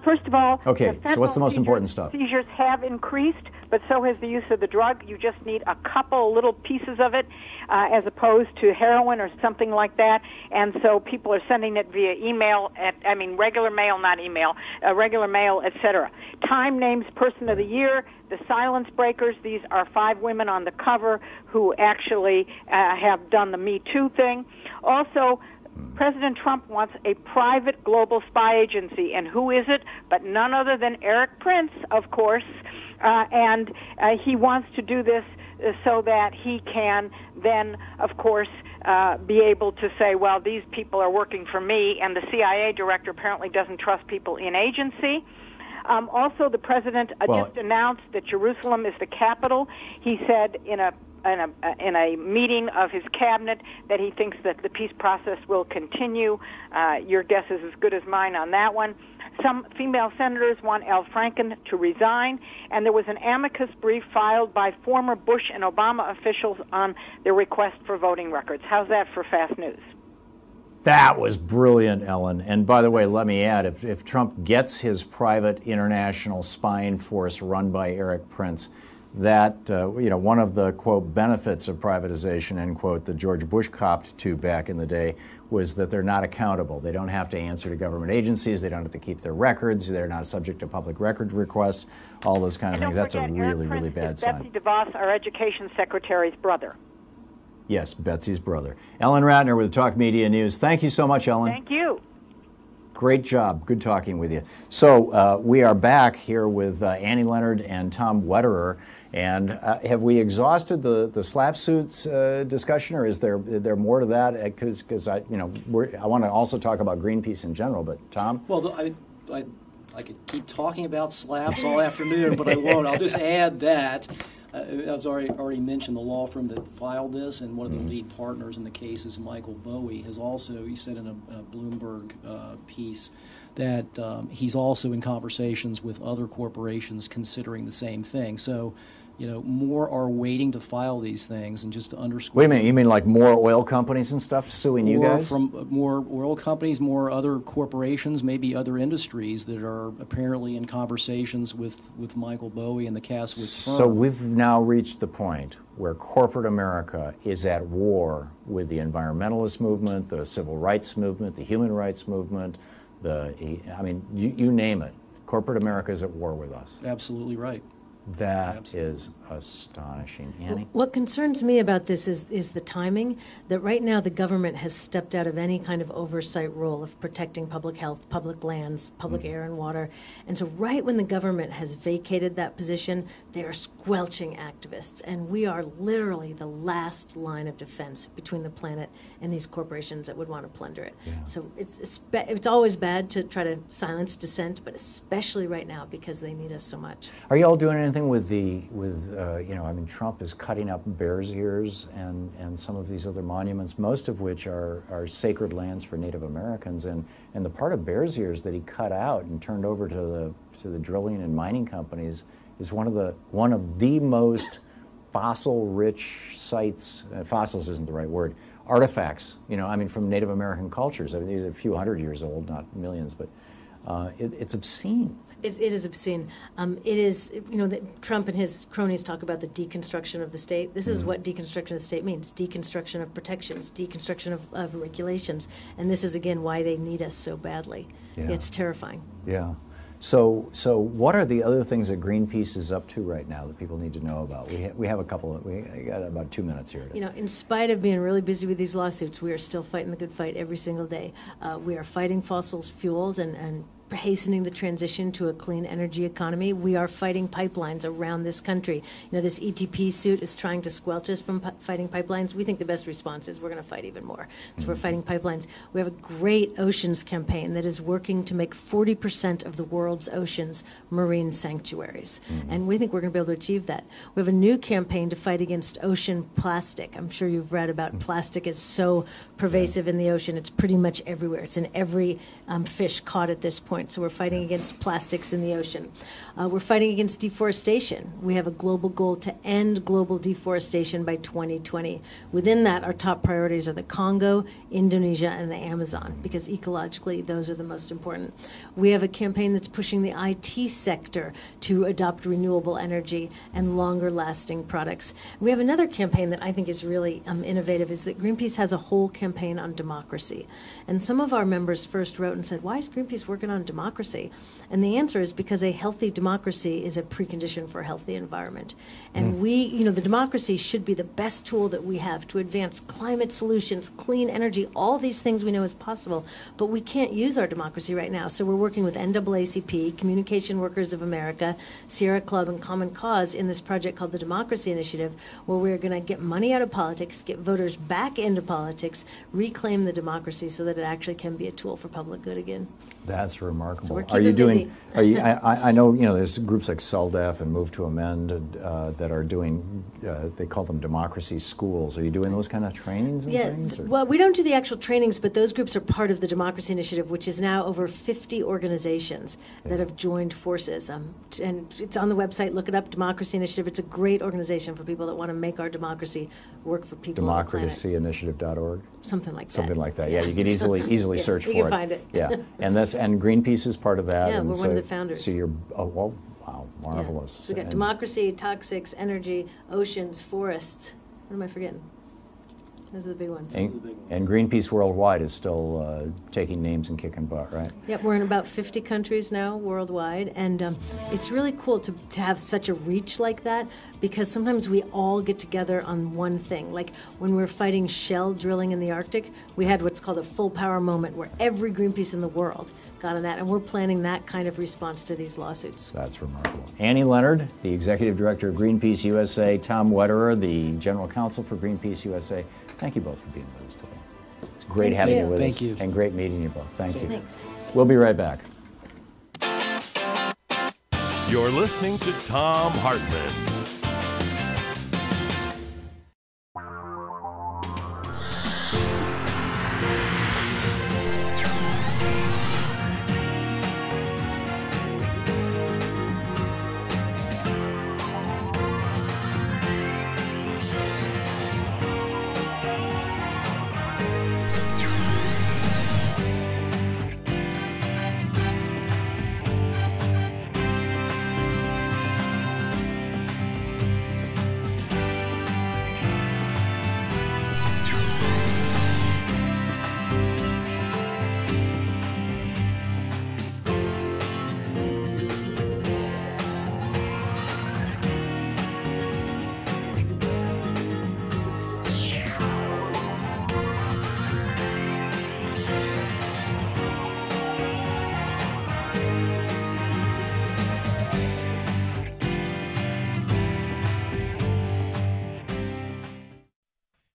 First of all, okay, so what's the most important stuff? Seizures have increased, but so has the use of the drug. You just need a couple little pieces of it as opposed to heroin or something like that. And so people are sending it via email, regular mail, not email, regular mail, etc. Time names Person of the Year, the Silence Breakers. These are 5 women on the cover who actually have done the Me Too thing. Also, President Trump wants a private global spy agency, and who is it but none other than Eric Prince, of course, and he wants to do this so that he can then, of course, be able to say, well, these people are working for me, and the CIA director apparently doesn't trust people in agency. Also, the president just announced that Jerusalem is the capital. He said in a meeting of his cabinet that he thinks that the peace process will continue. Your guess is as good as mine on that one. Some female senators want Al Franken to resign, and there was an amicus brief filed by former Bush and Obama officials on their request for voting records. How's that for fast news? That was brilliant, Ellen. And by the way, let me add, if Trump gets his private international spying force run by Eric Prince, that one of the, quote, benefits of privatization, end quote, that George Bush copped to back in the day was that they're not accountable. They don't have to answer to government agencies. They don't have to keep their records. They're not subject to public record requests, all those kind of things. That's a really, really bad sign. Betsy DeVos, our education secretary's brother. Yes, Betsy's brother. Ellen Ratner with Talk Media News. Thank you so much, Ellen. Thank you. Great job. Good talking with you. So we are back here with Annie Leonard and Tom Wetterer. And have we exhausted the slap suits discussion, or is there more to that? Because I want to also talk about Greenpeace in general. But Tom, well, I could keep talking about slaps all afternoon, but I won't. I'll just add that. I've already mentioned the law firm that filed this, and one of the lead partners in the case is Michael Bowie. Has also, he said in a Bloomberg piece that he's also in conversations with other corporations considering the same thing. So, more are waiting to file these things, and just to underscore. Wait a minute, you mean like more oil companies and stuff suing you guys? From more oil companies, more other corporations, maybe other industries that are apparently in conversations with Michael Bowie and the Caswitz firm. So we've now reached the point where corporate America is at war with the environmentalist movement, the civil rights movement, the human rights movement, you name it. Corporate America is at war with us. Absolutely right. That is astonishing. Annie? What concerns me about this is the timing, that right now the government has stepped out of any kind of oversight role of protecting public health, public lands, public air and water. And so right when the government has vacated that position, they are squelching activists. And we are literally the last line of defense between the planet and these corporations that would want to plunder it. Yeah. So it's always bad to try to silence dissent, but especially right now because they need us so much. Are you all doing anything with Trump is cutting up Bears Ears and some of these other monuments, most of which are sacred lands for Native Americans, and the part of Bears Ears that he cut out and turned over to the drilling and mining companies is one of the most fossil-rich sites. Fossils isn't the right word. Artifacts, from Native American cultures. These are a few hundred years old, not millions, but it's obscene. It is obscene. It is, that Trump and his cronies talk about the deconstruction of the state. This is what deconstruction of the state means: deconstruction of protections, deconstruction of regulations. And this is, again, why they need us so badly. Yeah. It's terrifying. Yeah. So what are the other things that Greenpeace is up to right now that people need to know about? We have we got about 2 minutes here. In spite of being really busy with these lawsuits, we are still fighting the good fight every single day. We are fighting fossil fuels and hastening the transition to a clean energy economy. We are fighting pipelines around this country. This ETP suit is trying to squelch us from fighting pipelines. We think the best response is we're going to fight even more. So we're fighting pipelines. We have a great oceans campaign that is working to make 40% of the world's oceans marine sanctuaries. And we think we're going to be able to achieve that. We have a new campaign to fight against ocean plastic. I'm sure you've read about plastic is so pervasive in the ocean. It's pretty much everywhere. It's in every fish caught at this point. So we're fighting against plastics in the ocean. We're fighting against deforestation. We have a global goal to end global deforestation by 2020. Within that, our top priorities are the Congo, Indonesia, and the Amazon, because ecologically, those are the most important. We have a campaign that's pushing the IT sector to adopt renewable energy and longer-lasting products. We have another campaign that I think is really innovative, is that Greenpeace has a whole campaign on democracy. And some of our members first wrote and said, why is Greenpeace working on democracy? And the answer is because a healthy democracy is a precondition for a healthy environment. And the democracy should be the best tool that we have to advance climate solutions, clean energy, all these things we know is possible, but we can't use our democracy right now. So we're working with NAACP, Communication Workers of America, Sierra Club, and Common Cause in this project called the Democracy Initiative, where we're going to get money out of politics, get voters back into politics, reclaim the democracy so that it actually can be a tool for public good again. That's remarkable. So we're keeping busy. I know, there's groups like CELDEF and Move to Amend that are doing, they call them democracy schools. Are you doing those kind of trainings and things? Or? Well, we don't do the actual trainings, but those groups are part of the Democracy Initiative, which is now over 50 organizations that have joined forces. And it's on the website. Look it up, Democracy Initiative. It's a great organization for people that want to make our democracy work for people on the planet. Democracyinitiative.org? Something like that. Something like that. Yeah, you can easily search for it. You can find it. Yeah, and Greenpeace is part of that. Yeah, and we're one of the founders. So you're, wow, marvelous. So we've got democracy, toxics, energy, oceans, forests. What am I forgetting? Those are the big ones. And Greenpeace Worldwide is still taking names and kicking butt, right? Yep, we're in about 50 countries now worldwide, and it's really cool to have such a reach like that, because sometimes we all get together on one thing. Like when we're fighting shell drilling in the Arctic, we had what's called a full power moment where every Greenpeace in the world got on that, and we're planning that kind of response to these lawsuits. That's remarkable. Annie Leonard, the Executive Director of Greenpeace USA, Tom Wetterer, the General Counsel for Greenpeace USA, thank you both for being with us today. It's great having you with us. Thank you. And great meeting you both. Thank you. Thanks. We'll be right back. You're listening to Thom Hartmann.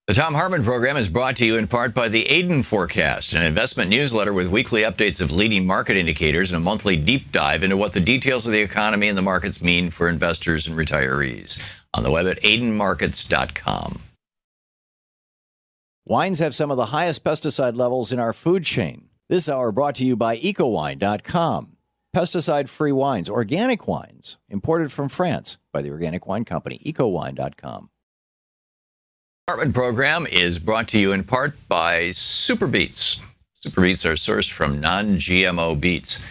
The Thom Hartmann Program is brought to you in part by the Aiden Forecast, an investment newsletter with weekly updates of leading market indicators and a monthly deep dive into what the details of the economy and the markets mean for investors and retirees. On the web at aidenmarkets.com. Wines have some of the highest pesticide levels in our food chain. This hour brought to you by ecowine.com. Pesticide-free wines, organic wines, imported from France by the Organic Wine Company, ecowine.com. Hartmann Program is brought to you in part by Super Beets. Super Beets are sourced from non-GMO beets,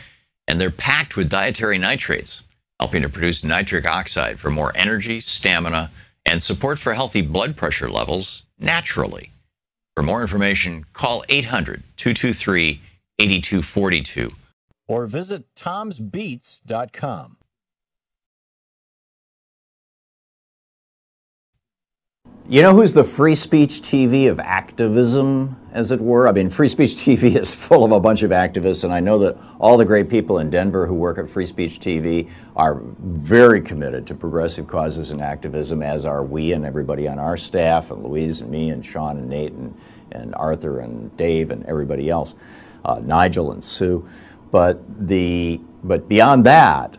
and they're packed with dietary nitrates, helping to produce nitric oxide for more energy, stamina, and support for healthy blood pressure levels naturally. For more information, call 800-223-8242 or visit tomsbeets.com. You know who's the free speech TV of activism, as it were? I mean, free speech TV is full of a bunch of activists, and I know that all the great people in Denver who work at Free Speech TV are very committed to progressive causes and activism, as are we and everybody on our staff, and Louise and me and Sean and Nate and Arthur and Dave and everybody else, Nigel and Sue. But beyond that,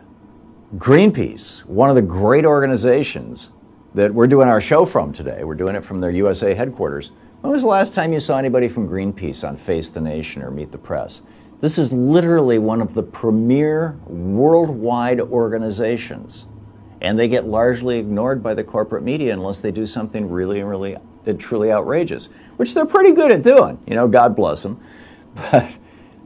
Greenpeace, one of the great organizations that we're doing our show from today. We're doing it from their USA headquarters. When was the last time you saw anybody from Greenpeace on Face the Nation or Meet the Press? This is literally one of the premier worldwide organizations, and they get largely ignored by the corporate media unless they do something really truly outrageous, which they're pretty good at doing. You know, God bless them.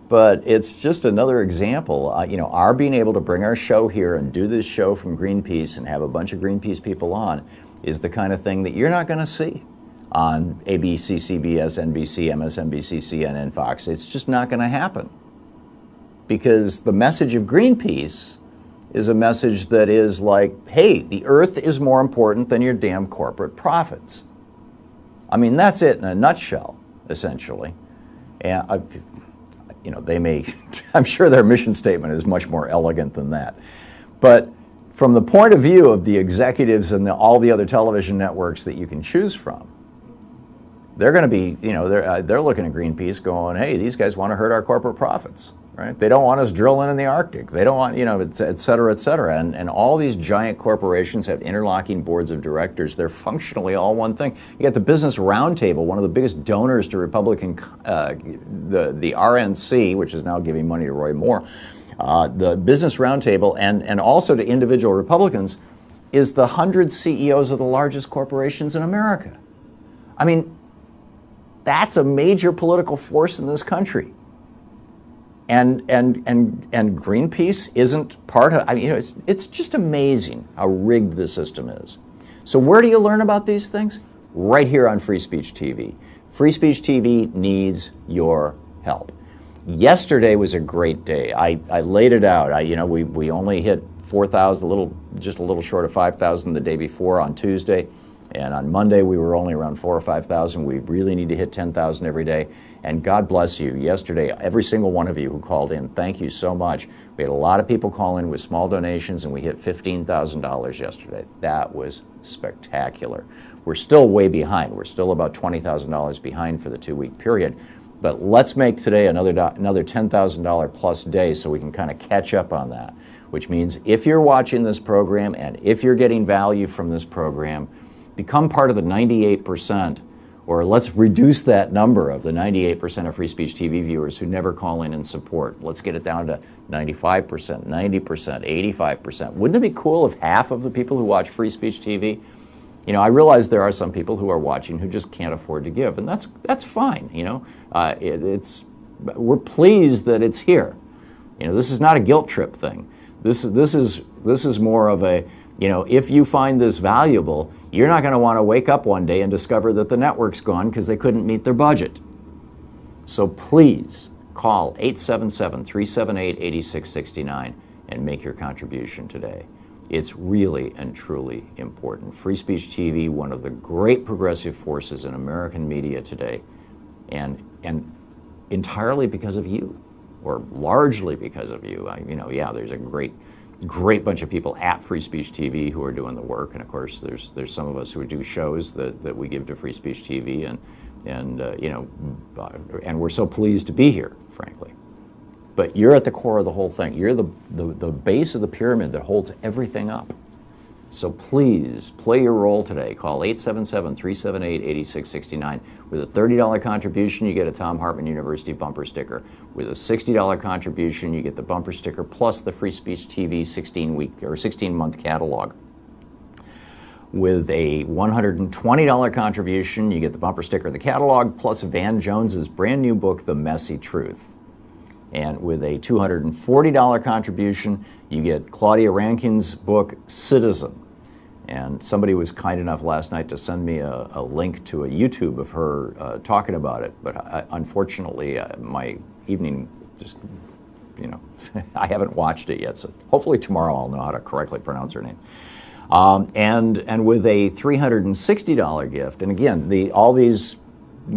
But it's just another example. Our being able to bring our show here and do this show from Greenpeace and have a bunch of Greenpeace people on is the kind of thing that you're not going to see on ABC, CBS, NBC, MSNBC, CNN, Fox. It's just not going to happen. Because the message of Greenpeace is a message that is like, hey, the earth is more important than your damn corporate profits. I mean, that's it in a nutshell, essentially. And I'm sure their mission statement is much more elegant than that. But from the point of view of the executives and all the other television networks that you can choose from, they're going to be, they're looking at Greenpeace going, hey, these guys want to hurt our corporate profits, right? They don't want us drilling in the Arctic. They don't want, et cetera, et cetera. And all these giant corporations have interlocking boards of directors. They're functionally all one thing. You got the Business Roundtable, one of the biggest donors to Republican, the RNC, which is now giving money to Roy Moore. The Business Roundtable and also to individual Republicans is the 100 CEOs of the largest corporations in America. I mean, that's a major political force in this country. And Greenpeace isn't part of, it's just amazing how rigged the system is. So where do you learn about these things? Right here on Free Speech TV. Free Speech TV needs your help. Yesterday was a great day. I laid it out. We only hit 4,000, just a little short of 5,000 the day before on Tuesday, and on Monday we were only around 4,000 or 5,000. We really need to hit 10,000 every day. And God bless you. Yesterday, every single one of you who called in, thank you so much. We had a lot of people call in with small donations, and we hit $15,000 yesterday. That was spectacular. We're still way behind. We're still about $20,000 behind for the 2-week period. But let's make today another $10,000 plus day so we can kind of catch up on that, which means if you're watching this program and if you're getting value from this program, become part of the 98%, or let's reduce that number of the 98% of Free Speech TV viewers who never call in and support. Let's get it down to 95%, 90%, 85%. Wouldn't it be cool if half of the people who watch Free Speech TV, I realize there are some people who are watching who just can't afford to give, and that's fine. We're pleased that it's here. This is not a guilt trip thing. This is more of a, if you find this valuable, you're not going to want to wake up one day and discover that the network's gone because they couldn't meet their budget. So please call 877-378-8669 and make your contribution today. It's really and truly important. Free Speech TV, one of the great progressive forces in American media today, and entirely because of you, or largely because of you. There's a great bunch of people at Free Speech TV who are doing the work, and of course there's some of us who do shows that we give to Free Speech TV, and we're so pleased to be here, frankly. But you're at the core of the whole thing. You're the base of the pyramid that holds everything up. So please play your role today. Call 877-378-8669. With a $30 contribution, you get a Thom Hartmann University bumper sticker. With a $60 contribution, you get the bumper sticker plus the Free Speech TV 16-month catalog. With a $120 contribution, you get the bumper sticker, the catalog, plus Van Jones's brand new book, The Messy Truth. And with a $240 contribution, you get Claudia Rankine's book, Citizen. And somebody was kind enough last night to send me a link to a YouTube of her talking about it. But unfortunately, my evening just, I haven't watched it yet. So hopefully tomorrow I'll know how to correctly pronounce her name. And with a $360 gift, and again, all these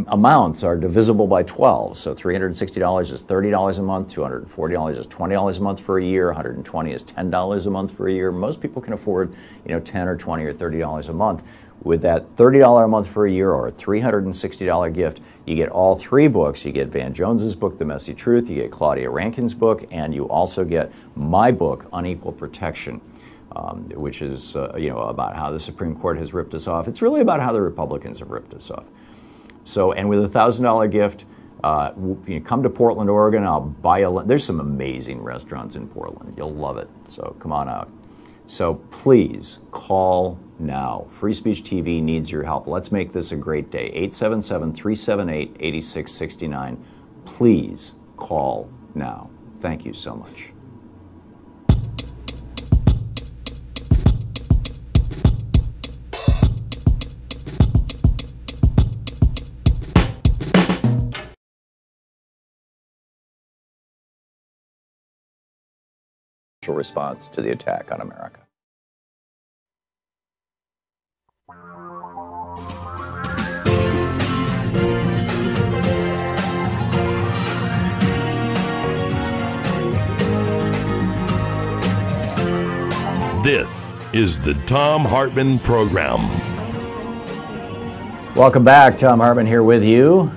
amounts are divisible by 12. So $360 is $30 a month, $240 is $20 a month for a year, $120 is $10 a month for a year. Most people can afford, $10 or $20 or $30 a month. With that $30 a month for a year or a $360 gift, you get all 3 books. You get Van Jones's book, The Messy Truth, you get Claudia Rankine's book, and you also get my book, Unequal Protection, which is about how the Supreme Court has ripped us off. It's really about how the Republicans have ripped us off. So, and with a $1,000 gift, come to Portland, Oregon. I'll buy there's some amazing restaurants in Portland. You'll love it. So come on out. So please call now. Free Speech TV needs your help. Let's make this a great day. 877-378-8669. Please call now. Thank you so much. Response to the attack on America. This is the Thom Hartmann Program. Welcome back. Thom Hartmann here with you.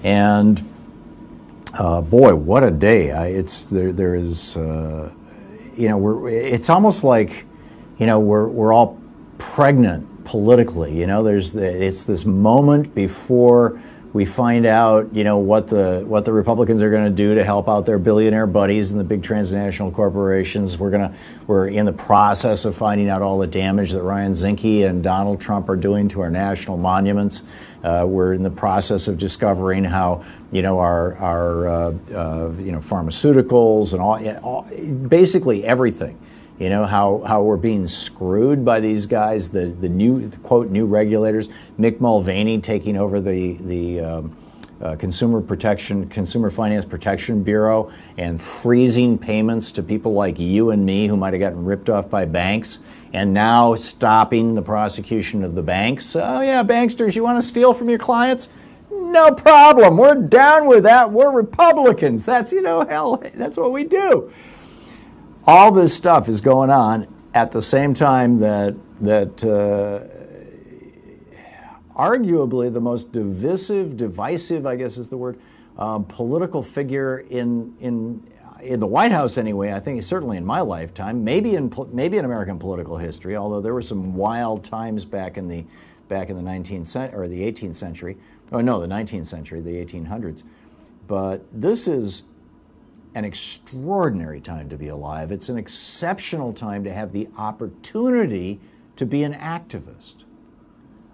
And boy, what a day. There is it's almost like, we're all pregnant politically. It's this moment before we find out, what the Republicans are going to do to help out their billionaire buddies and the big transnational corporations. We're in the process of finding out all the damage that Ryan Zinke and Donald Trump are doing to our national monuments. We're in the process of discovering how, our pharmaceuticals and all basically everything You know, how we're being screwed by these guys, the new, quote, new regulators, Mick Mulvaney taking over the Consumer Finance Protection Bureau and freezing payments to people like you and me who might have gotten ripped off by banks, and now stopping the prosecution of the banks. Oh yeah, banksters, you want to steal from your clients? No problem. We're down with that. We're Republicans. That's, you know, hell, that's what we do. All this stuff is going on at the same time that arguably the most divisive, I guess is the word, political figure in the White House anyway. I think certainly in my lifetime, maybe in American political history. Although there were some wild times back in the 19th or the 18th century. Oh no, the 19th century, the 1800s. But this is an extraordinary time to be alive. It's an exceptional time to have the opportunity to be an activist.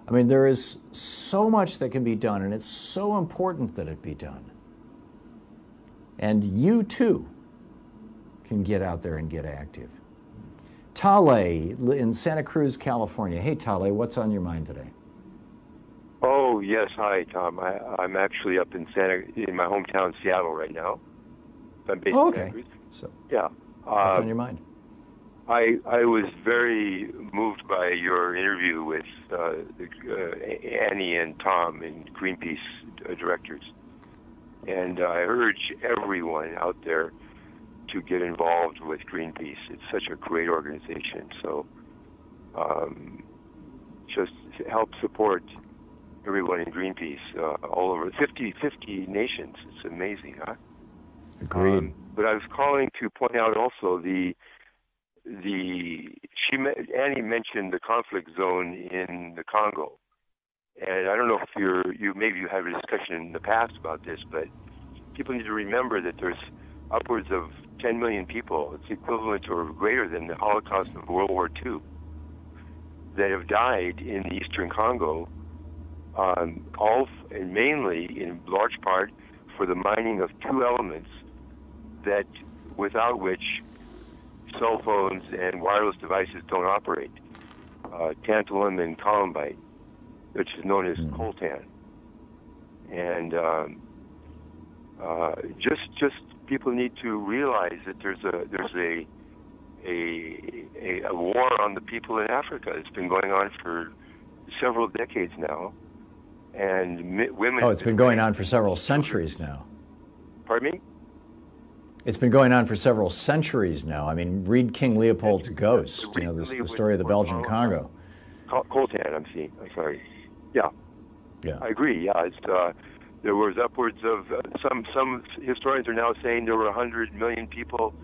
I mean, there is so much that can be done, and it's so important that it be done. And you too can get out there and get active. Tale in Santa Cruz, California. Hey, Tale, what's on your mind today? Oh, yes. Hi, Tom. I'm actually up in my hometown, Seattle, right now. I'm based in Santa Cruz. So, yeah. What's on your mind? I was very moved by your interview with Annie and Tom and Greenpeace directors. And I urge everyone out there to get involved with Greenpeace. It's such a great organization. So just help support everyone in Greenpeace all over 50 nations. It's amazing, huh? Agreed. But I was calling to point out also Annie mentioned the conflict zone in the Congo, and I don't know if maybe you had a discussion in the past about this, but people need to remember that there's upwards of 10 million people. It's equivalent or greater than the Holocaust of World War II that have died in the Eastern Congo, and mainly in large part for the mining of two elements that without which cell phones and wireless devices don't operate, tantalum and columbite, which is known as coltan. And just people need to realize that there's a war on the people in Africa. It's been going on for several decades now, and women. Oh, it's been going on for several centuries now. Pardon me? It's been going on for several centuries now. I mean, read King Leopold's Ghost, you know, the story of the Belgian Congo. Coltan, I'm sorry. Yeah. Yeah. I agree, yeah. It's, there was upwards of, some historians are now saying there were 100 million people,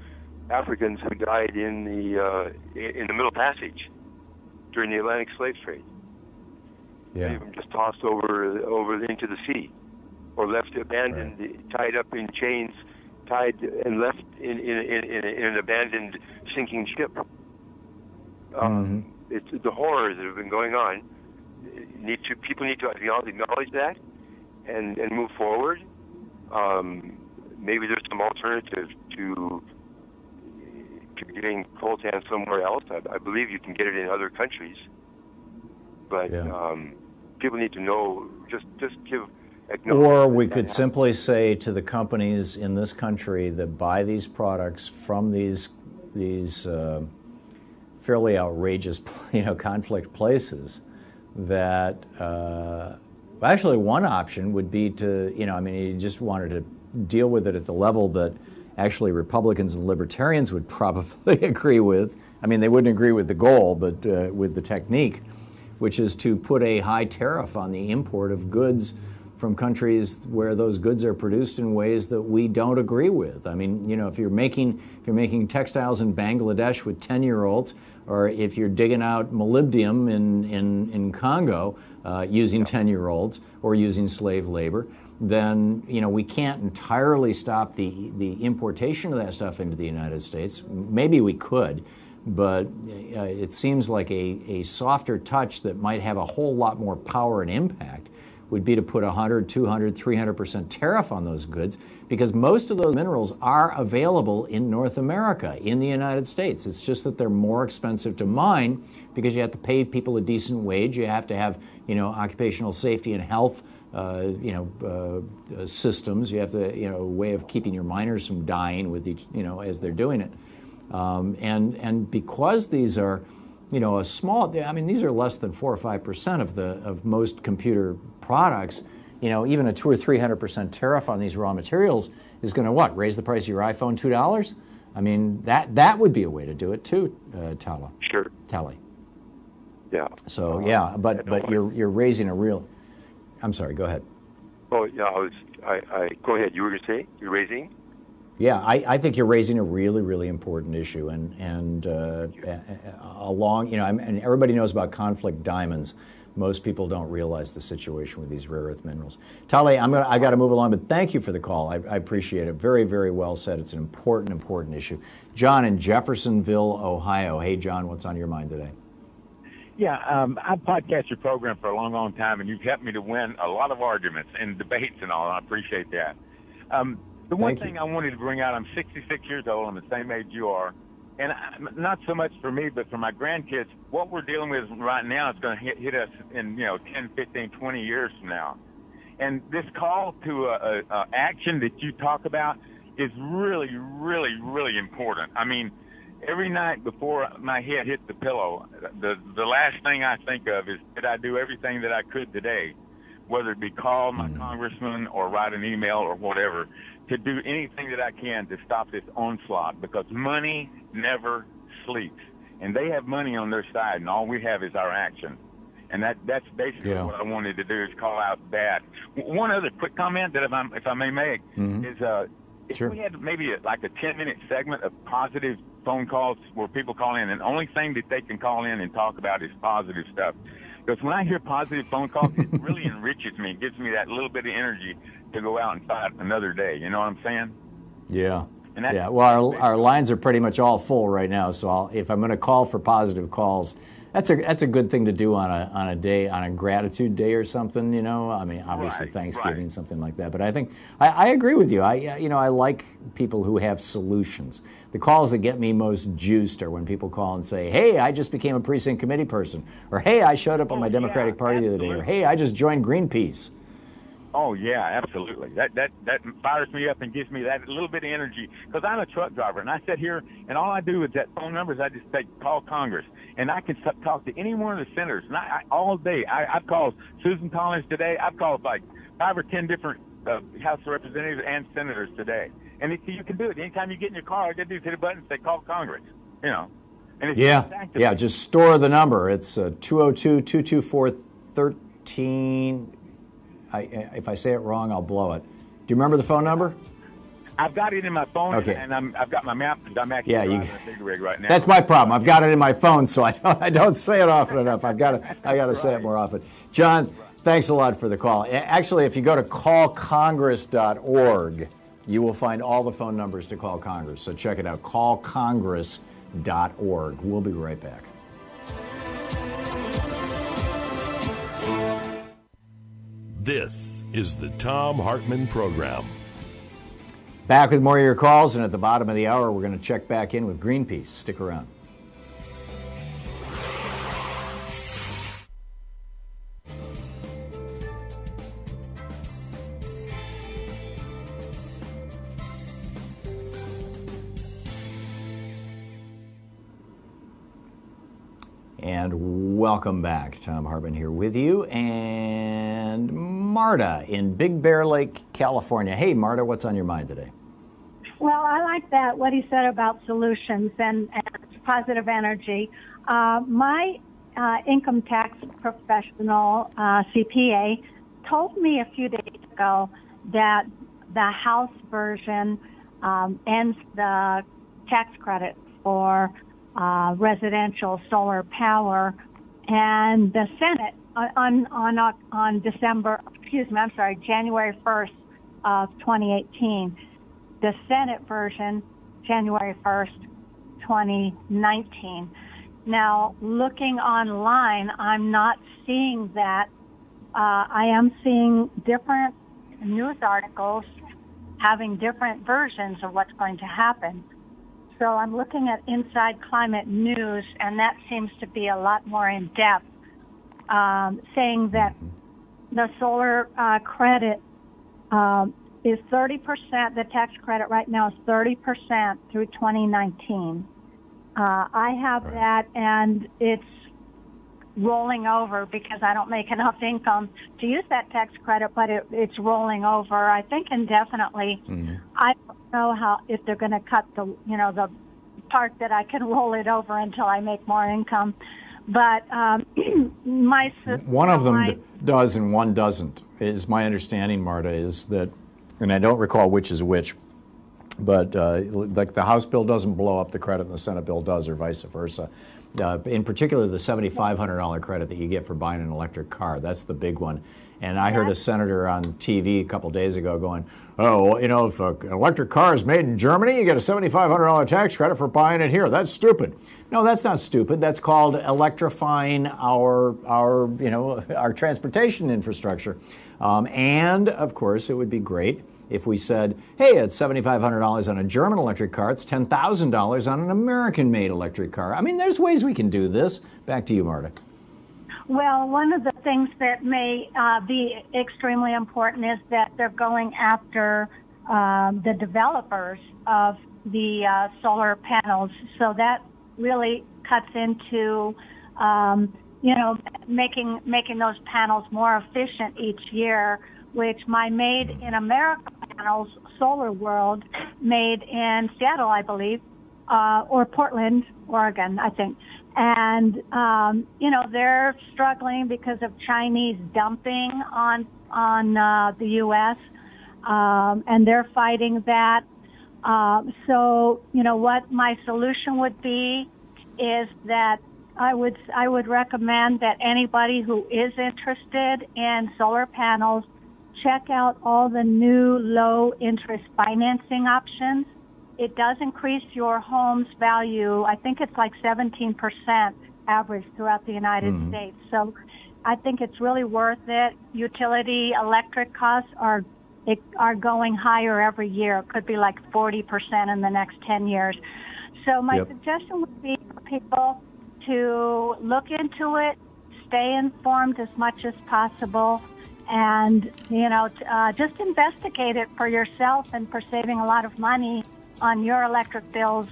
Africans, who died in the Middle Passage during the Atlantic slave trade. Yeah. They were just tossed over into the sea, or left abandoned, tied up in chains, tied and left in an abandoned sinking ship. It's the horrors that have been going on. People need to acknowledge that and move forward. Maybe there's some alternative to getting coltan somewhere else. I believe you can get it in other countries, but people need to know. Just give. Or we could simply say to the companies in this country that buy these products from these fairly outrageous, conflict places, that actually one option would be to, you just wanted to deal with it at the level that actually Republicans and Libertarians would probably agree with. I mean, they wouldn't agree with the goal, but with the technique, which is to put a high tariff on the import of goods from countries where those goods are produced in ways that we don't agree with. I mean, if you're making textiles in Bangladesh with 10-year-olds, or if you're digging out molybdenum in Congo using 10-year-olds or using slave labor, then we can't entirely stop the importation of that stuff into the United States. Maybe we could, but it seems like a softer touch that might have a whole lot more power and impact would be to put 100, 200, 300% tariff on those goods, because most of those minerals are available in North America, in the United States. It's just that they're more expensive to mine because you have to pay people a decent wage. You have to have, occupational safety and health, systems. You have to, a way of keeping your miners from dying with each, as they're doing it. And because these are, a small, these are less than 4 or 5% of most computer products. Even a 200 or 300% tariff on these raw materials is going to what? Raise the price of your iPhone $2? That would be a way to do it too, Tala. Sure. Tally. Yeah. So yeah, but you're raising a real. I'm sorry. Go ahead. Oh yeah, I go ahead. You were going to say you're raising. Yeah, I think you're raising a really, really important issue, and along, and everybody knows about conflict diamonds. Most people don't realize the situation with these rare earth minerals. Tali, I got to move along, but thank you for the call. I appreciate it. Very, very well said. It's an important issue. John in Jeffersonville, Ohio. Hey, John, what's on your mind today? Yeah, I've podcasted your program for a long, long time, and you've helped me to win a lot of arguments and debates and all, and I appreciate that. The one thing I wanted to bring out, I'm 66 years old. I'm the same age you are. And not so much for me, but for my grandkids, what we're dealing with right now is going to hit us in, 10, 15, 20 years from now. And this call to action that you talk about is really, really, really important. Every night before my head hits the pillow, the last thing I think of is, did I do everything that I could today, whether it be call my congressman or write an email or whatever, to do anything that I can to stop this onslaught, because money never sleeps. And they have money on their side, and all we have is our action. And that's basically what I wanted to do, is call out that. One other quick comment that if I may make is if we had maybe a 10-minute segment of positive phone calls where people call in, and the only thing that they can call in and talk about is positive stuff. Because when I hear positive phone calls, it really enriches me. It gives me that little bit of energy to go out and fight another day. You know what I'm saying? Yeah. Yeah. Well, our lines are pretty much all full right now. So if I'm going to call for positive calls, that's a good thing to do on a day, on a gratitude day or something. Obviously Thanksgiving, something like that. But I think I agree with you. I like people who have solutions. The calls that get me most juiced are when people call and say, "Hey, I just became a precinct committee person," or "Hey, I showed up on my Democratic Party the other day," or "Hey, I just joined Greenpeace." Oh yeah, absolutely. That fires me up and gives me that little bit of energy, because I'm a truck driver and I sit here and all I do is that phone numbers. I just call Congress, and I can talk to any one of the senators. And all day, I've called Susan Collins today. I've called like 5 or 10 different House of Representatives and senators today. And you can do it anytime you get in your car. All you got to do is hit a button and say call Congress. And it's yeah. Just store the number. It's 202-224-13. If I say it wrong, I'll blow it. Do you remember the phone number? I've got it in my phone, and I've got my map, because I'm actually driving a big rig right now. That's my problem. I've got it in my phone, so I don't say it often enough. I got to say it more often. John, thanks a lot for the call. Actually, if you go to callcongress.org, you will find all the phone numbers to call Congress. So check it out, callcongress.org. We'll be right back. This is the Thom Hartmann Program. Back with more of your calls, and at the bottom of the hour, we're going to check back in with Greenpeace. Stick around. And welcome back. Thom Hartmann here with you. And Marta in Big Bear Lake, California. Hey, Marta, what's on your mind today? Well, I like that, what he said about solutions and positive energy. My income tax professional, CPA, told me a few days ago that the House version ends the tax credit for residential solar power, and the Senate on January 1st of 2018. The Senate version, January 1st, 2019. Now, looking online, I'm not seeing that I am seeing different news articles having different versions of what's going to happen. So I'm looking at Inside Climate News, and that seems to be a lot more in depth, saying that the solar credit is 30%. The tax credit right now is 30% through 2019. I have that, and it's rolling over because I don't make enough income to use that tax credit, but it's rolling over, I think, indefinitely. I don't know if they're going to cut the part that I can roll it over until I make more income. But one of them does and one doesn't, is my understanding, Marta, is that, and I don't recall which is which, but like the House bill doesn't blow up the credit and the Senate bill does, or vice versa. In particular, the $7,500 credit that you get for buying an electric car, that's the big one. And I heard a senator on TV a couple days ago going, oh, well, if an electric car is made in Germany, you get a $7,500 tax credit for buying it here. That's stupid. No, that's not stupid. That's called electrifying our transportation infrastructure. And, of course, it would be great if we said, hey, it's $7,500 on a German electric car, it's $10,000 on an American-made electric car. I mean, there's ways we can do this. Back to you, Marta. Well, one of the things that may be extremely important is that they're going after the developers of the solar panels. So that really cuts into, making those panels more efficient each year, which my Made in America panels, Solar World, made in Seattle, I believe, or Portland, Oregon, I think. And, they're struggling because of Chinese dumping on the U.S., and they're fighting that. So, what my solution would be is that I would recommend that anybody who is interested in solar panels check out all the new low-interest financing options. It does increase your home's value. I think it's like 17% average throughout the United States. So I think it's really worth it. Utility electric costs are going higher every year. It could be like 40% in the next 10 years. So my suggestion would be for people to look into it, stay informed as much as possible, and, just investigate it for yourself and for saving a lot of money on your electric bills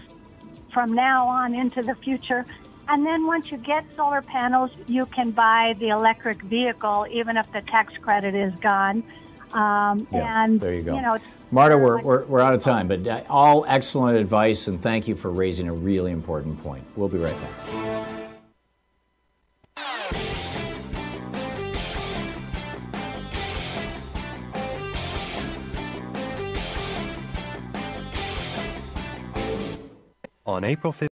from now on into the future. And then once you get solar panels, you can buy the electric vehicle, even if the tax credit is gone. And there you go. Marta, we're out of time, but all excellent advice, and thank you for raising a really important point. We'll be right back. On April 5th,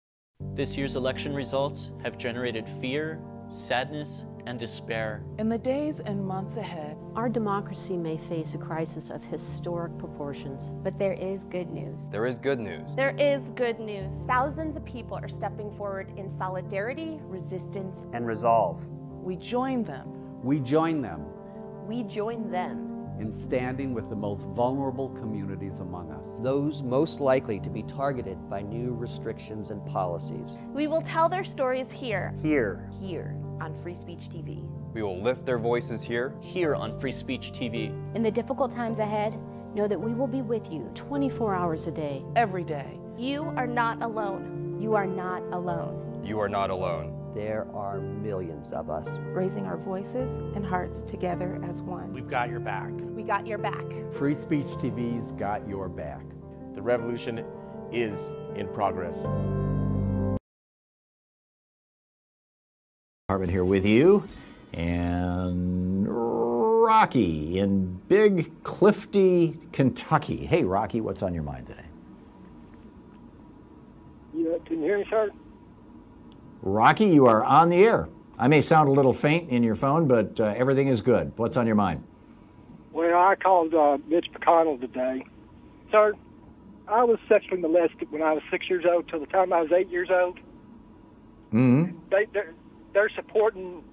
this year's election results have generated fear, sadness, and despair. In the days and months ahead, our democracy may face a crisis of historic proportions. But there is good news. There is good news. There is good news. Thousands of people are stepping forward in solidarity, resistance, and resolve. We join them. We join them. We join them in standing with the most vulnerable communities among us. Those most likely to be targeted by new restrictions and policies. We will tell their stories here. Here on Free Speech TV. We will lift their voices here on Free Speech TV. In the difficult times ahead, know that we will be with you 24 hours a day. Every day. You are not alone. You are not alone. You are not alone. There are millions of us. Raising our voices and hearts together as one. We've got your back. We got your back. Free Speech TV's got your back. The revolution is in progress. Hartmann here with you, and Rocky in Big Clifty, Kentucky. Hey, Rocky, what's on your mind today? Can you hear me, sir? Rocky, you are on the air. I may sound a little faint in your phone, but everything is good. What's on your mind? Well, I called Mitch McConnell today. Sir, I was sexually molested when I was 6 years old till the time I was 8 years old. Mm-hmm. They're supporting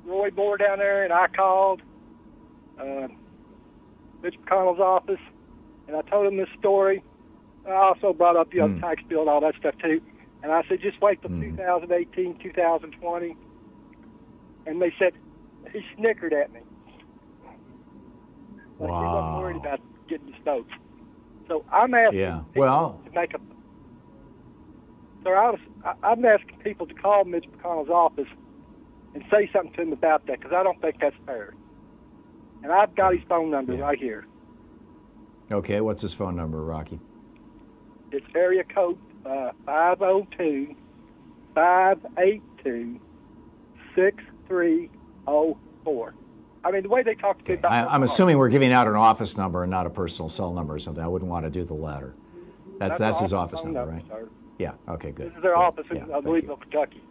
Roy Moore down there, and I called, Mitch McConnell's office, and I told him this story. I also brought up the tax bill and all that stuff too. And I said, just wait till 2018, 2020. And they said, he snickered at me. Like he wasn't worried about getting the votes. So I'm asking people to make a... So I'm asking people to call Mitch McConnell's office and say something to him about that, because I don't think that's fair. And I've got his phone number right here. Okay, what's his phone number, Rocky? It's area code 502-582-6304. I mean, the way they talk to me about... I'm assuming we're giving out an office number and not a personal cell number or something. I wouldn't want to do the latter. That's his office number, right? Sir. Yeah, okay, good. This is their office in Louisville, Kentucky.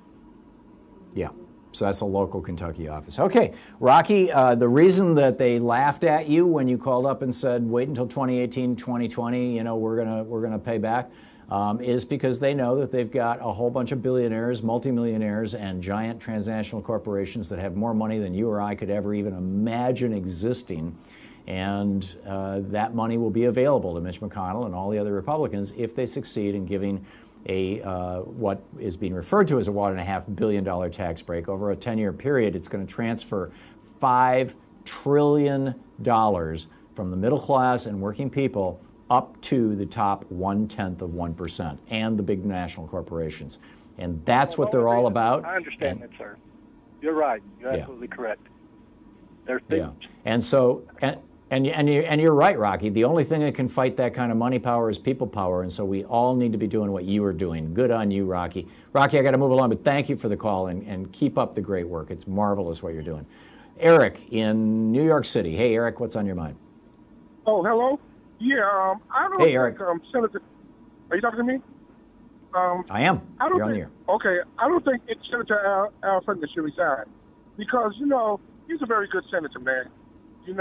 Yeah, so that's a local Kentucky office. Okay, Rocky, the reason that they laughed at you when you called up and said, wait until 2018, 2020, you know, we're gonna pay back, is because they know that they've got a whole bunch of billionaires, multimillionaires, and giant transnational corporations that have more money than you or I could ever even imagine existing. And that money will be available to Mitch McConnell and all the other Republicans if they succeed in giving what is being referred to as a $1.5 billion tax break. Over a 10-year period, it's going to transfer $5 trillion from the middle class and working people up to the top 1/10% and the big national corporations. And that's what they're all about. I understand that, sir. You're right. You're absolutely correct. They're thieves. And so, and you're right, Rocky. The only thing that can fight that kind of money power is people power, and so we all need to be doing what you are doing. Good on you, Rocky. Rocky, I got to move along, but thank you for the call, and keep up the great work. It's marvelous what you're doing. Eric in New York City. Hey, Eric, what's on your mind? Oh, hello. Yeah, I don't Hey, Eric. think Senator. Are you talking to me? I am. You're on the air. Okay, I don't think Senator Al Franken should resign because he's a very good senator, man. And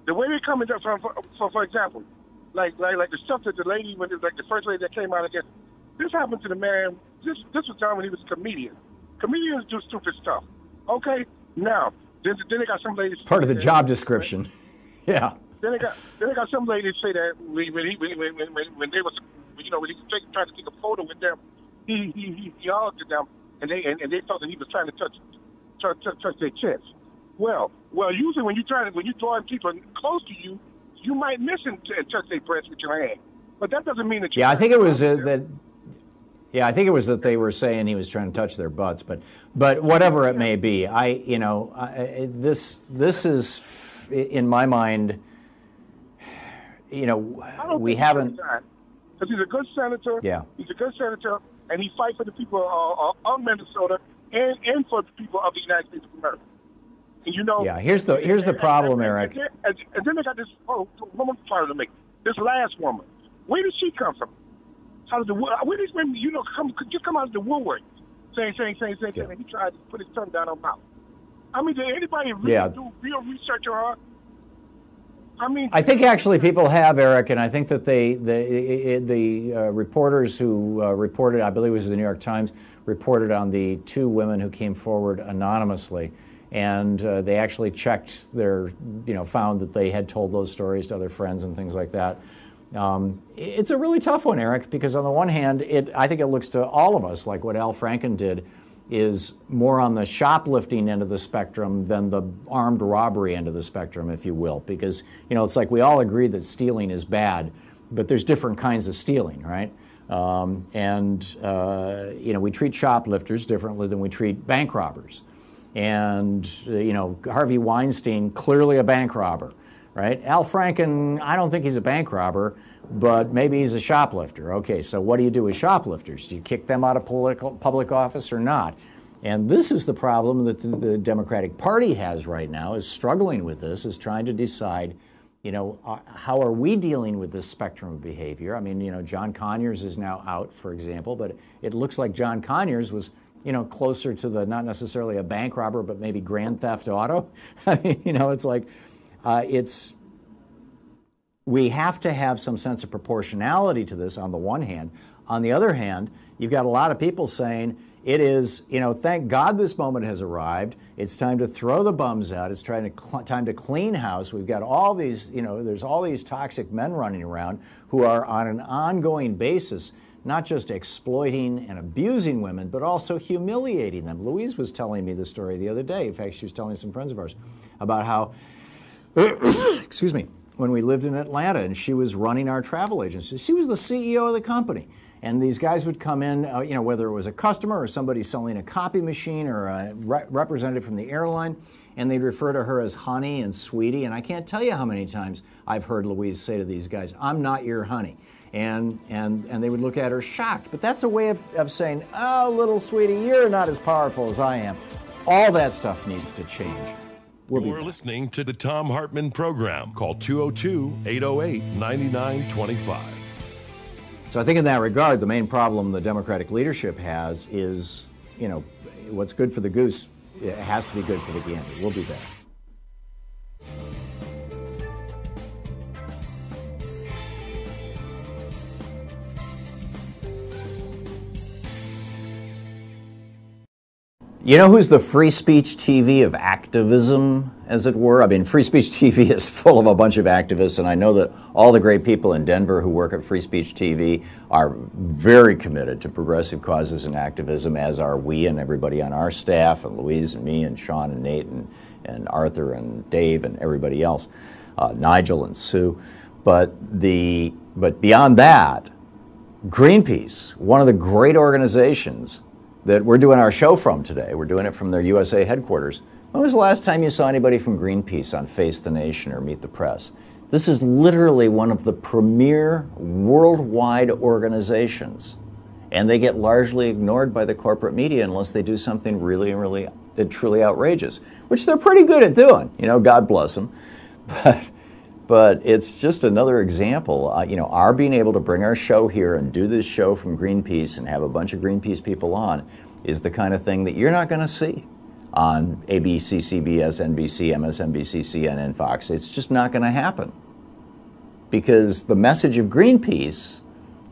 the way they come into, for example, like the stuff that the lady, like the first lady that came out against, this happened to the man. This was done when he was a comedian. Comedians do stupid stuff. Okay, now then they got some ladies. Part of the job description. Yeah. Then they got some ladies say that when they was, when he tried to take a photo with them, he hugged them, and they thought that he was trying to touch their chest. Well, usually when you drawing people close to you, you might miss and touch their breast with your hand, but that doesn't mean that. I think it was that. Yeah, I think it was that they were saying he was trying to touch their butts, but whatever it may be, this is in my mind. We haven't. Because he's a good senator. Yeah. He's a good senator, and he fights for the people of Minnesota and for the people of the United States of America. And Yeah. Here's the problem, Eric. And then they got this woman trying to make this last woman. Where did she come from? How did where these women come out of the woodwork saying he tried to put his tongue down her mouth? I mean, did anybody really do real research on her? I think actually people have, Eric, and I think that the reporters who reported, I believe it was the New York Times, reported on the two women who came forward anonymously, and they actually checked found that they had told those stories to other friends and things like that. It's a really tough one, Eric, because on the one hand, I think it looks to all of us like what Al Franken did is more on the shoplifting end of the spectrum than the armed robbery end of the spectrum, if you will, because it's like we all agree that stealing is bad, but there's different kinds of stealing, right? We treat shoplifters differently than we treat bank robbers, and Harvey Weinstein, clearly a bank robber, right? Al Franken, I don't think he's a bank robber, but maybe he's a shoplifter. Okay, so what do you do with shoplifters? Do you kick them out of public office or not? And this is the problem that the Democratic Party has right now, is struggling with this, is trying to decide, how are we dealing with this spectrum of behavior? I mean, John Conyers is now out, for example, but it looks like John Conyers was, closer to the, not necessarily a bank robber, but maybe grand theft auto. I mean, it's like, we have to have some sense of proportionality to this on the one hand. On the other hand, you've got a lot of people saying it is, thank God this moment has arrived. It's time to throw the bums out. It's time to clean house. We've got all these, there's all these toxic men running around who are on an ongoing basis not just exploiting and abusing women, but also humiliating them. Louise was telling me the story the other day. In fact, she was telling some friends of ours about how, excuse me, when we lived in Atlanta and she was running our travel agency, she was the CEO of the company. And these guys would come in, whether it was a customer or somebody selling a copy machine or a representative from the airline, and they'd refer to her as honey and sweetie. And I can't tell you how many times I've heard Louise say to these guys, "I'm not your honey." And they would look at her shocked. But that's a way of saying, "Oh, little sweetie, you're not as powerful as I am." All that stuff needs to change. You're listening to the Thom Hartmann Program. Call 202-808-9925. So I think in that regard, the main problem the Democratic leadership has is, what's good for the goose, it has to be good for the gander. We'll be back. You know who's the free speech TV of activism, as it were? I mean, free speech TV is full of a bunch of activists, and I know that all the great people in Denver who work at Free Speech TV are very committed to progressive causes and activism, as are we and everybody on our staff, and Louise and me and Sean and Nate and Arthur and Dave and everybody else, Nigel and Sue. But beyond that, Greenpeace, one of the great organizations that we're doing our show from today. We're doing it from their USA headquarters. When was the last time you saw anybody from Greenpeace on Face the Nation or Meet the Press? This is literally one of the premier worldwide organizations, and they get largely ignored by the corporate media unless they do something really, really, truly outrageous, which they're pretty good at doing. God bless them. But it's just another example. Our being able to bring our show here and do this show from Greenpeace and have a bunch of Greenpeace people on is the kind of thing that you're not going to see on ABC, CBS, NBC, MSNBC, CNN, and Fox. It's just not going to happen. Because the message of Greenpeace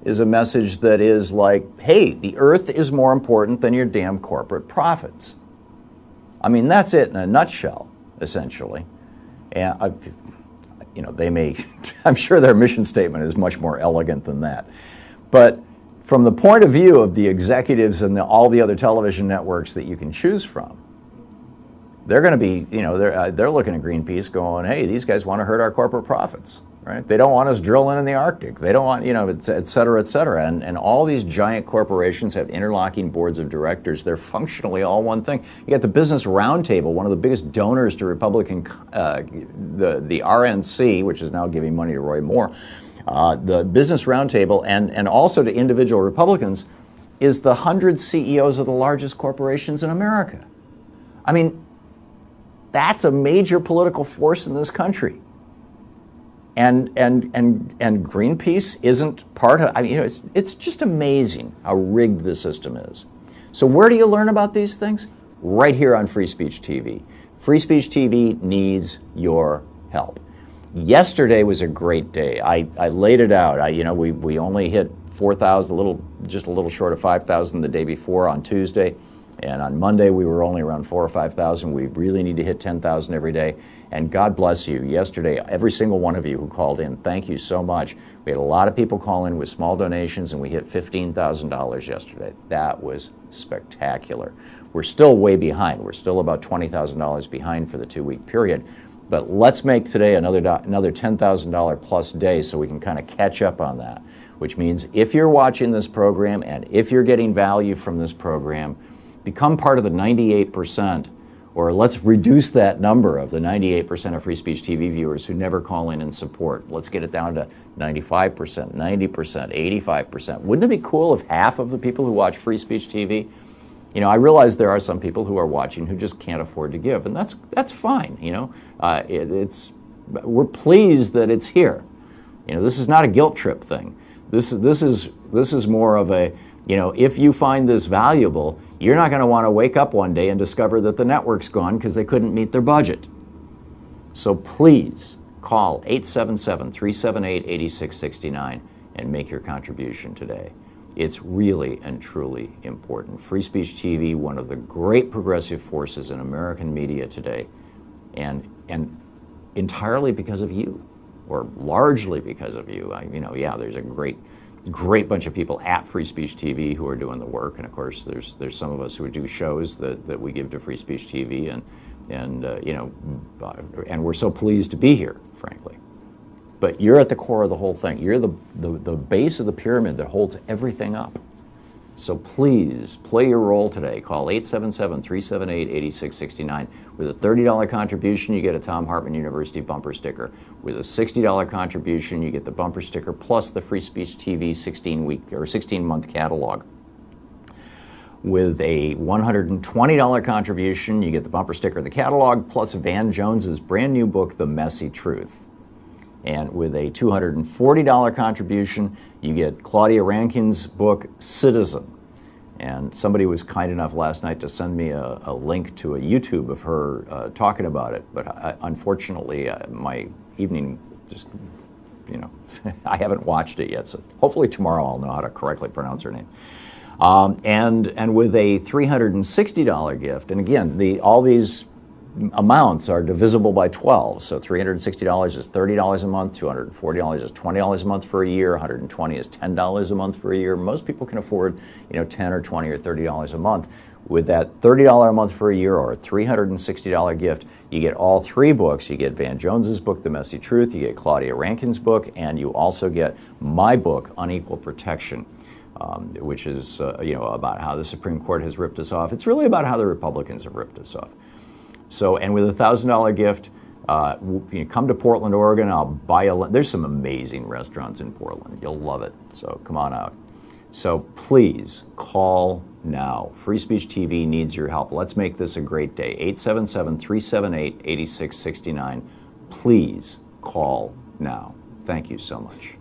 is a message that is like, hey, the earth is more important than your damn corporate profits. I mean, that's it in a nutshell, essentially. And they may, I'm sure their mission statement is much more elegant than that. But from the point of view of the executives and all the other television networks that you can choose from, they're going to be, they're looking at Greenpeace going, hey, these guys want to hurt our corporate profits, right? They don't want us drilling in the Arctic. They don't want, et cetera, et cetera. And all these giant corporations have interlocking boards of directors. They're functionally all one thing. You got the Business Roundtable, one of the biggest donors to Republican, the RNC, which is now giving money to Roy Moore. The Business Roundtable and also to individual Republicans is the 100 CEOs of the largest corporations in America. I mean, that's a major political force in this country. And Greenpeace isn't part of, it's just amazing how rigged the system is. So where do you learn about these things? Right here on Free Speech TV. Free Speech TV needs your help. Yesterday was a great day. I laid it out. We only hit 4,000, just a little short of 5,000 the day before on Tuesday. And on Monday, we were only around 4,000 or 5,000. We really need to hit 10,000 every day. And God bless you. Yesterday, every single one of you who called in, thank you so much. We had a lot of people call in with small donations, and we hit $15,000 yesterday. That was spectacular. We're still way behind. We're still about $20,000 behind for the 2-week period. But let's make today another $10,000 plus day so we can kind of catch up on that, which means if you're watching this program and if you're getting value from this program, become part of the 98%, or let's reduce that number of the 98% of Free Speech TV viewers who never call in and support. Let's get it down to 95%, 90%, 85%. Wouldn't it be cool if half of the people who watch Free Speech TV, I realize there are some people who are watching who just can't afford to give, and that's fine. We're pleased that it's here. This is not a guilt trip thing. This is more of a, if you find this valuable, you're not going to want to wake up one day and discover that the network's gone because they couldn't meet their budget. So please call 877-378-8669 and make your contribution today. It's really and truly important. Free Speech TV, one of the great progressive forces in American media today, and entirely because of you, or largely because of you. Yeah, there's a great bunch of people at Free Speech TV who are doing the work, and of course there's some of us who do shows that we give to Free Speech TV, and we're so pleased to be here, frankly. But you're at the core of the whole thing. You're the base of the pyramid that holds everything up. So please play your role today. Call 877-378-8669. With a $30 contribution, you get a Thom Hartmann University bumper sticker. With a $60 contribution, you get the bumper sticker plus the Free Speech TV 16-month catalog. With a $120 contribution, you get the bumper sticker, the catalog, plus Van Jones's brand new book, The Messy Truth. And with a $240 contribution, you get Claudia Rankine's book, Citizen. And somebody was kind enough last night to send me a link to a YouTube of her talking about it. But unfortunately, my evening just, I haven't watched it yet. So hopefully tomorrow I'll know how to correctly pronounce her name. And with a $360 gift, and again, all these amounts are divisible by 12. So $360 is $30 a month, $240 is $20 a month for a year, $120 is $10 a month for a year. Most people can afford, $10 or $20 or $30 a month. With that $30 a month for a year or a $360 gift, you get all three books. You get Van Jones's book, The Messy Truth, you get Claudia Rankine's book, and you also get my book, Unequal Protection, which is about how the Supreme Court has ripped us off. It's really about how the Republicans have ripped us off. So, and with a $1,000 gift, come to Portland, Oregon. I'll buy there's some amazing restaurants in Portland. You'll love it. So come on out. So please call now. Free Speech TV needs your help. Let's make this a great day. 877-378-8669. Please call now. Thank you so much.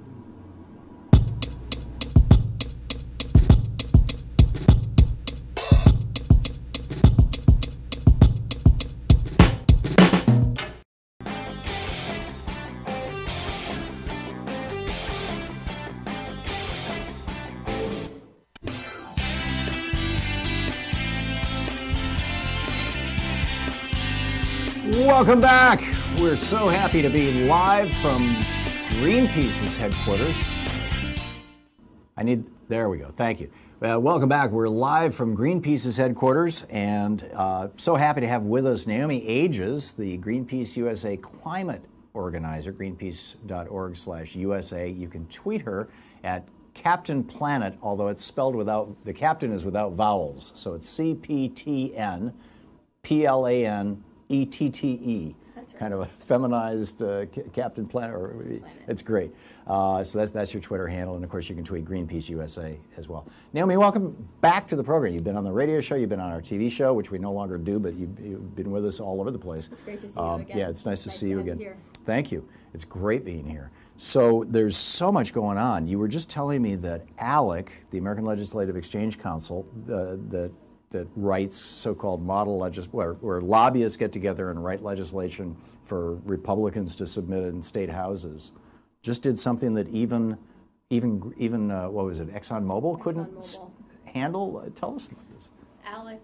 Welcome back. We're so happy to be live from Greenpeace's headquarters. There we go. Thank you. Welcome back. We're live from Greenpeace's headquarters, and so happy to have with us Naomi Ages, the Greenpeace USA climate organizer, greenpeace.org/USA. You can tweet her at Captain Planet, although it's spelled the captain is without vowels. So it's CPTNPLANETTE. That's right. Kind of a feminized Captain Planet. It's great. So that's your Twitter handle, and of course you can tweet Greenpeace USA as well. Naomi, welcome back to the program. You've been on the radio show, you've been on our TV show, which we no longer do, but you've been with us all over the place. It's great to see you again. Yeah, it's nice to see you again. Here. Thank you. It's great being here. So there's so much going on. You were just telling me that ALEC, the American Legislative Exchange Council, that writes so-called model where lobbyists get together and write legislation for Republicans to submit in state houses, just did something that even what was it, ExxonMobil couldn't handle. Tell us about this. ALEC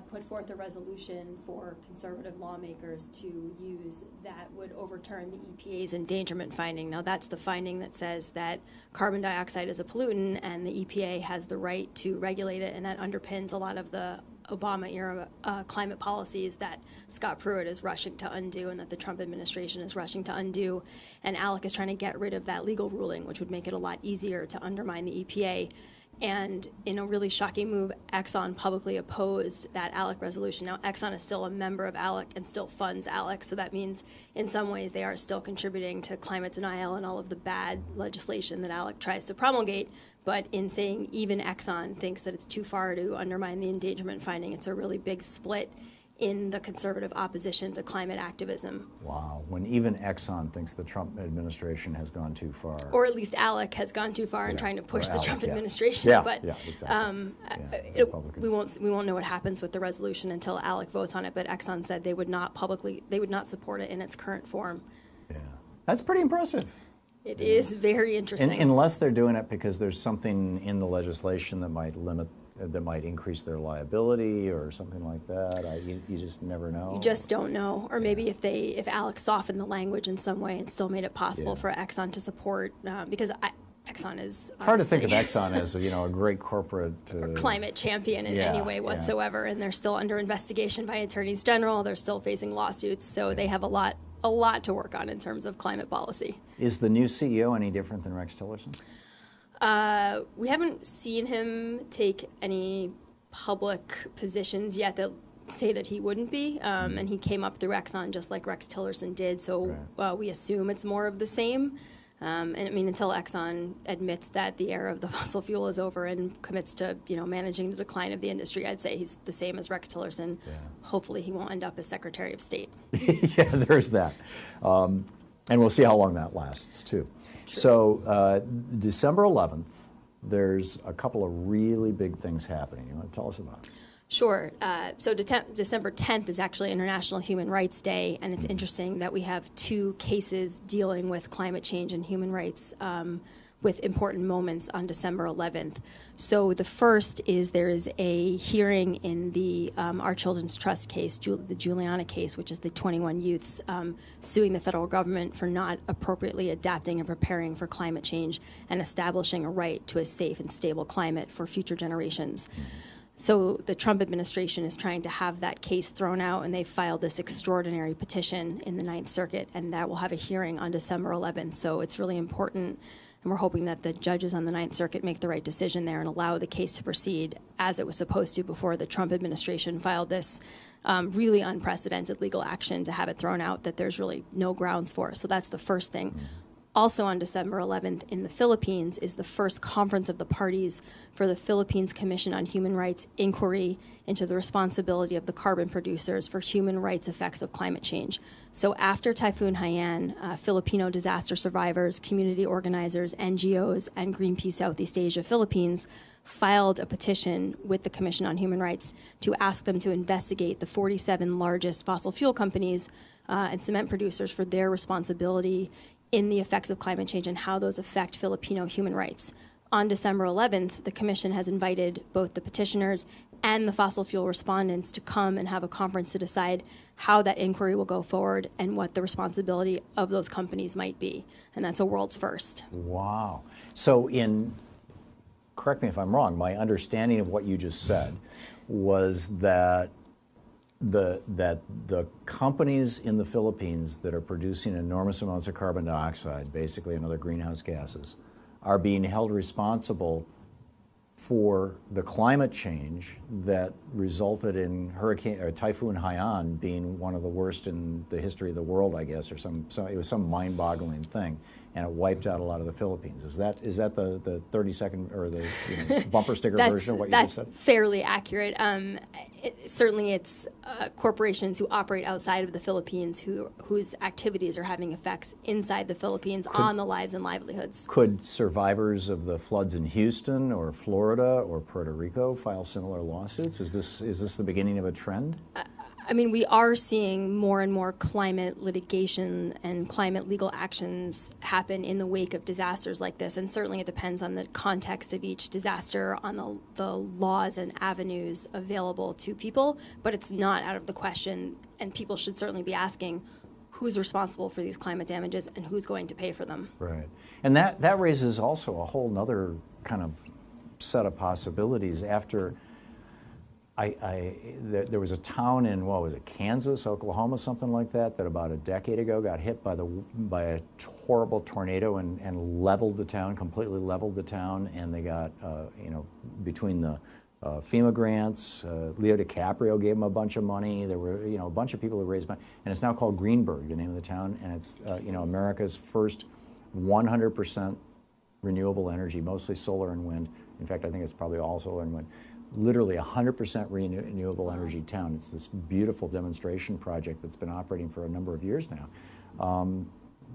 put forth a resolution for conservative lawmakers to use that would overturn the EPA's endangerment finding. Now, that's the finding that says that carbon dioxide is a pollutant and the EPA has the right to regulate it, and that underpins a lot of the Obama-era climate policies that Scott Pruitt is rushing to undo and that the Trump administration is rushing to undo. And ALEC is trying to get rid of that legal ruling, which would make it a lot easier to undermine the EPA. And in a really shocking move, Exxon publicly opposed that ALEC resolution. Now, Exxon is still a member of ALEC and still funds ALEC, so that means in some ways they are still contributing to climate denial and all of the bad legislation that ALEC tries to promulgate. But in saying even Exxon thinks that it's too far to undermine the endangerment finding, it's a really big split in the conservative opposition to climate activism. Wow, when even Exxon thinks the Trump administration has gone too far. Or at least ALEC has gone too far in trying to push the Trump administration. Yeah, but exactly. We won't know what happens with the resolution until ALEC votes on it, but Exxon said they would not support it in its current form. Yeah, that's pretty impressive. It is very interesting. Unless they're doing it because there's something in the legislation that might increase their liability or something like that. You just never know. You just don't know. Or maybe if Alex softened the language in some way and still made it possible for Exxon to support, because Exxon is it's hard to think of Exxon as a great corporate or climate champion in any way whatsoever, and they're still under investigation by attorneys general. They're still facing lawsuits, so they have a lot to work on in terms of climate policy. Is the new CEO any different than Rex Tillerson? We haven't seen him take any public positions yet that say that he wouldn't be, and he came up through Exxon just like Rex Tillerson did, so we assume it's more of the same. And I mean, until Exxon admits that the era of the fossil fuel is over and commits to, managing the decline of the industry, I'd say he's the same as Rex Tillerson. Yeah. Hopefully he won't end up as Secretary of State. Yeah, there's that. And we'll see how long that lasts, too. True. So December 11th, there's a couple of really big things happening. You want to tell us about it? Sure. So December 10th is actually International Human Rights Day, and it's interesting that we have two cases dealing with climate change and human rights with important moments on December 11th. So the first is there is a hearing in the Our Children's Trust case, the Juliana case, which is the 21 youths suing the federal government for not appropriately adapting and preparing for climate change and establishing a right to a safe and stable climate for future generations. So the Trump administration is trying to have that case thrown out, and they filed this extraordinary petition in the Ninth Circuit, and that will have a hearing on December 11th. So it's really important, and we're hoping that the judges on the Ninth Circuit make the right decision there and allow the case to proceed as it was supposed to before the Trump administration filed this really unprecedented legal action to have it thrown out that there's really no grounds for. So that's the first thing. Also on December 11th in the Philippines is the first conference of the parties for the Philippines Commission on Human Rights inquiry into the responsibility of the carbon producers for human rights effects of climate change. So after Typhoon Haiyan, Filipino disaster survivors, community organizers, NGOs, and Greenpeace Southeast Asia Philippines filed a petition with the Commission on Human Rights to ask them to investigate the 47 largest fossil fuel companies and cement producers for their responsibility in the effects of climate change and how those affect Filipino human rights. On December 11th, the Commission has invited both the petitioners and the fossil fuel respondents to come and have a conference to decide how that inquiry will go forward and what the responsibility of those companies might be. And that's a world's first. Wow. So correct me if I'm wrong, my understanding of what you just said was that the companies in the Philippines that are producing enormous amounts of carbon dioxide, basically and other greenhouse gases, are being held responsible for the climate change that resulted in Typhoon Haiyan being one of the worst in the history of the world, I guess, or it was some mind-boggling thing, and it wiped out a lot of the Philippines. Is that the 30-second or the bumper sticker version of what you just said? That's fairly accurate. Certainly, it's corporations who operate outside of the Philippines whose activities are having effects inside the Philippines on the lives and livelihoods. Could survivors of the floods in Houston or Florida or Puerto Rico file similar lawsuits? Is this the beginning of a trend? I mean, we are seeing more and more climate litigation and climate legal actions happen in the wake of disasters like this, and certainly it depends on the context of each disaster, on the laws and avenues available to people, but it's not out of the question, and people should certainly be asking who's responsible for these climate damages and who's going to pay for them. Right. And that raises also a whole nother kind of set of possibilities. After there was a town in, Kansas, Oklahoma, something like that about a decade ago got hit by a horrible tornado and leveled the town, completely leveled the town, and they got, between the FEMA grants, Leo DiCaprio gave them a bunch of money. There were, a bunch of people who raised money, and it's now called Greenburgh, the name of the town, and it's, America's first 100% renewable energy, mostly solar and wind. In fact, I think it's probably all solar and wind. Literally 100% renewable energy town. It's this beautiful demonstration project that's been operating for a number of years now.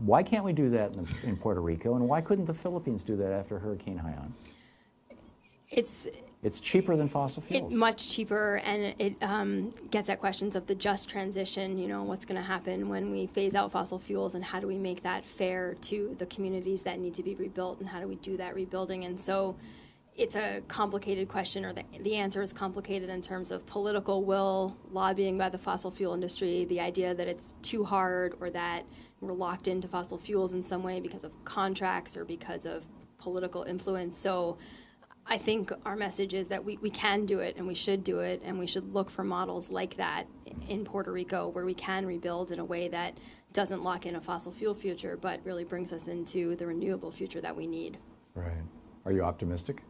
Why can't we do that in Puerto Rico, and why couldn't the Philippines do that after Hurricane Haiyan? It's cheaper than fossil fuels. Much cheaper, and it gets at questions of the just transition. You know, what's going to happen when we phase out fossil fuels, and how do we make that fair to the communities that need to be rebuilt, and how do we do that rebuilding? And so it's a complicated question, or the answer is complicated in terms of political will, lobbying by the fossil fuel industry, the idea that it's too hard, or that we're locked into fossil fuels in some way because of contracts or because of political influence. So I think our message is that we can do it, and we should do it, and we should look for models like that in Puerto Rico, where we can rebuild in a way that doesn't lock in a fossil fuel future, but really brings us into the renewable future that we need. Right. Are you optimistic?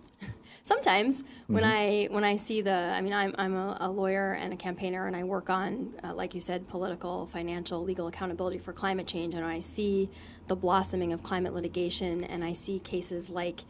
Sometimes when I see I'm a lawyer and a campaigner, and I work on, like you said, political, financial, legal accountability for climate change, and I see the blossoming of climate litigation, and I see cases like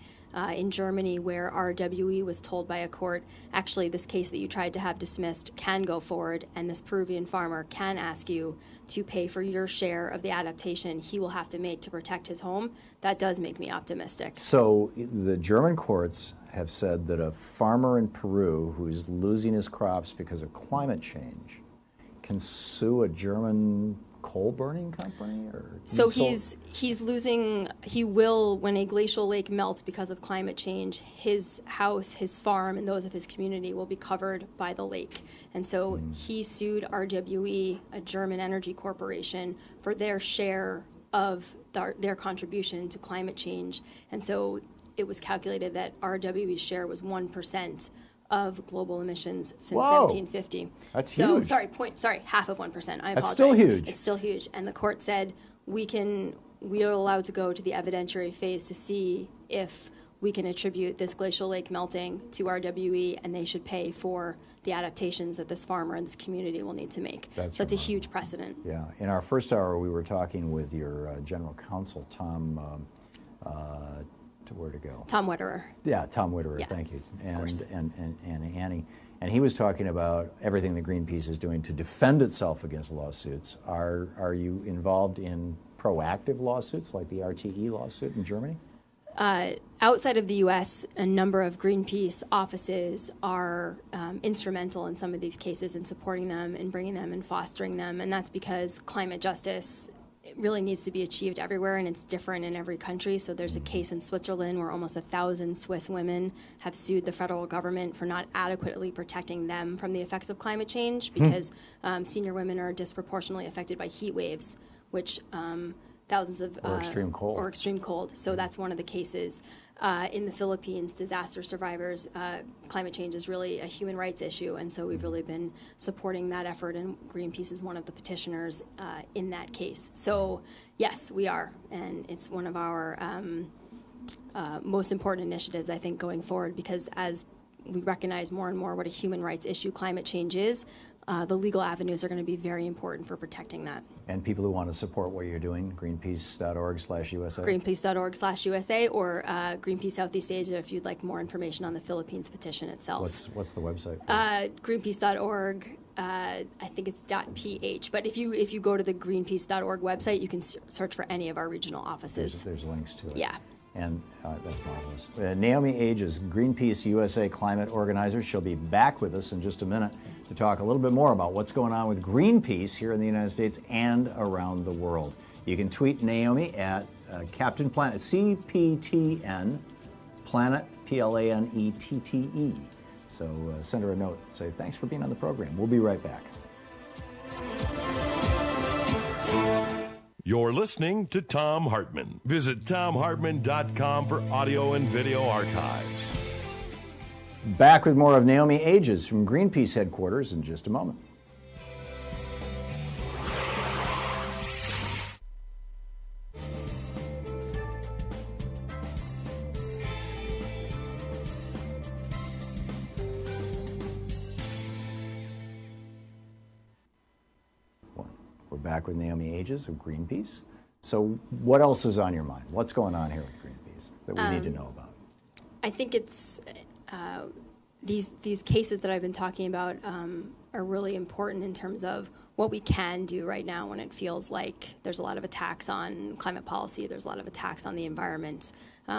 in Germany where RWE was told by a court, actually this case that you tried to have dismissed can go forward, and this Peruvian farmer can ask you to pay for your share of the adaptation he will have to make to protect his home. That does make me optimistic. So the German courts have said that a farmer in Peru who's losing his crops because of climate change can sue a German coal burning company? So he's losing, he will, when a glacial lake melts because of climate change, his house, his farm, and those of his community will be covered by the lake. And so he sued RWE, a German energy corporation, for their share of their contribution to climate change. And so it was calculated that RWE's share was 1% of global emissions since 1750. That's huge. Half of 1%. I apologize. That's still huge. It's still huge. And the court said we are allowed to go to the evidentiary phase to see if we can attribute this glacial lake melting to RWE, and they should pay for the adaptations that this farmer and this community will need to make. That's a huge precedent. Yeah. In our first hour, we were talking with your general counsel, Thom. Where to go? Thom Whitterer. Yeah, Thom Whitterer. Yeah, thank you. And Annie. And he was talking about everything that Greenpeace is doing to defend itself against lawsuits. Are you involved in proactive lawsuits like the RTE lawsuit in Germany? Outside of the U.S., a number of Greenpeace offices are instrumental in some of these cases in supporting them and bringing them and fostering them. And that's because climate justice really needs to be achieved everywhere, and it's different in every country. So there's a case in Switzerland where almost 1,000 Swiss women have sued the federal government for not adequately protecting them from the effects of climate change, because senior women are disproportionately affected by heat waves, which thousands of or extreme cold. So that's one of the cases. In the Philippines, disaster survivors, climate change is really a human rights issue, and so we've really been supporting that effort, and Greenpeace is one of the petitioners in that case. So yes, we are, and it's one of our most important initiatives, I think, going forward, because as we recognize more and more what a human rights issue climate change is, the legal avenues are going to be very important for protecting that. And people who want to support what you're doing, greenpeace.org/USA? Greenpeace.org/USA, or Greenpeace Southeast Asia if you'd like more information on the Philippines petition itself. What's the website? Greenpeace.org, I think it's .ph, but if you go to the Greenpeace.org website, you can search for any of our regional offices. There's links to it. Yeah. And that's marvelous. Naomi Age is Greenpeace USA climate organizer. She'll be back with us in just a minute to talk a little bit more about what's going on with Greenpeace here in the United States and around the world. You can tweet Naomi at Captain Planet, CPTN, Planet, PLANETTE. So send her a note, say thanks for being on the program. We'll be right back. You're listening to Thom Hartmann. Visit thomhartmann.com for audio and video archives. Back with more of Naomi Ages from Greenpeace headquarters in just a moment. We're back with Naomi Ages of Greenpeace. So what else is on your mind? What's going on here with Greenpeace that we need to know about? I think it's these cases that I've been talking about are really important in terms of what we can do right now when it feels like there's a lot of attacks on climate policy, there's a lot of attacks on the environment.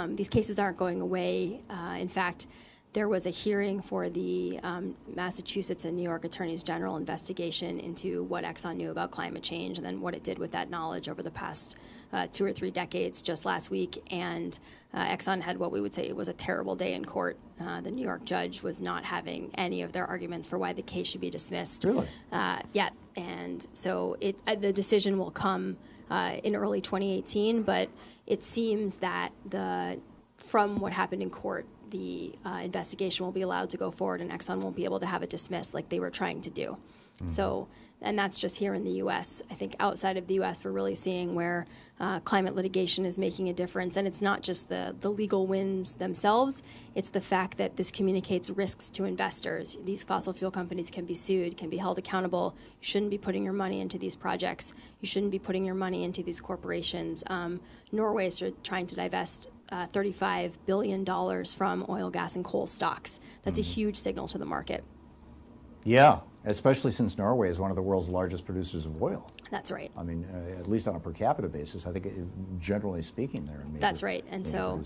These cases aren't going away. In fact, there was a hearing for the Massachusetts and New York Attorneys General investigation into what Exxon knew about climate change and then what it did with that knowledge over the past 2 or 3 decades just last week. And Exxon had what we would say was a terrible day in court. The New York judge was not having any of their arguments for why the case should be dismissed yet. And so the decision will come in early 2018, but it seems that from what happened in court, the investigation will be allowed to go forward and Exxon won't be able to have it dismissed like they were trying to do. Mm-hmm. So, and that's just here in the U.S. I think outside of the U.S., we're really seeing where climate litigation is making a difference. And it's not just the legal wins themselves. It's the fact that this communicates risks to investors. These fossil fuel companies can be sued, can be held accountable. You shouldn't be putting your money into these projects. You shouldn't be putting your money into these corporations. Norway is trying to divest $35 billion from oil, gas, and coal stocks. That's a huge signal to the market. Yeah, especially since Norway is one of the world's largest producers of oil. That's right. I mean, at least on a per capita basis, I think generally speaking, they're a major. That's right. And so,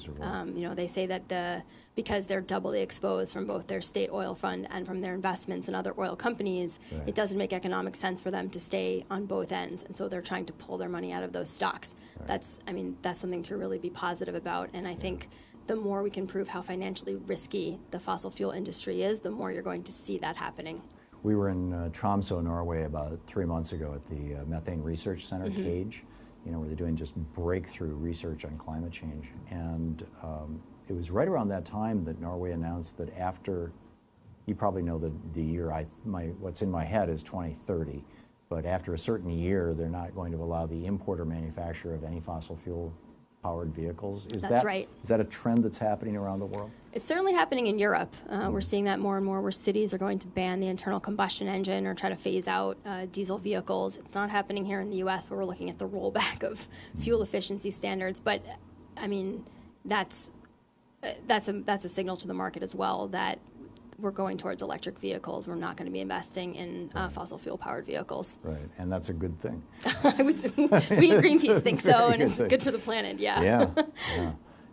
they say that because they're doubly exposed from both their state oil fund and from their investments in other oil companies, it doesn't make economic sense for them to stay on both ends. And so they're trying to pull their money out of those stocks. Right. That's something to really be positive about. And I think the more we can prove how financially risky the fossil fuel industry is, the more you're going to see that happening. We were in Tromsø, Norway about 3 months ago at the Methane Research Center, CAGE, where they're doing just breakthrough research on climate change. And it was right around that time that Norway announced that after, you probably know the year, what's in my head is 2030, but after a certain year, they're not going to allow the import or manufacture of any fossil fuel powered vehicles. That's right. Is that a trend that's happening around the world? It's certainly happening in Europe. We're seeing that more and more where cities are going to ban the internal combustion engine or try to phase out diesel vehicles. It's not happening here in the U.S. where we're looking at the rollback of fuel efficiency standards. But, I mean, that's a signal to the market as well that we're going towards electric vehicles. We're not going to be investing in fossil fuel powered vehicles. Right, and that's a good thing. We at Greenpeace think so, and it's good for the planet, Yeah.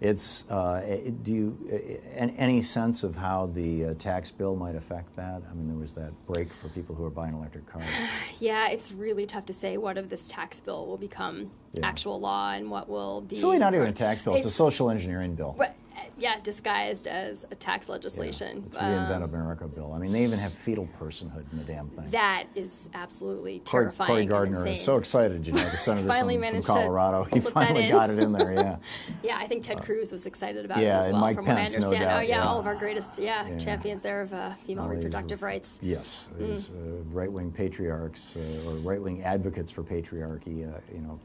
It's, do you, any sense of how the tax bill might affect that? I mean, there was that break for people who are buying electric cars. Yeah, it's really tough to say what of this tax bill will become actual law and what will be. It's really not even a tax bill, it's a social engineering bill. Yeah, disguised as a tax legislation. It's Reinvent America bill. I mean, they even have fetal personhood in the damn thing. That is absolutely terrifying. Cory Gardner is so excited, the senator from Colorado. He finally got it in there, Yeah, I think Ted Cruz was excited about it as well, from what I understand. No doubt, all of our greatest champions there of female reproductive rights. Yes, these right-wing patriarchs or right-wing advocates for patriarchy,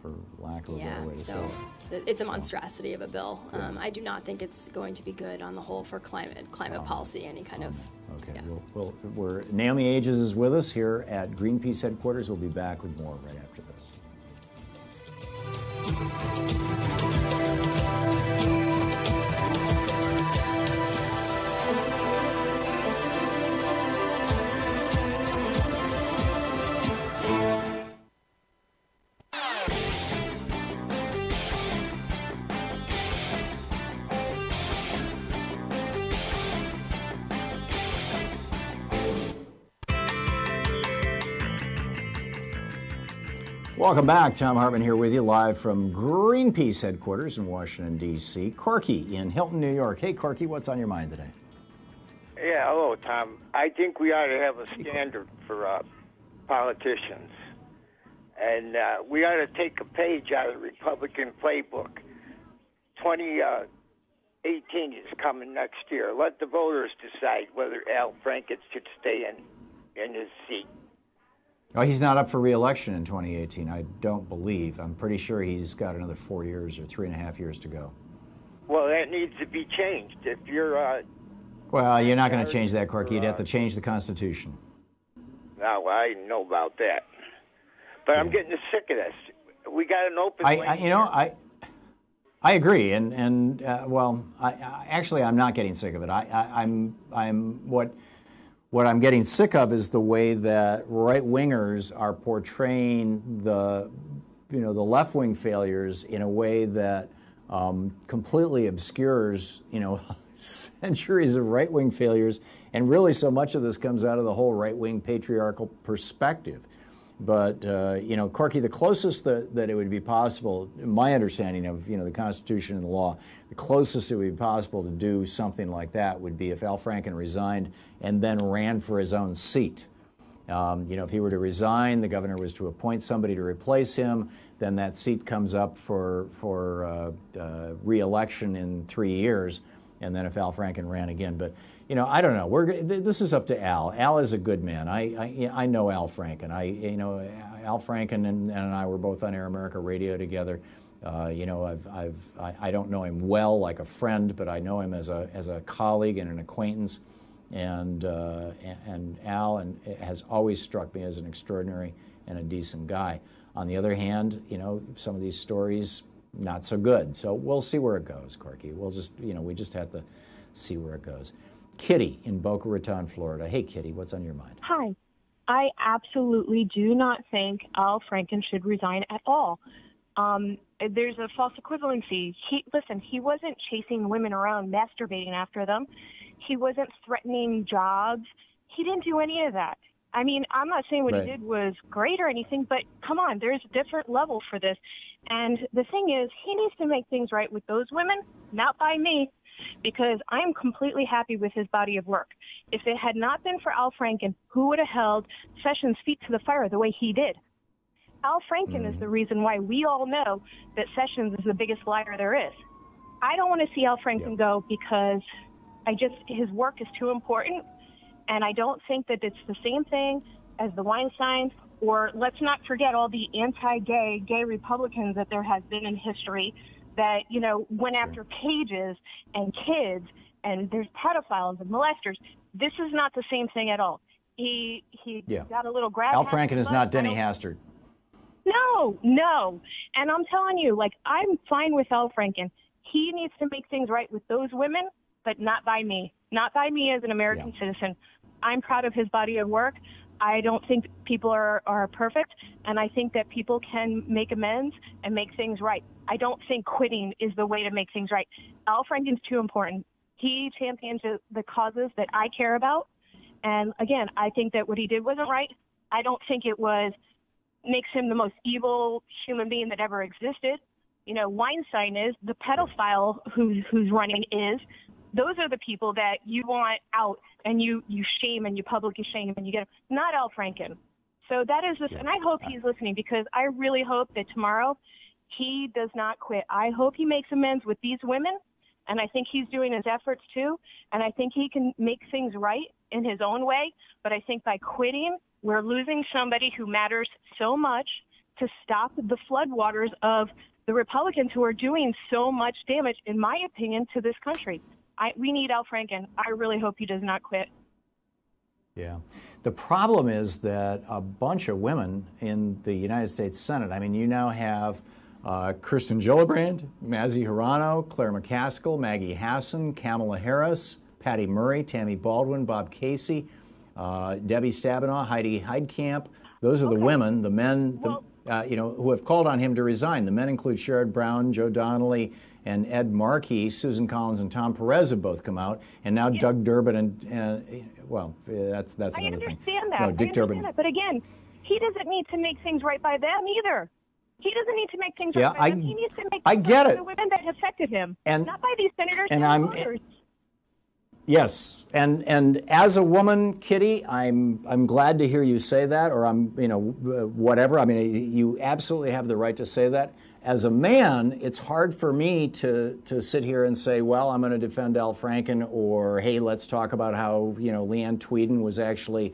for lack of a better way to say it. It's a monstrosity of a bill. I do not think it's going to be good on the whole for climate policy, any kind of. Okay, Naomi Ages is with us here at Greenpeace headquarters. We'll be back with more right after this. Welcome back. Thom Hartmann here with you live from Greenpeace headquarters in Washington, D.C. Corky in Hilton, New York. Hey, Corky, what's on your mind today? Yeah, hello, Tom. I think we ought to have a standard for politicians. And we ought to take a page out of the Republican playbook. 2018 is coming next year. Let the voters decide whether Al Franken should stay in his seat. Oh, he's not up for re-election in 2018, I don't believe. I'm pretty sure he's got another 4 years or 3.5 years to go. Well, that needs to be changed. If you're... well, you're not going to change that, Corky. You'd have to change the Constitution. No, well, I didn't know about that. But I'm getting sick of this. We got an open... I agree, and actually, I'm not getting sick of it. What I'm getting sick of is the way that right-wingers are portraying the left-wing failures in a way that completely obscures, centuries of right-wing failures, and really so much of this comes out of the whole right-wing patriarchal perspective. But, you know, Corky, the closest that it would be possible, my understanding of, you know, the Constitution and the law, the closest it would be possible to do something like that would be if Al Franken resigned and then ran for his own seat. You know, if he were to resign, the governor was to appoint somebody to replace him, then that seat comes up for re-election in 3 years, and then if Al Franken ran again. But, you know, I don't know. This is up to Al. Al is a good man. I know Al Franken. You know, Al Franken and I were both on Air America Radio together. You know, I don't know him well like a friend, but I know him as a colleague and an acquaintance. And Al has always struck me as an extraordinary and a decent guy. On the other hand, you know, some of these stories, not so good. So we'll see where it goes, Corky. We'll just, you know, we just have to see where it goes. Kitty in Boca Raton, Florida. Hey, Kitty, what's on your mind? Hi. I absolutely do not think Al Franken should resign at all. There's a false equivalency. He wasn't chasing women around, masturbating after them. He wasn't threatening jobs. He didn't do any of that. I mean, I'm not saying what he did was great or anything, but come on, there's a different level for this. And the thing is, he needs to make things right with those women, not by me, because I'm completely happy with his body of work. If it had not been for Al Franken, who would have held Sessions' feet to the fire the way he did? Al Franken is the reason why we all know that Sessions is the biggest liar there is. I don't want to see Al Franken go because his work is too important, and I don't think that it's the same thing as the Weinsteins, or let's not forget all the anti-gay, gay Republicans that there has been in history that, you know, went after pages and kids, and there's pedophiles and molesters. This is not the same thing at all. He got a little grab. Al Franken is not Denny Hastert. No. And I'm telling you, like, I'm fine with Al Franken. He needs to make things right with those women, but not by me. Not by me as an American citizen. I'm proud of his body of work. I don't think people are perfect, and I think that people can make amends and make things right. I don't think quitting is the way to make things right. Al Franken's too important. He champions the causes that I care about, and again, I think that what he did wasn't right. I don't think it makes him the most evil human being that ever existed. You know, Weinstein is, the pedophile who's running is. Those are the people that you want out, and you shame and you publicly shame and you get them. Not Al Franken. So that is this, and I hope he's listening, because I really hope that tomorrow he does not quit. I hope he makes amends with these women, and I think he's doing his efforts too, and I think he can make things right in his own way, but I think by quitting, we're losing somebody who matters so much to stop the floodwaters of the Republicans who are doing so much damage, in my opinion, to this country. We need Al Franken. I really hope he does not quit. Yeah. The problem is that a bunch of women in the United States Senate, I mean, you now have Kirsten Gillibrand, Mazie Hirono, Claire McCaskill, Maggie Hassan, Kamala Harris, Patty Murray, Tammy Baldwin, Bob Casey, Debbie Stabenow, Heidi Heidkamp. Those are the women. The men, you know, who have called on him to resign. The men include Sherrod Brown, Joe Donnelly, and Ed Markey. Susan Collins and Tom Perez have both come out, and now Doug Durbin and well, that's another thing. I understand that. No, Dick Durbin. That. But again, he doesn't need to make things right by them either. He doesn't need to make things right by them. He needs to make things right by the women that affected him, not by these senators and voters. Yes, and as a woman, Kitty, I'm glad to hear you say that, or whatever. I mean, you absolutely have the right to say that. As a man, it's hard for me to sit here and say, well, I'm going to defend Al Franken, or hey, let's talk about how Leanne Tweeden was actually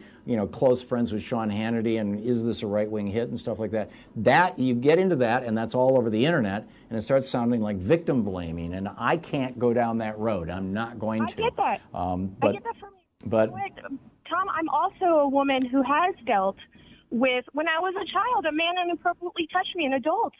close friends with Sean Hannity, and is this a right-wing hit and stuff like that. That you get into that, and that's all over the internet, and it starts sounding like victim blaming, and I can't go down that road. I'm not going to. I get that. I get that from you. But Tom, I'm also a woman who has dealt with, when I was a child, a man inappropriately touched me, an adult.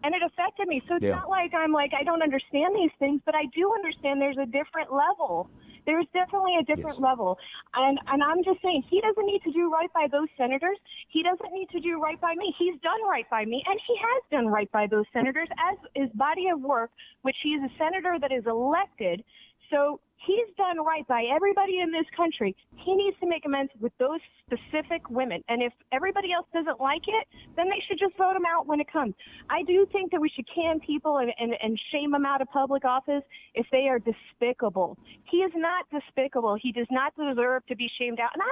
And it affected me. So it's not like I don't understand these things, but I do understand there's a different level. There's definitely a different level. And I'm just saying, he doesn't need to do right by those senators. He doesn't need to do right by me. He's done right by me, and he has done right by those senators as his body of work, which he is a senator that is elected. So He's done right by everybody in this country. He needs to make amends with those specific women. And if everybody else doesn't like it, then they should just vote him out when it comes. I do think that we should can people and shame them out of public office if they are despicable. He is not despicable. He does not deserve to be shamed out. And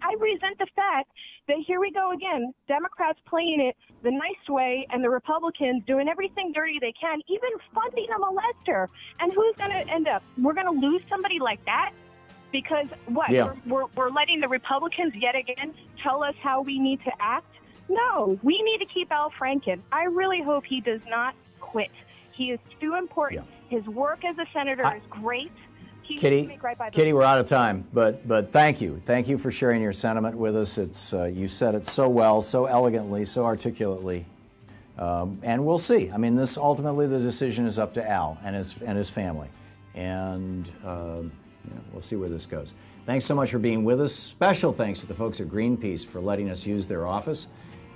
I resent the fact that here we go again, Democrats playing it the nice way and the Republicans doing everything dirty they can, even funding a molester. And who's going to end up? We're going to lose somebody like that because what? Yeah. We're letting the Republicans yet again tell us how we need to act? No, we need to keep Al Franken. I really hope he does not quit. He is too important. Yeah. His work as a senator is great. Kitty, we're out of time, but thank you. Thank you for sharing your sentiment with us. It's you said it so well, so elegantly, so articulately, and we'll see. I mean, this ultimately the decision is up to Al and his family, and we'll see where this goes. Thanks so much for being with us. Special thanks to the folks at Greenpeace for letting us use their office,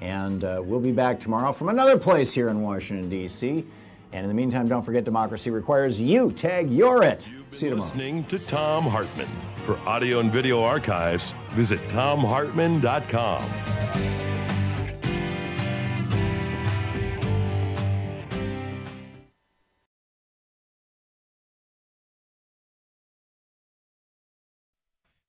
and we'll be back tomorrow from another place here in Washington, D.C. And in the meantime, don't forget, democracy requires you. Tag you're it. See you tomorrow. Listening to Thom Hartmann. For audio and video archives, visit thomhartmann.com.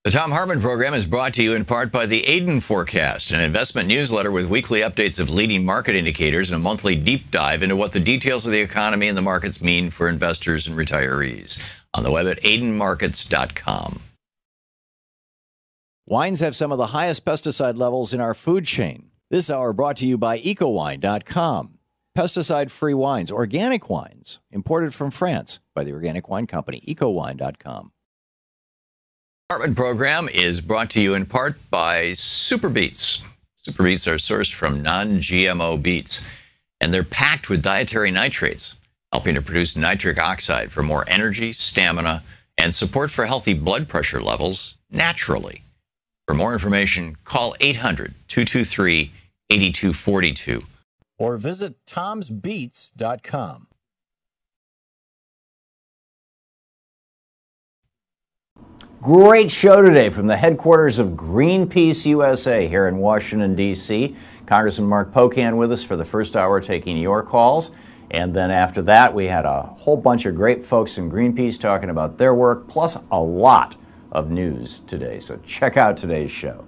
The Thom Hartmann Program is brought to you in part by the Aiden Forecast, an investment newsletter with weekly updates of leading market indicators and a monthly deep dive into what the details of the economy and the markets mean for investors and retirees. On the web at aidenmarkets.com. Wines have some of the highest pesticide levels in our food chain. This hour brought to you by ecowine.com. Pesticide-free wines, organic wines, imported from France by the Organic Wine Company, ecowine.com. Hartmann Program is brought to you in part by Super Beets. Super Beets are sourced from non-GMO beets, and they're packed with dietary nitrates, helping to produce nitric oxide for more energy, stamina, and support for healthy blood pressure levels naturally. For more information, call 800-223-8242 or visit tomsbeets.com. Great show today from the headquarters of Greenpeace USA here in Washington, D.C. Congressman Mark Pocan with us for the first hour taking your calls. And then after that, we had a whole bunch of great folks in Greenpeace talking about their work, plus a lot of news today. So check out today's show.